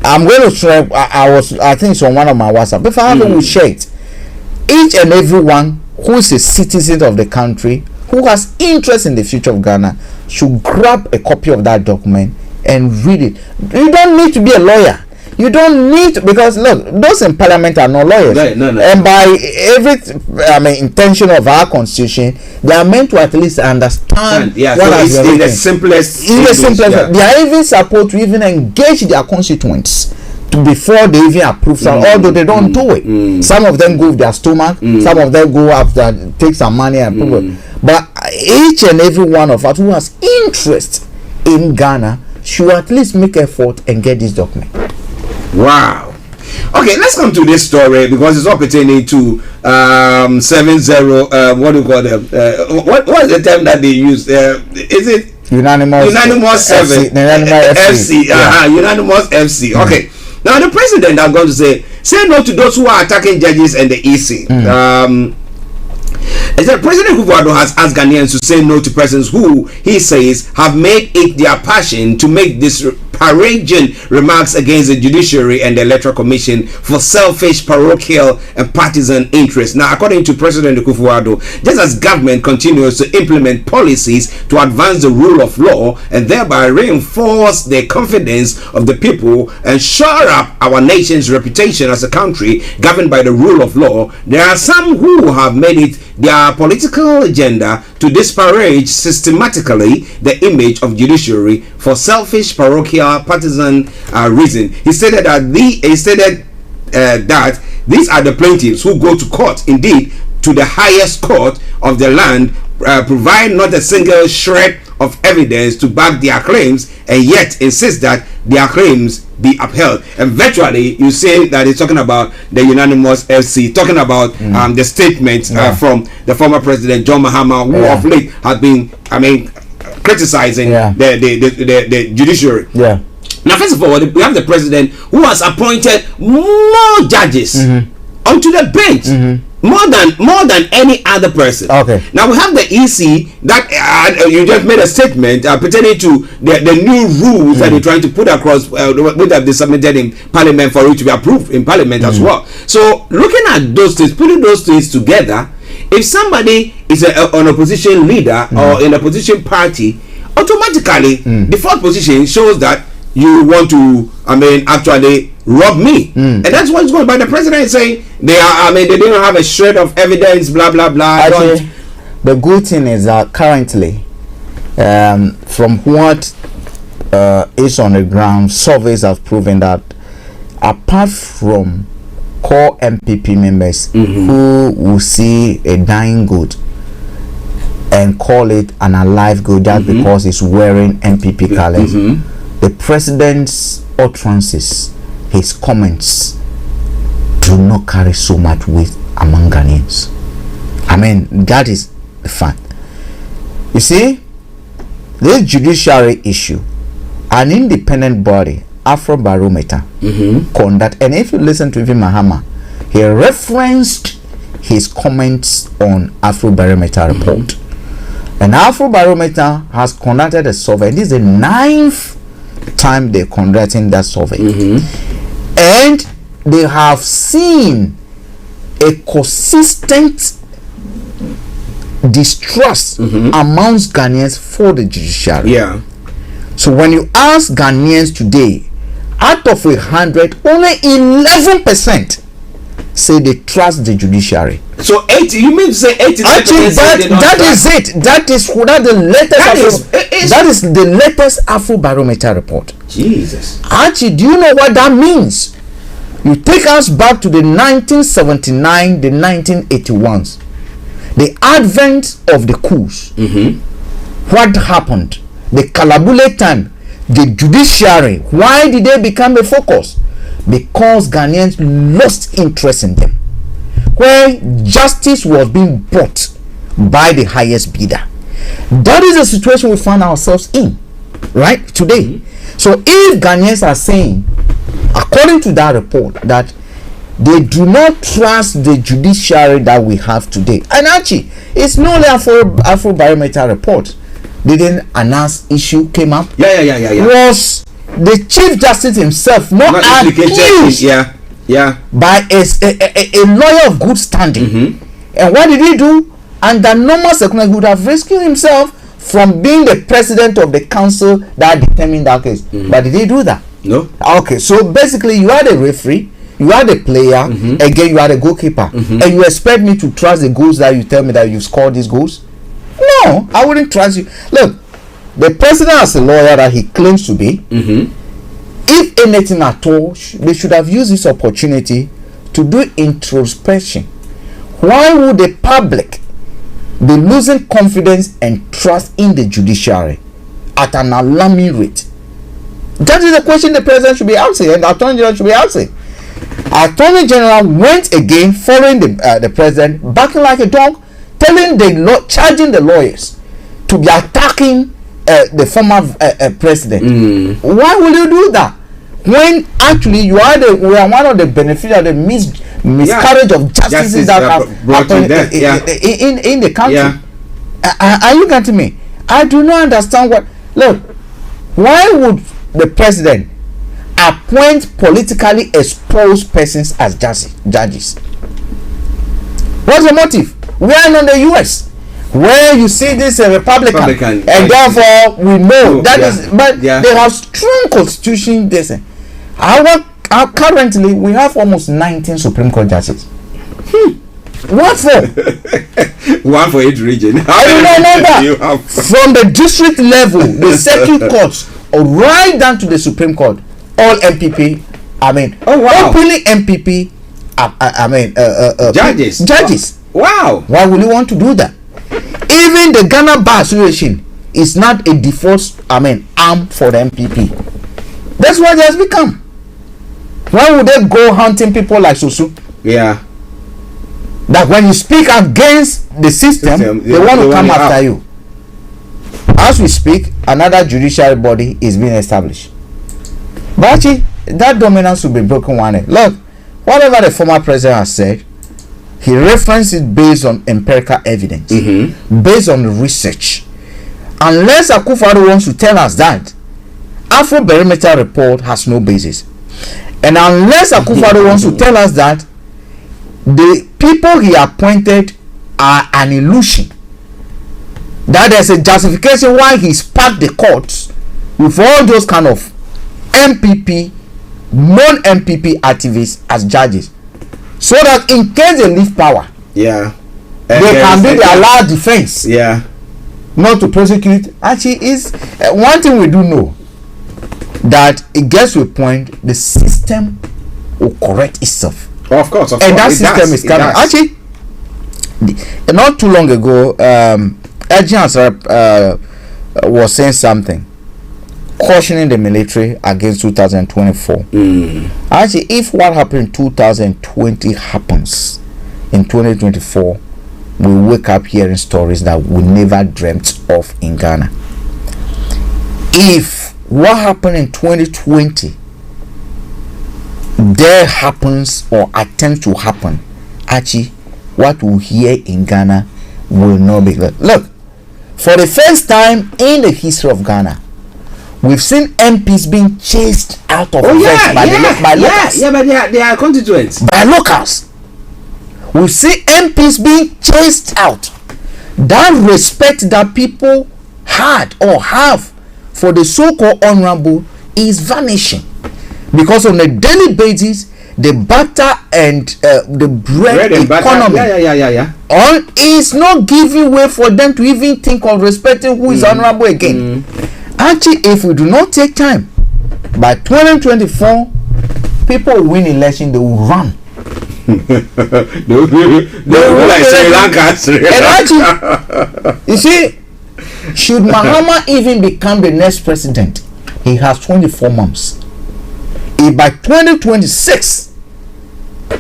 I'm going to try. I think it's on one of my WhatsApp. If I haven't, we'll share it. Each and everyone who is a citizen of the country, who has interest in the future of Ghana, should grab a copy of that document and read it. You don't need to be a lawyer. You don't need to, because look, those in Parliament are not lawyers. No. And by every intention of our constitution, they are meant to at least understand what is in the simplest. They are even supposed to even engage their constituents before they even approve something, although they don't do it. Some of them go with their stomach, some of them go after take some money and approve it. But each and every one of us who has interest in Ghana should at least make effort and get this document. Wow. Okay, let's come to this story because it's all pertaining to 7-0. What do you call them? What is the term that they use? Is it unanimous 7? Unanimous FC. Unanimous FC. Okay. Now the president, I'm going to say no to those who are attacking judges and the EC. President Kufuor has asked Ghanaians to say no to persons who he says have made it their passion to make disparaging remarks against the judiciary and the Electoral Commission for selfish, parochial, and partisan interests. Now, according to President Kufuor, just as government continues to implement policies to advance the rule of law and thereby reinforce the confidence of the people and shore up our nation's reputation as a country governed by the rule of law, there are some who have made it their political agenda to disparage systematically the image of judiciary for selfish, parochial, partisan reason. He stated that these are the plaintiffs who go to court, indeed to the highest court of the land, provide not a single shred of evidence to back their claims, and yet insist that their claims be upheld. And virtually you say that it's talking about the unanimous FC, talking about the statement from the former president John Mahama, who of late has been criticizing the judiciary. Now, first of all, we have the president who has appointed more judges onto the bench, more than any other person. Okay. Now we have the EC that you just made a statement pertaining to the new rules that they're trying to put across, which have been submitted in Parliament for it to be approved in Parliament as well. So looking at those things, putting those things together, if somebody is an opposition leader or in a opposition party, automatically the fourth position shows that you want to actually rob me, and that's what's going by. The president is saying they don't have a shred of evidence, blah blah blah. Actually, the good thing is that currently from what is on the ground, surveys have proven that apart from core MPP members who will see a dying goat and call it an alive goat just because it's wearing MPP colors, the president's utterances, his comments do not carry so much weight among Ghanaians. That is the fact. You see, this judiciary issue, an independent body, Afrobarometer, conduct, and if you listen to even Mahama, he referenced his comments on Afrobarometer report. And Afrobarometer has conducted a survey, and this is the 9th time they're conducting that survey, and they have seen a consistent distrust amongst Ghanaians for the judiciary. So when you ask Ghanaians today, out of 100, only 11% say they trust the judiciary. So 80, you mean to say 80? Actually, that is it. That is the latest Afrobarometer report. Jesus. Actually, do you know what that means? You take us back to the 1979, the 1981s, the advent of the coups. What happened? The Kalabule time, the judiciary. Why did they become a focus? Because Ghanaians lost interest in them, where justice was being brought by the highest bidder. That is the situation we find ourselves in right today. So if Ghanaians are saying, according to that report, that they do not trust the judiciary that we have today, and actually it's not only Afrobarometer report, they didn't announce issue came up. Was the Chief Justice himself not accused by a lawyer of good standing? And what did he do? Under normal circumstances, he would have rescued himself from being the president of the council that determined that case. But did he do that? No. Okay, so basically you are the referee, you are the player, again you are the goalkeeper, and you expect me to trust the goals that you tell me that you scored these goals? No, I wouldn't trust you. Look, the president as a lawyer that he claims to be, if anything at all, they should have used this opportunity to do introspection. Why would the public be losing confidence and trust in the judiciary at an alarming rate? That is the question the president should be answering and the attorney general should be answering. Attorney General went again following the president, barking like a dog, charging the lawyers to be attacking the former president. Why will you do that when actually we are one of the beneficiaries of the miscarriage of justice that happened in the country? Are you getting me? I do not understand why would the president appoint politically exposed persons as judges? What's the motive? We are in the US where you see this Republican, and therefore we know they have strong constitution. Currently we have almost 19 Supreme Court judges. What for? One for each region. I do not know that. From the district level, the circuit courts, right down to the Supreme Court, all MPP. Openly MPP. Judges. Wow. Why would you want to do that? Even the Ghana Bar Association is not a default arm for the MPP. That's what it has become. Why would they go hunting people like Susu? Yeah. That when you speak against the system, they want to come after you. As we speak, another judiciary body is being established. But actually, that dominance will be broken one day. Look, whatever the former president has said, he referenced it based on empirical evidence, based on research. Unless Akufo-Addo wants to tell us that Afro-Barometer report has no basis, and unless Akufo-Addo wants to tell us that the people he appointed are an illusion, that there's a justification why he packed the courts with all those kind of MPP, non-MPP activists as judges, so that in case they leave power, they can be the allowed defense, not to prosecute. Actually, is one thing we do know, that it gets to a point the system will correct itself. Of course, and that system is coming. Actually, not too long ago, Archie was saying something, cautioning the military against 2024. Actually, if what happened in 2020 happens in 2024, we wake up hearing stories that we never dreamt of in Ghana. If what happened in 2020 there happens or attempts to happen, actually what we hear in Ghana will not be good. Look, for the first time in the history of Ghana, we've seen MPs being chased out of office by locals. But they are constituents. By locals. We see MPs being chased out. That respect that people had or have for the so-called honorable is vanishing, because on a daily basis the butter and the bread economy is not giving way for them to even think of respecting who is honorable again. Actually, if we do not take time, by 2024 people win election, they will run. they will like Sri Lanka. And actually, you see, should Mahama even become the next president, he has 24 months. If by 2026,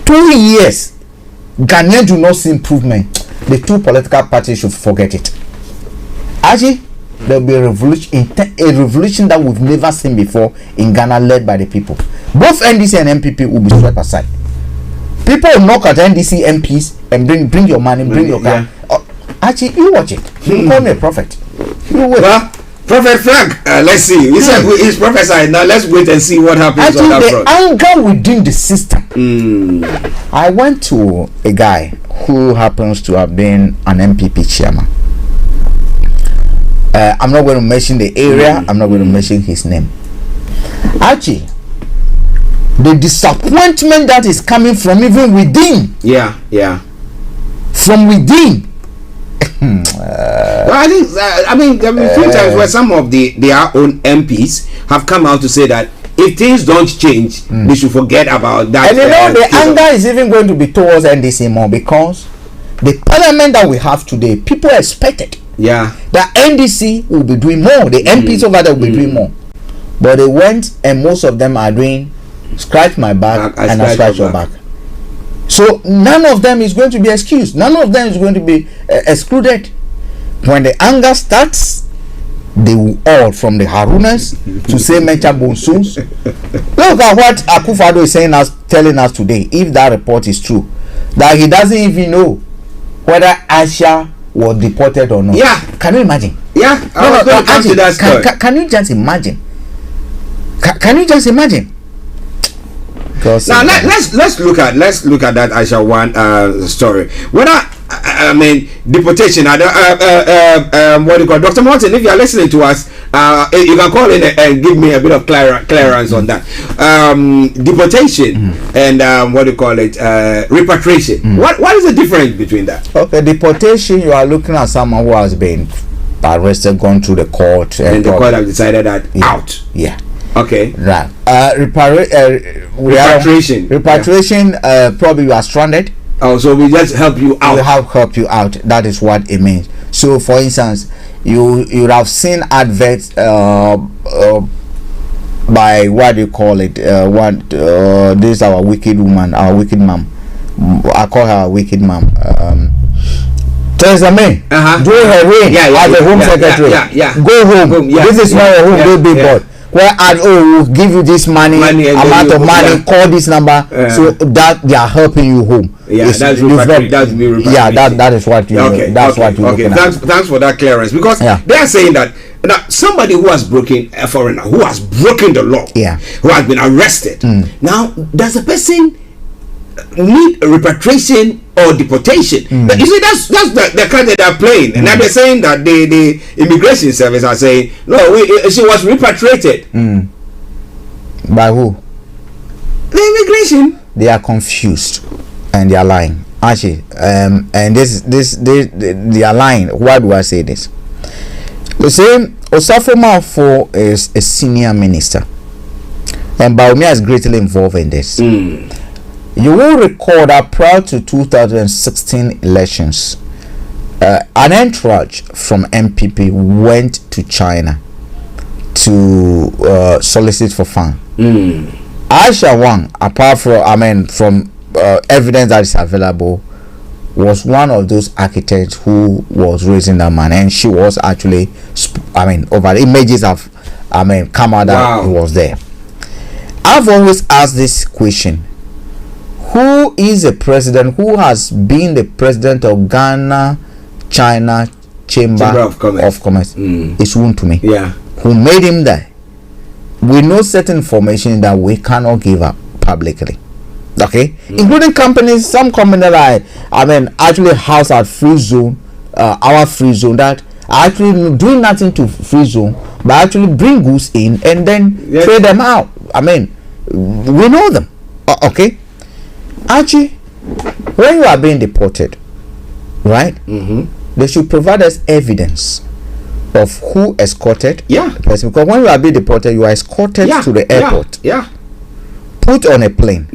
2 years, Ghanaians do not see improvement, the two political parties should forget it. Actually, there will be a revolution that we've never seen before in Ghana, led by the people. Both NDC and MPP will be swept aside. People will knock at NDC MPs and bring your money, bring your car. Actually, you watch it. You call me a prophet. You wait. Well, Prophet Frank, let's see. He said he's prophesied. Now let's wait and see what happens. Actually, on that front. The anger within the system. I went to a guy who happens to have been an MPP chairman. I'm not going to mention the area. I'm not going to mention his name. Actually, the disappointment that is coming from even within. From within. Well, I think I mean there have been a few times where some of their own MPs have come out to say that if things don't change, they should forget about that. And you know, the anger is even going to be towards NDC more, because the parliament that we have today, people expected that NDC will be doing more, the MPs over there will be doing more, but they went and most of them are doing scratch my back, and I scratch your back. So none of them is going to be excused. None of them is going to be excluded. When the anger starts, they will all, from the Harunas to say Mecha Bonsuns. Look at what Akufo-Addo is saying, telling us today. If that report is true, that he doesn't even know whether Aisha was deported or not. Yeah. Can you imagine? Yeah. Can you just imagine? Can you just imagine? Now let's look at that Aisha one story. I mean deportation. What do you call, Dr. Martin? If you are listening to us, you can call in and give me a bit of clearance on that. Deportation and what do you call it? Repatriation. What is the difference between that? Okay, deportation, you are looking at someone who has been arrested, gone through the court, and the court has decided that out. Yeah. Okay. Right. Repatriation. Probably you are stranded. Oh, so we just help you out. We help you out. That is what it means. So, for instance, you have seen adverts by what do you call it? This is our wicked woman, our wicked mom. I call her a wicked mom. Theresa May. Doing her reign as a home secretary. Go home. This is not a home. Go big boy. Where we'll give you this money amount of money, call this number, so that they are helping you home. Yeah, that's repatriation. Yeah, that is what you. Okay, that's what you. Okay, thanks for that clearance, because they are saying that now somebody who has broken a foreigner, who has broken the law, who has been arrested. Now, does a person need repatriation or deportation? But you see, that's the card that they're playing. And now they're saying that the immigration service are saying no, she was repatriated. By who? The immigration. They are confused and they are lying. Archie, and they are lying. Why do I say this? The same Osafo Malfo is a senior minister, and Baumia is greatly involved in this. You will recall that prior to 2016 elections, an entourage from MPP went to China to solicit for funds. Aisha Wang, apart from evidence that is available, was one of those architects who was raising that money, and she was actually, over the images have, come out that he was there. I've always asked this question: who is a president who has been the president of Ghana China Chamber of Commerce? It's Woon to me. Yeah. Who made him there? We know certain information that we cannot give up publicly. Okay, including companies, some companies like actually house at free zone, our free zone, that are actually doing nothing to free zone, but actually bring goods in and then trade them out. We know them. Okay, Archie, when you are being deported, right? They should provide us evidence of who escorted the person, because when you are being deported, you are escorted to the airport, put on a plane.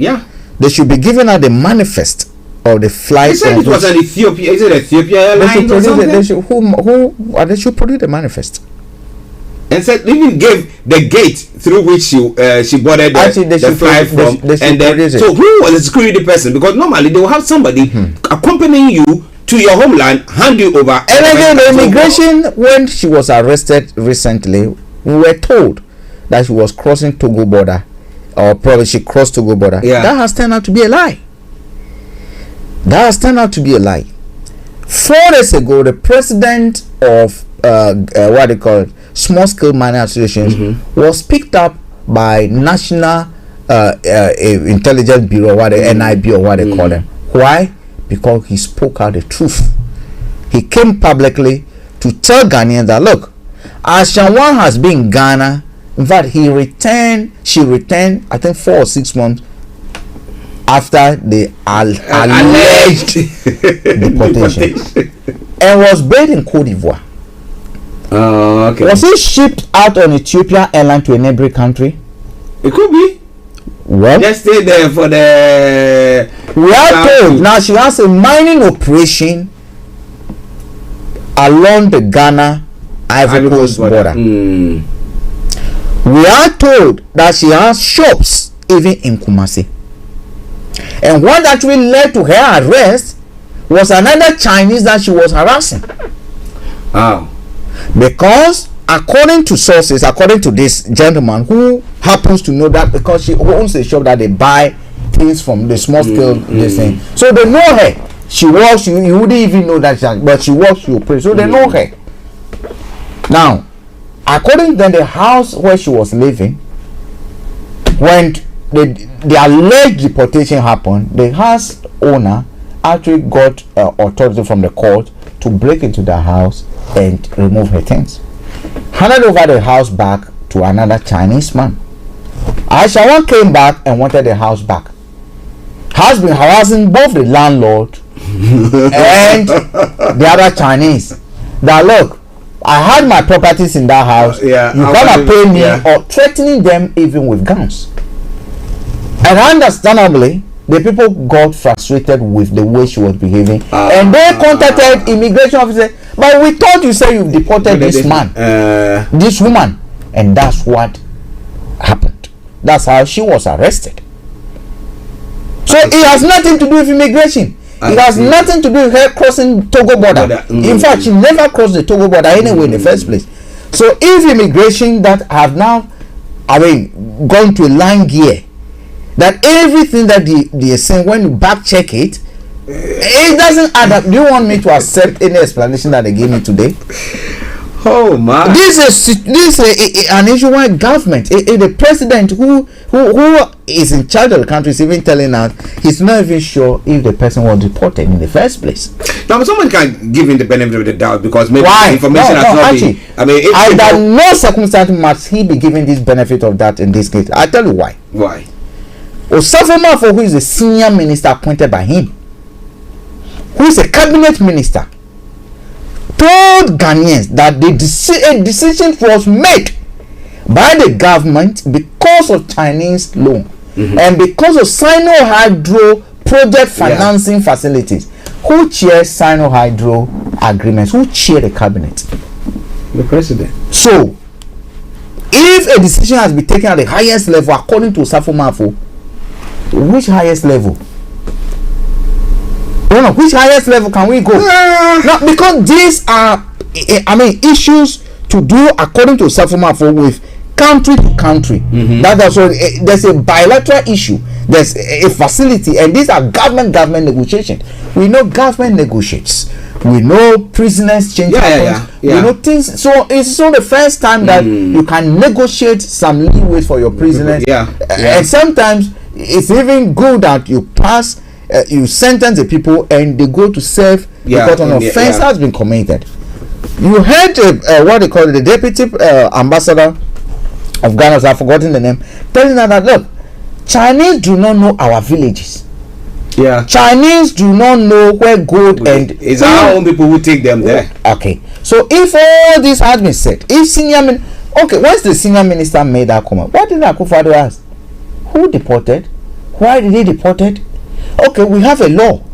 They should be given out the manifest of the flight. They said it was an Ethiopia. Is it Ethiopia Airlines or something? They should produce the manifest. And said even gave the gate through which she boarded the flight from. And then, so who was the security person? Because normally they will have somebody accompanying you to your homeland, hand you over. And again, the immigration, when she was arrested recently, we were told that she was crossing Togo border, or probably she crossed Togo border. That has turned out to be a lie. 4 days ago, the president of what they call small scale mining associations was picked up by National Intelligence Bureau, what the NIB or what they call them. Why? Because he spoke out the truth. He came publicly to tell Ghanaians that look, Ashanwan has been in Ghana. In fact, she returned, I think 4 or 6 months after the alleged deportation, and was based in Cote d'Ivoire. Okay. Was he shipped out on Ethiopian airline to a neighboring country? It could be. Well, just stay there for the. We are told now she has a mining operation along the Ghana Ivory Coast border. We are told that she has shops even in Kumasi. And what actually led to her arrest was another Chinese that she was harassing. Wow. Because according to sources, according to this gentleman who happens to know that because she owns a shop that they buy things from the small scale this thing, so they know her. She works, you wouldn't even know that, but she works, she will pray, so they know her. Now, according to the house where she was living, when the alleged deportation happened, the house owner actually got authority from the court to break into the house and remove her things. Handed over the house back to another Chinese man. Aisha came back and wanted the house back. Has been harassing both the landlord and the other Chinese. That look, I had my properties in that house. You gotta pay me, or threatening them even with guns. And understandably, the people got frustrated with the way she was behaving, and they contacted immigration officer. But we thought you said you deported this man, this woman, and that's what happened. That's how she was arrested. So it has nothing to do with immigration. It has nothing to do with her crossing Togo border. In fact, she never crossed the Togo border anyway in the first place. So if immigration that have now, gone to a line gear, that everything that they are saying, when you back check it, it doesn't add up. Do you want me to accept any explanation that they gave me today? Oh my! This is an issue where government, the president who is in charge of the country, is even telling us he's not even sure if the person was deported in the first place. Now, someone can give him the benefit of the doubt because maybe Why? information has not Archie, been. Under no circumstance must he be given this benefit of that in this case. I tell you why. Why? Osafo, who is a senior minister appointed by him, who is a cabinet minister, told Ghanaians that the decision was made by the government because of Chinese loan and because of Sino Hydro project financing facilities. Who chairs Sino Hydro agreements? Who chair the cabinet? The president. So, if a decision has been taken at the highest level, according to Osafo, which highest level? No, which highest level can we go? No, because these are, issues to do according to Osafo with country to country. That's also there's a bilateral issue. There's a facility, and these are government negotiations. We know government negotiates. We know prisoners change happens. We know things. So it's not the first time that you can negotiate some leeway for your prisoners. And sometimes it's even good that you pass. You sentence the people and they go to serve because an offense has been committed. You heard what they call it, the deputy ambassador of Ghana, I've forgotten the name, telling them that look, Chinese do not know our villages. Chinese do not know where gold and it's our own people who take them there. Okay, so if all this has been said, if once the senior minister made that comment, what did Akufo-Addo ask? Who deported? Why did he deported? Okay, we have a law.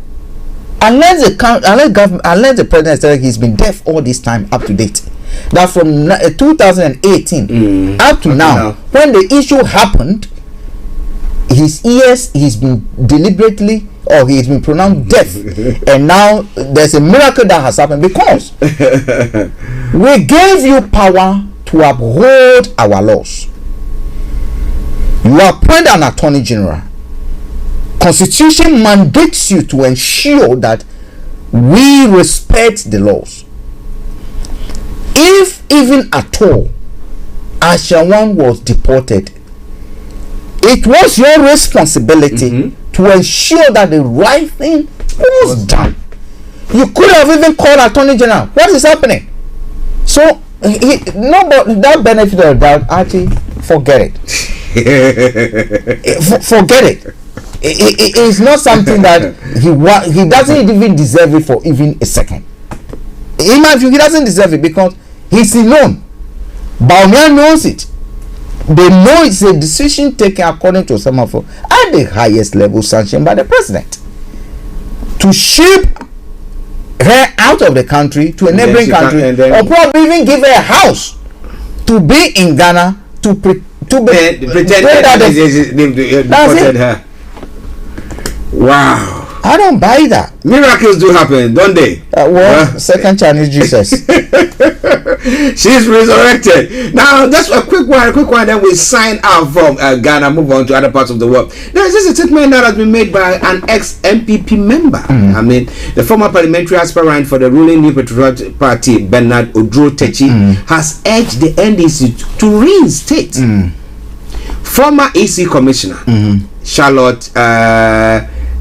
Unless the president said he's been deaf all this time up to date, that from 2018 up to now, when the issue happened, his ears, he's been deliberately, or he's been pronounced deaf, and now there's a miracle that has happened because we gave you power to uphold our laws. You appoint an attorney general. Constitution mandates you to ensure that we respect the laws. If even at all Ashawan was deported, it was your responsibility to ensure that the right thing was done. You could have even called Attorney General. What is happening? So that benefit of that, Archie, forget it. Forget it. It is not something that he doesn't even deserve it for even a second. In my view, he doesn't deserve it because he's alone. Baumia knows it. They know it's a decision taken according to some of at the highest level sanctioned by the president to ship her out of the country to a neighboring country, or probably even give her a house to be in Ghana to pretend that they deported her. Wow. I don't buy that. Miracles do happen, don't they? Second Chinese Jesus. She's resurrected. Now, that's a quick one. Then we sign out from Ghana, move on to other parts of the world. There's just a statement that has been made by an ex-MPP member. I mean, the former parliamentary aspirant for the ruling New Patriotic Party, Bernard Odro-Techi, has urged the NDC to reinstate former EC Commissioner Charlotte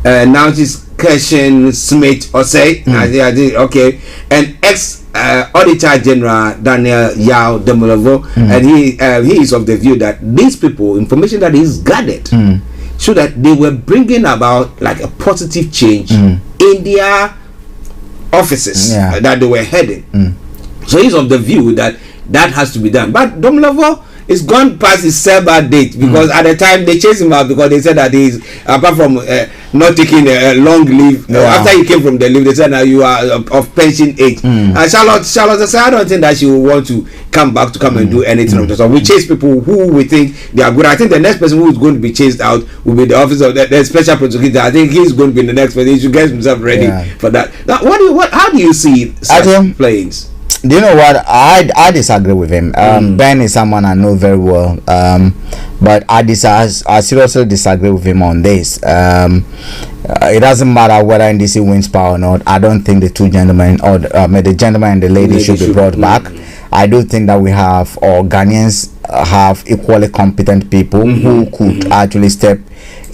Nancy's Keshin Smith Osei, okay, and ex-Auditor General Daniel Yao Demolovo, and he is of the view that these people, information that he's gathered, so that they were bringing about like a positive change in their offices that they were heading. So he's of the view that that has to be done. But Demolovo is gone past his sell-by date, because at the time they chased him out because they said that he's, apart from not taking a long leave, after he came from the leave, they said now you are of pension age. And Charlotte said, I don't think that she will want to come back to come and do anything of the sort. We chase people who we think they are good. I think the next person who is going to be chased out will be the office of the special prosecutor. I think he's going to be the next person. He should get himself ready for that. Now, how do you see such playings? Do you know what? I disagree with him. Ben is someone I know very well, but I seriously disagree with him on this. It doesn't matter whether NDC wins power or not. I don't think the two gentlemen, or the gentleman and the lady should be brought back. I do think that we have, or Ghanaians have, equally competent people who could actually step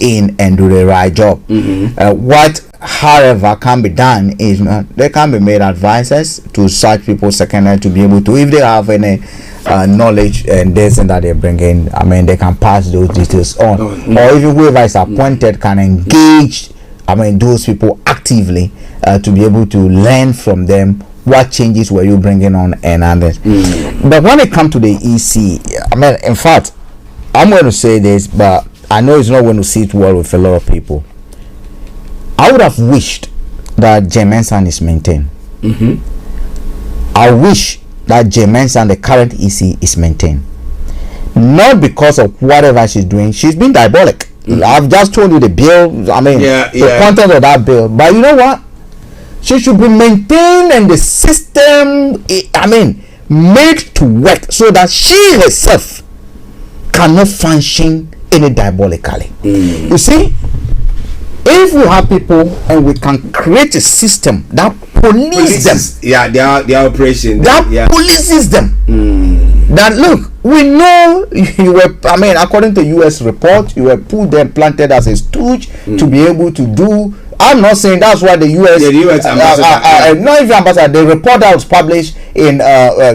in and do the right job. What, however, can be done is they can be made advisors to such people secondary to be able to, if they have any knowledge and this and that they bring in, I mean, they can pass those details on, or even whoever is appointed can engage, I mean, those people actively to be able to learn from them. What changes were you bringing on and others? But when it comes to the EC, I mean, in fact, I'm going to say this, but I know it's not going to sit well with a lot of people. I would have wished that Jemensan is maintained. I wish that Jemensan, the current EC, is maintained. Not because of whatever she's doing. She's been diabolic. I've just told you the bill, I mean, the content of that bill. But you know what? She should be maintained and the system, I mean, made to work so that she herself cannot function any diabolically. You see, if we have people and we can create a system that polices them, their operation, that polices them, that look, we know you were, I mean, according to US report, you were put there, planted as a stooge to be able to do. I'm not saying that's why the US ambassador, not even ambassador, the report that was published in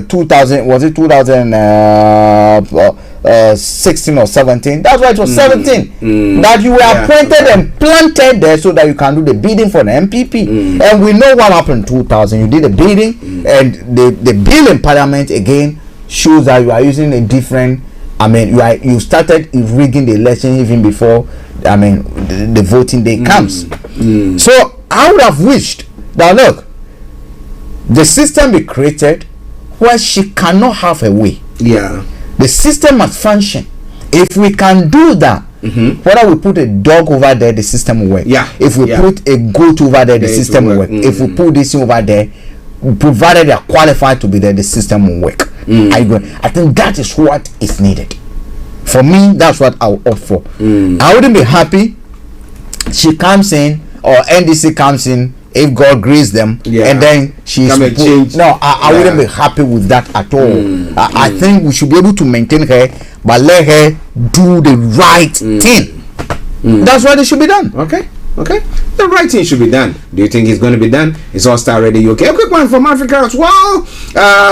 2000, was it 2016 or 17? That's why it was 17. That you were appointed and planted there so that you can do the bidding for the MPP. And we know what happened in 2000. You did the bidding, and the bill in Parliament again shows that you are using a different, I mean, you started rigging the election even before, I mean, the voting day comes. So I would have wished that, look, the system be created where she cannot have a way. The system must function. If we can do that, whether we put a dog over there, the system will work. If we put a goat over there, the system will work. If we put this over there, provided they are qualified to be there, the system will work. I think that is what is needed. For me, that's what I would opt for. I wouldn't be happy she comes in, or NDC comes in, if God graced them, and then she's no, I wouldn't be happy with that at all. I think we should be able to maintain her, but let her do the right thing. That's what it should be done. Okay, the right thing should be done. Do you think it's going to be done? It's all Starr Radio UK. A quick one from Africa as well.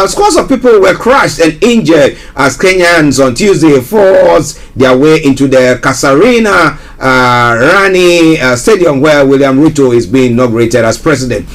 Scores of people were crushed and injured as Kenyans on Tuesday forced their way into the Kasarina Rani Stadium, where William Ruto is being inaugurated as president.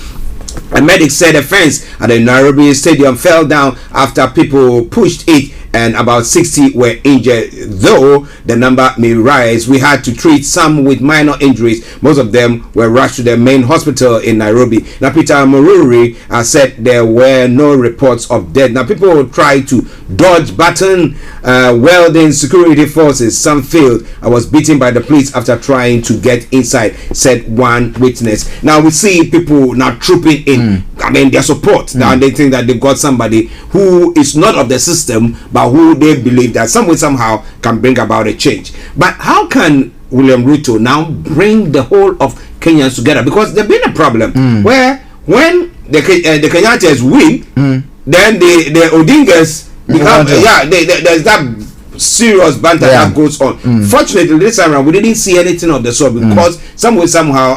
A medic said a fence at the Nairobi Stadium fell down after people pushed it and about 60 were injured. Though the number may rise, we had to treat some with minor injuries. Most of them were rushed to the main hospital in Nairobi. Now, Peter Mururi said there were no reports of death. Now, people try to dodge button welding security forces. Some failed. I was beaten by the police after trying to get inside, said one witness. Now, we see people now trooping in. I mean, their support. Now, they think that they've got somebody who is not of the system, but who they believe that some way, somehow can bring about a change. But how can William Ruto now bring the whole of Kenyans together? Because there's been a problem where when the Kenyatas win, then the Odingas become there's that serious banter that goes on. Fortunately, this time around we didn't see anything of the sort, because some way, somehow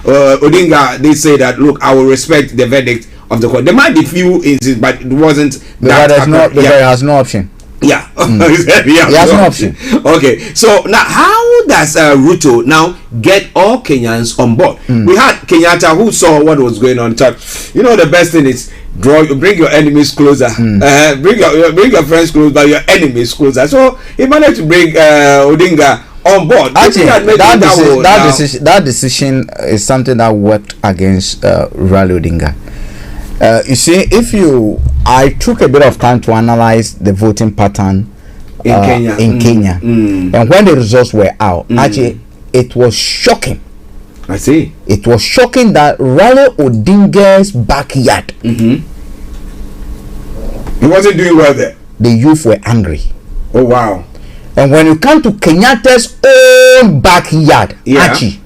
Odinga, they say that, look, I will respect the verdict of the court. There might be few instances, but it wasn't that. The guy has no option. Yeah, he has no option. Okay, so now how does Ruto now get all Kenyans on board? We had Kenyatta who saw what was going on. Thought, you know, the best thing is bring your enemies closer. Bring your friends closer, but your enemies closer. So he managed to bring Odinga on board. Actually, that decision is something that worked against Raila Odinga. You see, I took a bit of time to analyze the voting pattern in Kenya. And when the results were out, actually, it was shocking. I see. It was shocking that Raila Odinga's backyard, he wasn't doing well there. The youth were angry. Oh, wow. And when you come to Kenyatta's own backyard, Archie,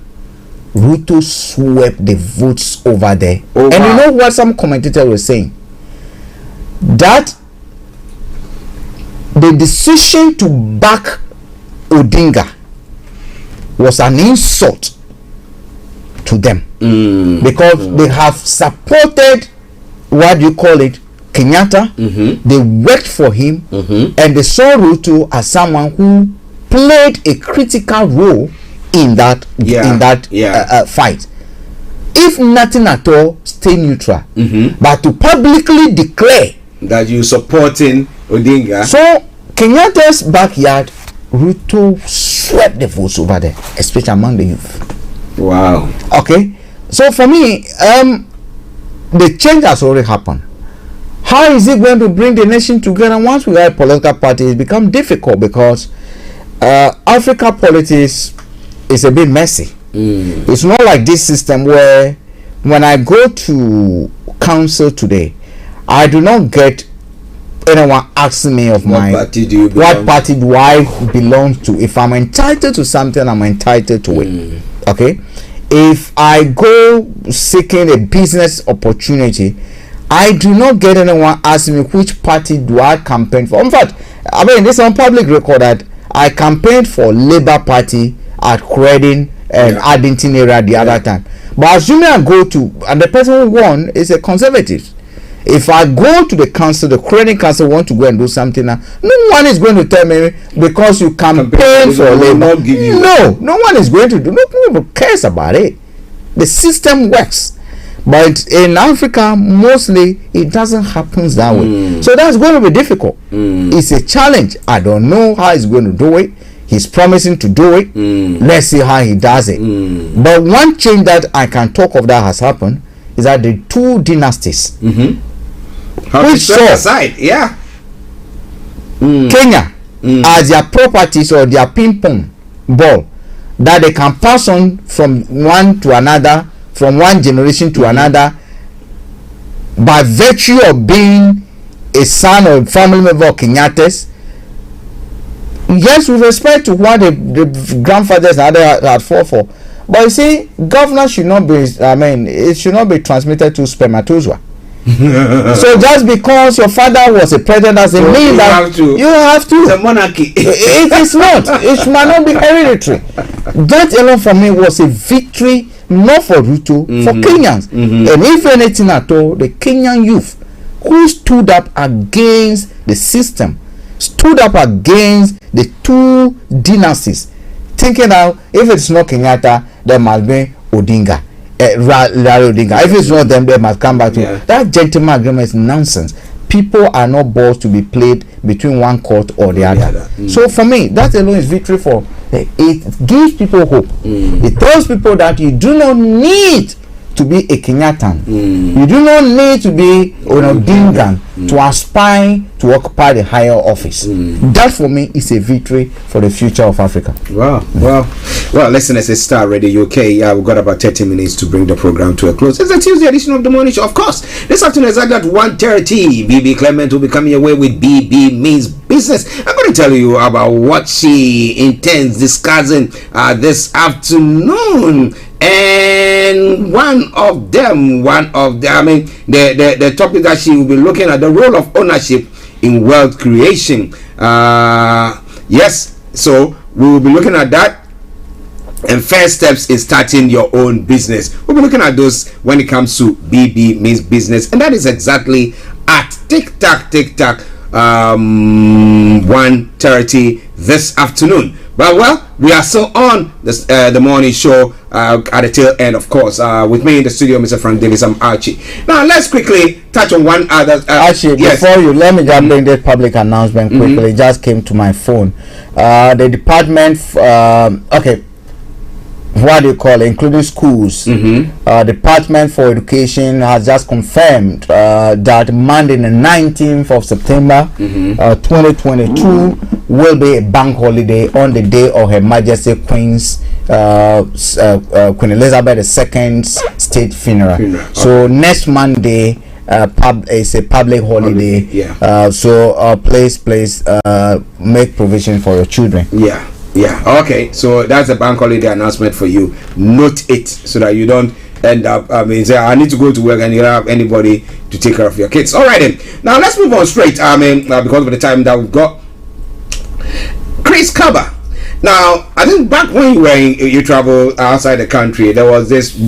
Ruto swept the votes over there. Oh, and wow. you know what some commentators were saying? That the decision to back Odinga was an insult to them, because they have supported, what do you call it, Kenyatta. They worked for him, and they saw Ruto as someone who played a critical role in that fight. If nothing at all, stay neutral, but to publicly declare that you supporting Odinga. So Kenyatta's backyard, Ruto swept the votes over there, especially among the youth. Wow. Okay, so for me, the change has already happened. How is it going to bring the nation together once we have political parties? It becomes difficult, because Africa politics is a bit messy. It's not like this system where when I go to council today, I do not get anyone asking me of what party do I belong to. If I'm entitled to something, I'm entitled to it. Okay, if I go seeking a business opportunity, I do not get anyone asking me which party do I campaign for. In fact, I mean, this is on public record that I campaigned for Labour Party at Reading and Addington area the other time. But assuming I go to, and the person who won is a Conservative, if I go to the council, the Reading council want to go and do something now, no one is going to tell me because you campaign for Labour. No one is going to do. No one cares about it. The system works. But in Africa, mostly it doesn't happen that way. So that's going to be difficult. It's a challenge. I don't know how he's going to do it. He's promising to do it. Let's see how he does it. But one change that I can talk of that has happened is that the two dynasties, which saw aside, Kenya as their properties or their ping pong ball that they can pass on from one to another, from one generation to another, by virtue of being a son or family member of Kenyatta's. Yes, with respect to what the grandfathers and others had fought for, but you see, governance should not be, it should not be transmitted to spermatozoa. So just because your father was a president doesn't mean that you have to. It's a monarchy. It is not. It might not be hereditary. That alone for me was a victory, not for Ruto, for Kenyans. And if anything at all, the Kenyan youth who stood up against the system, stood up against the two dynasties, thinking that if it's not Kenyatta, there must be Odinga. If it's not them, they must come back to that gentleman agreement is nonsense. people are not balls to be played between one court or the other. So for me, that alone is victory for it. Gives people hope. It tells people that you do not need to be a Kenyatta. You do not need to be Dingan to aspire to occupy the higher office. That for me is a victory for the future of Africa. Wow. Well, listeners, it's Star Radio UK. We've got about 30 minutes to bring the program to a close. It's a Tuesday edition of the morning show. Of course, this afternoon exactly at 1:30, BB Clement will be coming away with BB Means Business. I'm going to tell you about what she intends discussing this afternoon. And one of them, the topic that she will be looking at, the role of ownership in wealth creation. Yes, so we will be looking at that. And first steps in starting your own business. We'll be looking at those when it comes to BB Means Business. And that is exactly at TikTok 1:30 this afternoon. But well, we are still on this, the morning show at the tail end, of course. With me in the studio, Mr. Frank Davis, I'm Archie. Now, let's quickly touch on one other. Archie, before you, let me just bring this public announcement quickly. It just came to my phone. The department, what do you call it, including schools, Department for Education has just confirmed that Monday the 19th of September 2022 will be a bank holiday on the day of Her Majesty Queen Elizabeth II's state funeral. So next Monday is a public holiday. So please make provision for your children. Okay, so that's a bank holiday announcement for you. Note it so that you don't end up say I need to go to work and you don't have anybody to take care of your kids. All right then, now let's move on straight because of the time that we've got. Chris Kaba. Now, I think back when you travel outside the country, there was this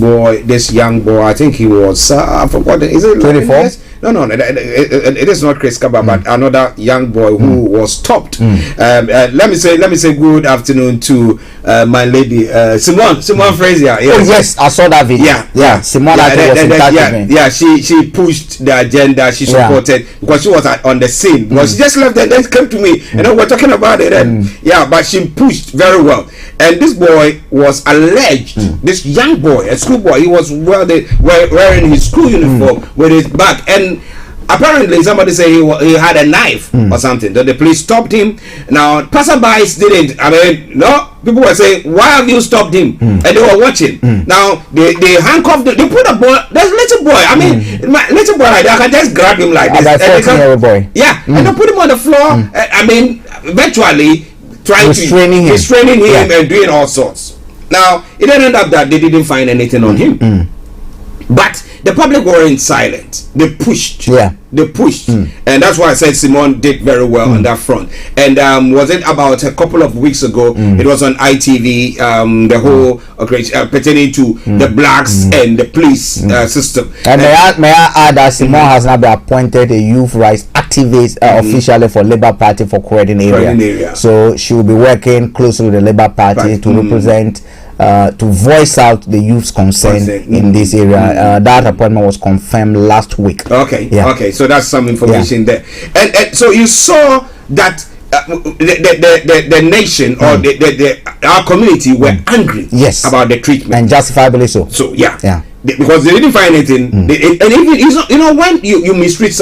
young boy. I think he was I forgot. Is it 24? No, it is not Chris Kaba, but another young boy who was stopped. Let me say good afternoon to my lady Simone Frazier. Yes. Oh yes, I saw that video. Yeah. Simone was in touch with me. Yeah, she pushed the agenda. She supported because she was on the scene. Because she just left and then came to me, and we're talking about it. And but she pushed very well. And this boy was alleged. This young boy, a schoolboy, he was wearing his school uniform with his bag, and apparently somebody said he had a knife or something. That the police stopped him. Now passerbys didn't. No, people were saying, why have you stopped him? And they were watching. Now they handcuffed they put a boy, there's a little boy, my little boy like that, I can just grab him like this, and boy. And they put him on the floor. Virtually trying restraining him and doing all sorts. Now it ended up that they didn't find anything on him, but the public weren't silent. They pushed. And that's why I said Simone did very well on that front. And was it about a couple of weeks ago? It was on ITV. The whole pertaining to the blacks and the police system. And may I add that Simone has now been appointed a youth rights activist officially for Labour Party for Croydon area. So she will be working closely with the Labour Party to represent. To voice out the youth's concern in this area. That appointment was confirmed last week. Okay, so that's some information there. And so you saw that the nation or our community were angry about the treatment, and justifiably so. Because they didn't find anything, and even when you mistreat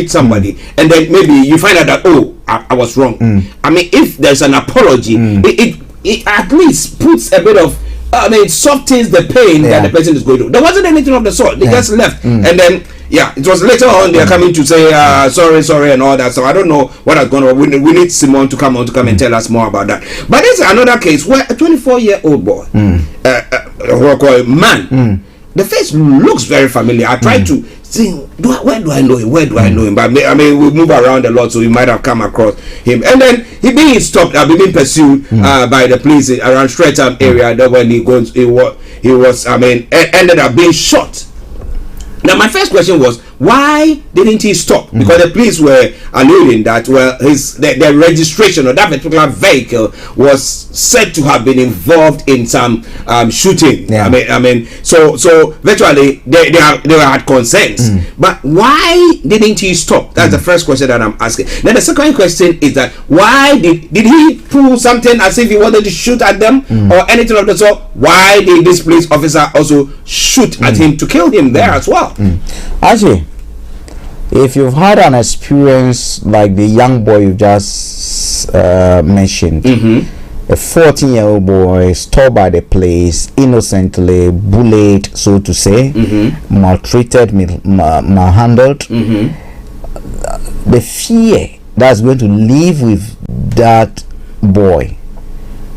somebody, and then maybe you find out that I was wrong. If there's an apology, it at least puts a bit of softens the pain that the person is going through. There wasn't anything of the sort. They just left, and then it was later on they're coming to say sorry and all that. So I don't know what has gone on. We need Simone to come and tell us more about that. But there's another case where a 24-year-old boy, man, the face looks very familiar. I tried to see where do I know him? But we move around a lot, so you might have come across him. And then he being stopped, being pursued by the police around Streatham area. That when he was ended up being shot. Now my first question was, why didn't he stop? Because the police were alluding that the registration of that particular vehicle was said to have been involved in some shooting. Yeah. I mean, so virtually they had concerns. But why didn't he stop? That's the first question that I'm asking. Then the second question is that why did he pull something as if he wanted to shoot at them or anything of the sort? Why did this police officer also shoot at him to kill him there as well? Actually, if you've had an experience like the young boy you just mentioned, a 14-year-old boy stopped by the police, innocently bullied, so to say, maltreated, malhandled, the fear that's going to live with that boy,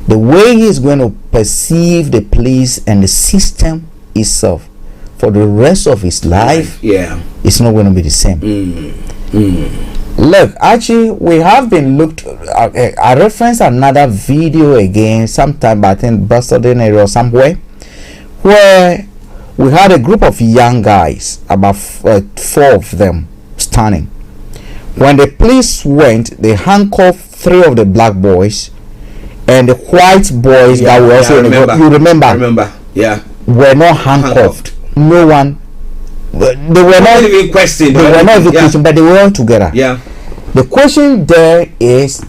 the way he's going to perceive the police and the system itself for the rest of his life, it's not going to be the same. Look, actually, we have been looked. I reference another video again sometime, but I think Boston area or somewhere, where we had a group of young guys, about 4 of them, standing. When the police went, they handcuffed 3 of the black boys, and the white boys that were also in the group. You remember? I remember. Yeah. Were not handcuffed. No one. They were not even questioned. They were not even questioned, but they were all together. Yeah. The question there is,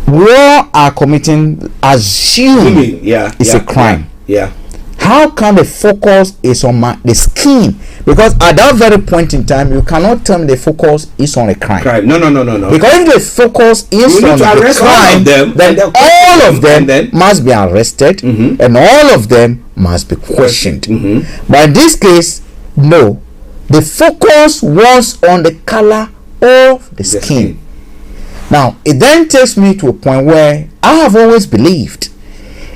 we all are committing, assuming it's a crime. Yeah. How come the focus is on the skin? Because at that very point in time, you cannot tell me the focus is on a crime. No. Because if the focus is on the crime, then all of them must be arrested and all of them must be questioned. But in this case, no. The focus was on the color of the skin. Now, it then takes me to a point where I have always believed,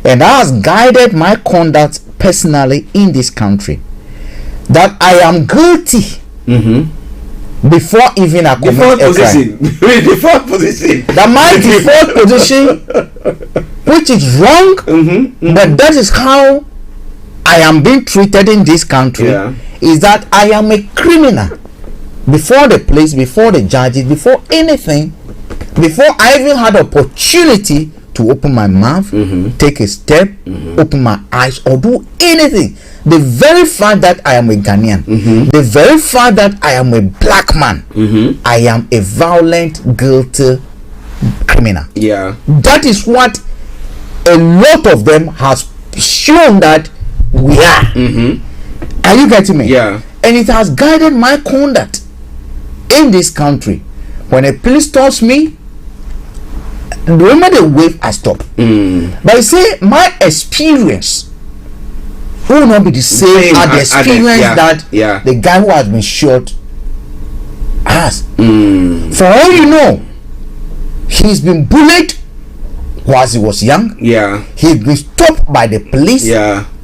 and that has guided my conduct personally in this country, that I am guilty before even I commit a crime. Default position. That my default position, which is wrong, but that is how I am being treated in this country, is that I am a criminal before the police, before the judges, before anything, before I even had opportunity to open my mouth, take a step, open my eyes, or do anything. The very fact that I am a Ghanaian, the very fact that I am a black man, I am a violent, guilty criminal. Yeah. That is what a lot of them has shown that we are. Are you getting me? Yeah. And it has guided my conduct in this country. When a police stops me, the moment they wave, I stop. But you say my experience will not be the same as the experience that the guy who has been shot has. For all you know, he's been bullied whilst he was young. He's been stopped by the police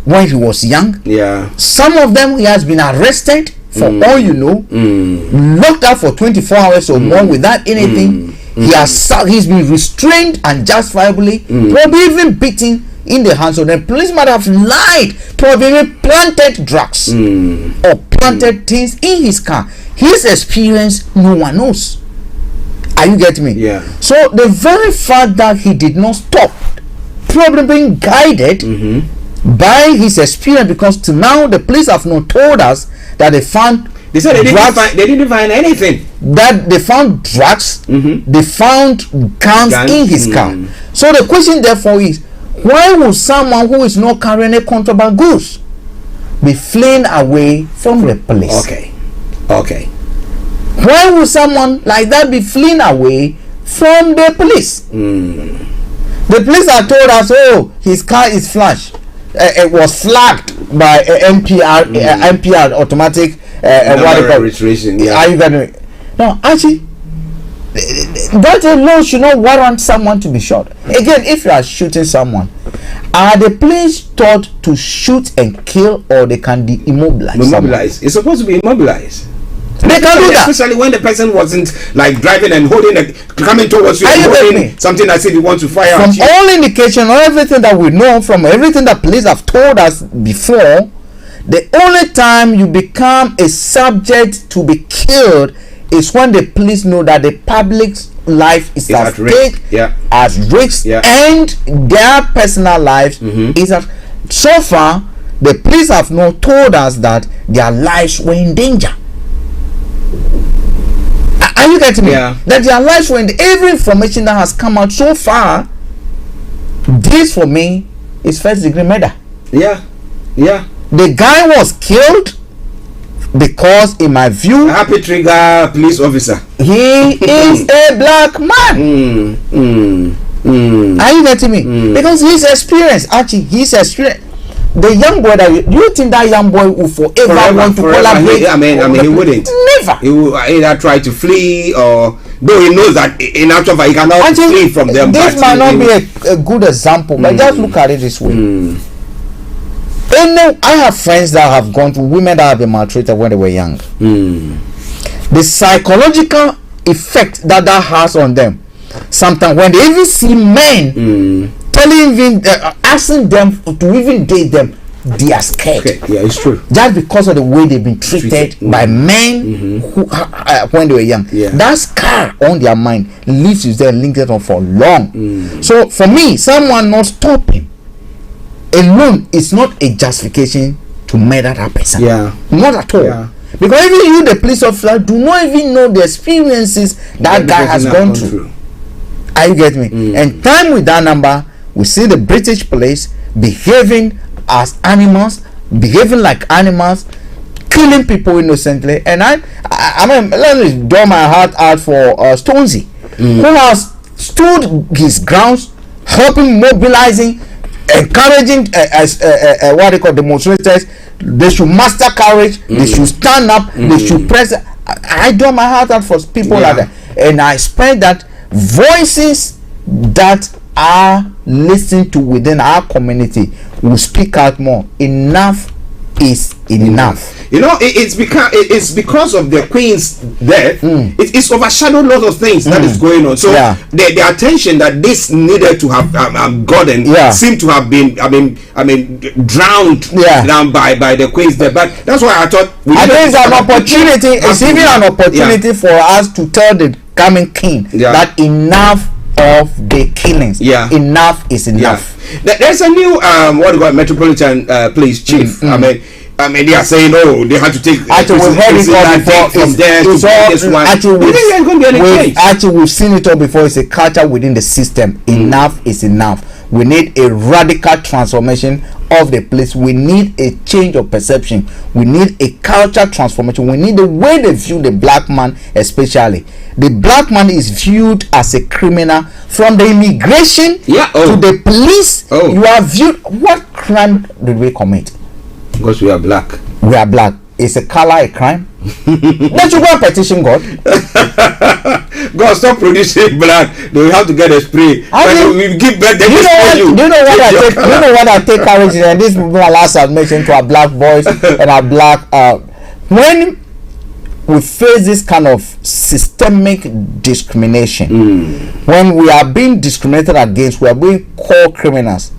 when he was young. Some of them he has been arrested for all you know, locked up for 24 hours or more without anything. He's been restrained and justifiably, probably even beaten in the hands of them. Police might have lied, probably even planted drugs or planted things in his car. His experience, no one knows. Are you getting me? Yeah. So the very fact that he did not stop, probably being guided by his experience, because till now the police have not told us that they found. They said they didn't find anything. That they found drugs, they found guns in his car. So the question therefore is, why would someone who is not carrying a contraband goods be fleeing away from the police? Okay. Why would someone like that be fleeing away from the police? The police are told us, oh, his car is flashed. It was flagged by NPR automatic registration. Are you gonna? No, actually, that alone should not warrant someone to be shot. Again, if you are shooting someone, are the police taught to shoot and kill, or they can immobilize? It's supposed to be immobilized. They can do that, especially when the person wasn't like driving and coming towards you and holding something as if he wants to fire from at you. All indication, or everything that we know, from everything that police have told us before, The only time you become a subject to be killed is when the police know that the public's life is at stake, at risk, and their personal lives is at. So far, the police have not told us that their lives were in danger. Are you getting me? That their lives were in every information that has come out so far. This for me is first degree murder. The guy was killed because, in my view, Happy Trigger police officer, he is a black man. Are you getting me? Because his experience, Archie, his experience. The young boy do you think that young boy will forever want to collaborate? I mean, he wouldn't. Never. He will either try to flee, or though he knows that in actual fact he cannot flee from them. This might not be a good example, but just look at it this way. I have friends that have gone to women that have been maltreated when they were young. The psychological effect that has on them. Sometimes when they even see men asking them to even date them, they are scared. It's true. Just because of the way they've been treated by men who when they were young. That scar on their mind lives with them, linked on for long. So for me, someone not stopping alone is not a justification to murder that person. Not at all. Because even you, the police officer, do not even know the experiences that guy has gone through. Are you get me? And time with that number, we see the British police behaving as animals, behaving like animals, killing people innocently. And I mean, let me draw my heart out for Stonesy, who has stood his grounds, helping, mobilizing, encouraging what they call demonstrators. They should master courage. They should stand up. They should press. I draw my heart out for people like that, and I expect that voices that are listened to within our community will speak out more. Enough is enough. You know, it's because of the Queen's death. It's overshadowed a lot of things that is going on. So the attention that this needed to have gotten seemed to have been drowned down by the Queen's death. But that's why I thought I think it's an opportunity. It's even an opportunity for us to tell the coming king that enough of the killings. Enough is enough. There's a new Metropolitan Police Chief. I mean, they are saying, oh, they had to take. Actually, we've heard it all before. From there to this one. Actually, we've seen it all before. It's a culture within the system. Enough is enough. We need a radical transformation of the police. We need a change of perception. We need a culture transformation. We need the way they view the black man, especially. The black man is viewed as a criminal from the immigration to the police. You are viewed. What crime did we commit? Because we are black. We are black. Is a color a crime? Don't you go and petition God? God, stop producing black. They will have to get a spray. We give back. Do you know what I take courage in? And this will be my last submission to our black boys and our black. When we face this kind of systemic discrimination, when we are being discriminated against, we are being called criminals.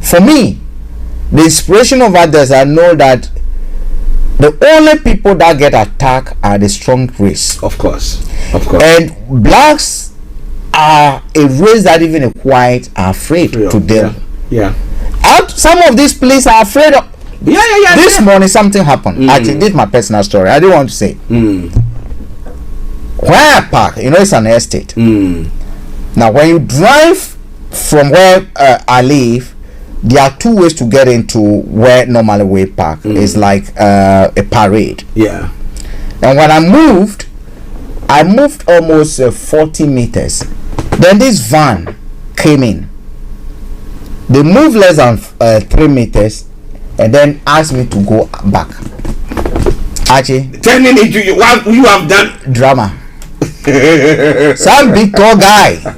For me, the inspiration of others, I know that the only people that get attacked are the strong race. Of course. And blacks are a race that even the white are afraid to deal. Some of these police are afraid of. This morning something happened. Actually, this is my personal story. I didn't want to say. Where I park, it's an estate. Now, when you drive from where I live, there are two ways to get into where normally we park. It's like a parade. And when I moved almost 40 meters. Then this van came in. They moved less than 3 meters and then asked me to go back. Archie, turning into what you have done drama. Some big tall guy.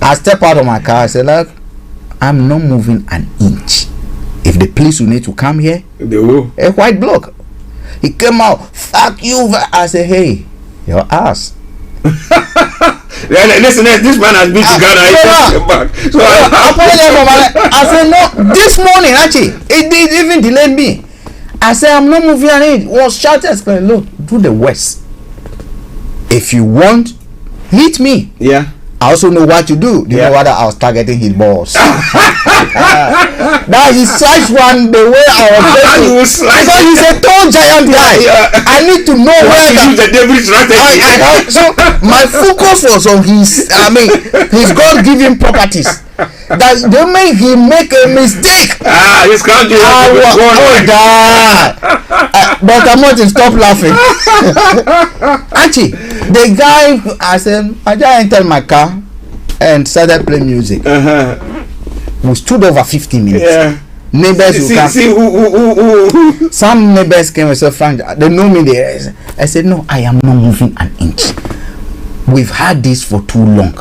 I step out of my car. I said, look, I'm not moving an inch. If the police will need to come here, they will. A white bloke. He came out, fuck you. I said, hey, your ass. Listen, this man has been to Ghana. So I said, no, this morning, actually, it did even delay me. I said, I'm not moving on it. Was shouted, look, do the worst. If you want, hit me. Yeah. I also know what to do. Do you know what I was targeting his balls? Now he sliced one the way I was going. Because he's a tall giant guy. I need to know where the devil's strategy. So my focus was on his his God-given properties. That the moment he make a mistake, this country Dr. Martin, stop laughing. Archie, the guy, I said, I just entered my car and started playing music. We stood over 15 minutes. Yeah. Neighbors will come. Some neighbors came and said, Frank, they know me there. I said, no, I am not moving an inch. We've had this for too long.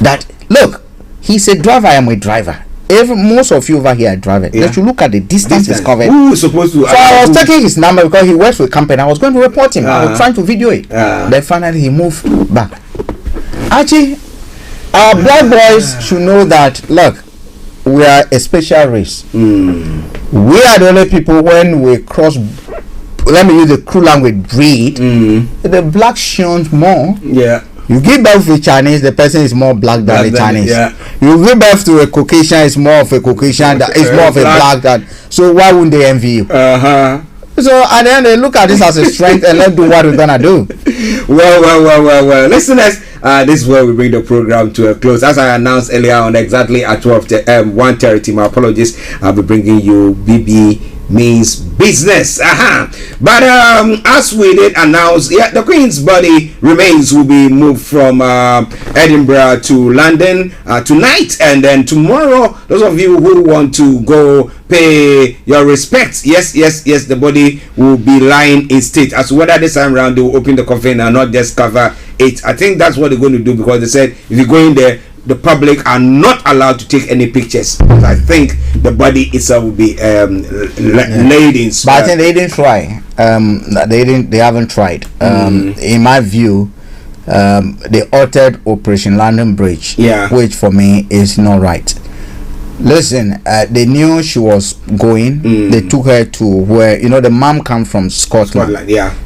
That, look, he's a driver, I am a driver. Most of you over here are driving. Let you look at the distance is covered. Who is supposed to? So I was taking his number because he works with a company. I was going to report him. I was trying to video it. Then finally he moved back. Archie, our black boys should know that, look, we are a special race. We are the only people when we cross, let me use the crew language, breed, the black shines more. Yeah. You give birth to a Chinese, the person is more black than the Chinese. You give birth to a Caucasian, it's more of a Caucasian, it's more of a black than. So why wouldn't they envy you? So and then they look at this as a strength and let's do what we're gonna do. Well. Listeners, this is where we bring the program to a close. As I announced earlier on, exactly at 1:30. My apologies. I'll be bringing you BB Means Business. But as we did announce, the Queen's body remains will be moved from Edinburgh to London tonight, and then tomorrow, those of you who want to go pay your respects, yes, the body will be lying in state. As whether this time around they will open the coffin and not just cover it. I think that's what they're going to do, because they said if you go in there, the public are not allowed to take any pictures. I think the body itself will be laid in. But I think they didn't try. They haven't tried. In my view, they altered Operation London Bridge, which for me is not right. Listen, they knew she was going. They took her to where, the mom come from Scotland.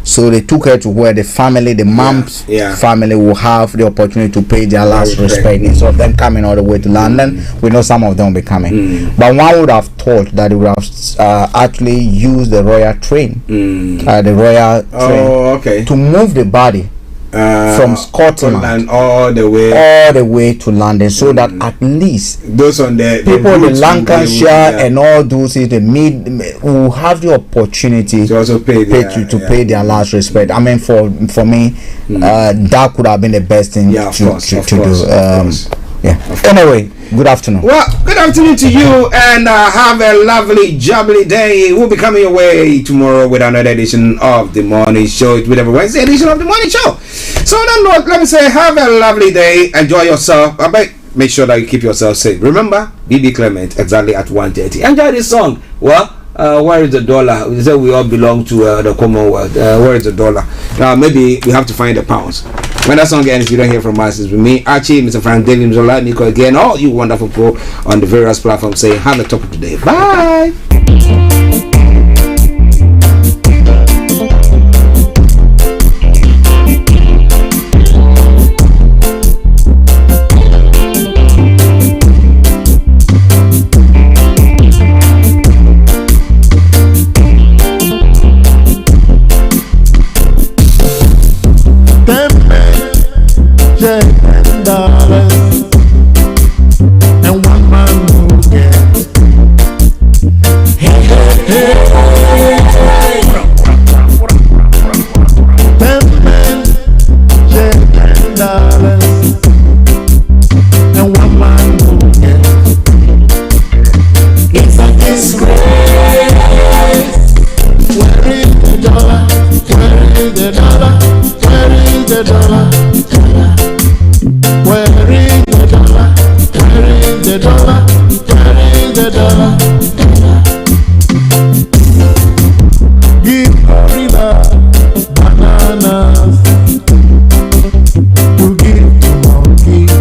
So they took her to where the family, the mom's family, will have the opportunity to pay their last respect. Instead of them coming all the way to London, we know some of them will be coming. But one would have thought that they would have actually used the royal train, to move the body from Scotland all the way to London, so that at least those on the people in Lancashire and all those will have the opportunity to also pay their last respect. I mean, for me, that could have been the best thing to do. Anyway, good afternoon. Well, good afternoon to you, and have a lovely, jubbly day. We'll be coming your way tomorrow with another edition of the morning show. It will be every Wednesday edition of the morning show. So on that note, let me say, have a lovely day. Enjoy yourself. Make sure that you keep yourself safe. Remember, BB Clement exactly at 1:30. Enjoy this song. Well, where is the dollar? We say we all belong to the Commonwealth. Where is the dollar? Maybe we have to find the pounds. When that song ends, you don't hear from us. It's with me, Archie, Mr. Frank, David, Mr. Nico again, all you wonderful people on the various platforms saying, have a top of the day. Bye.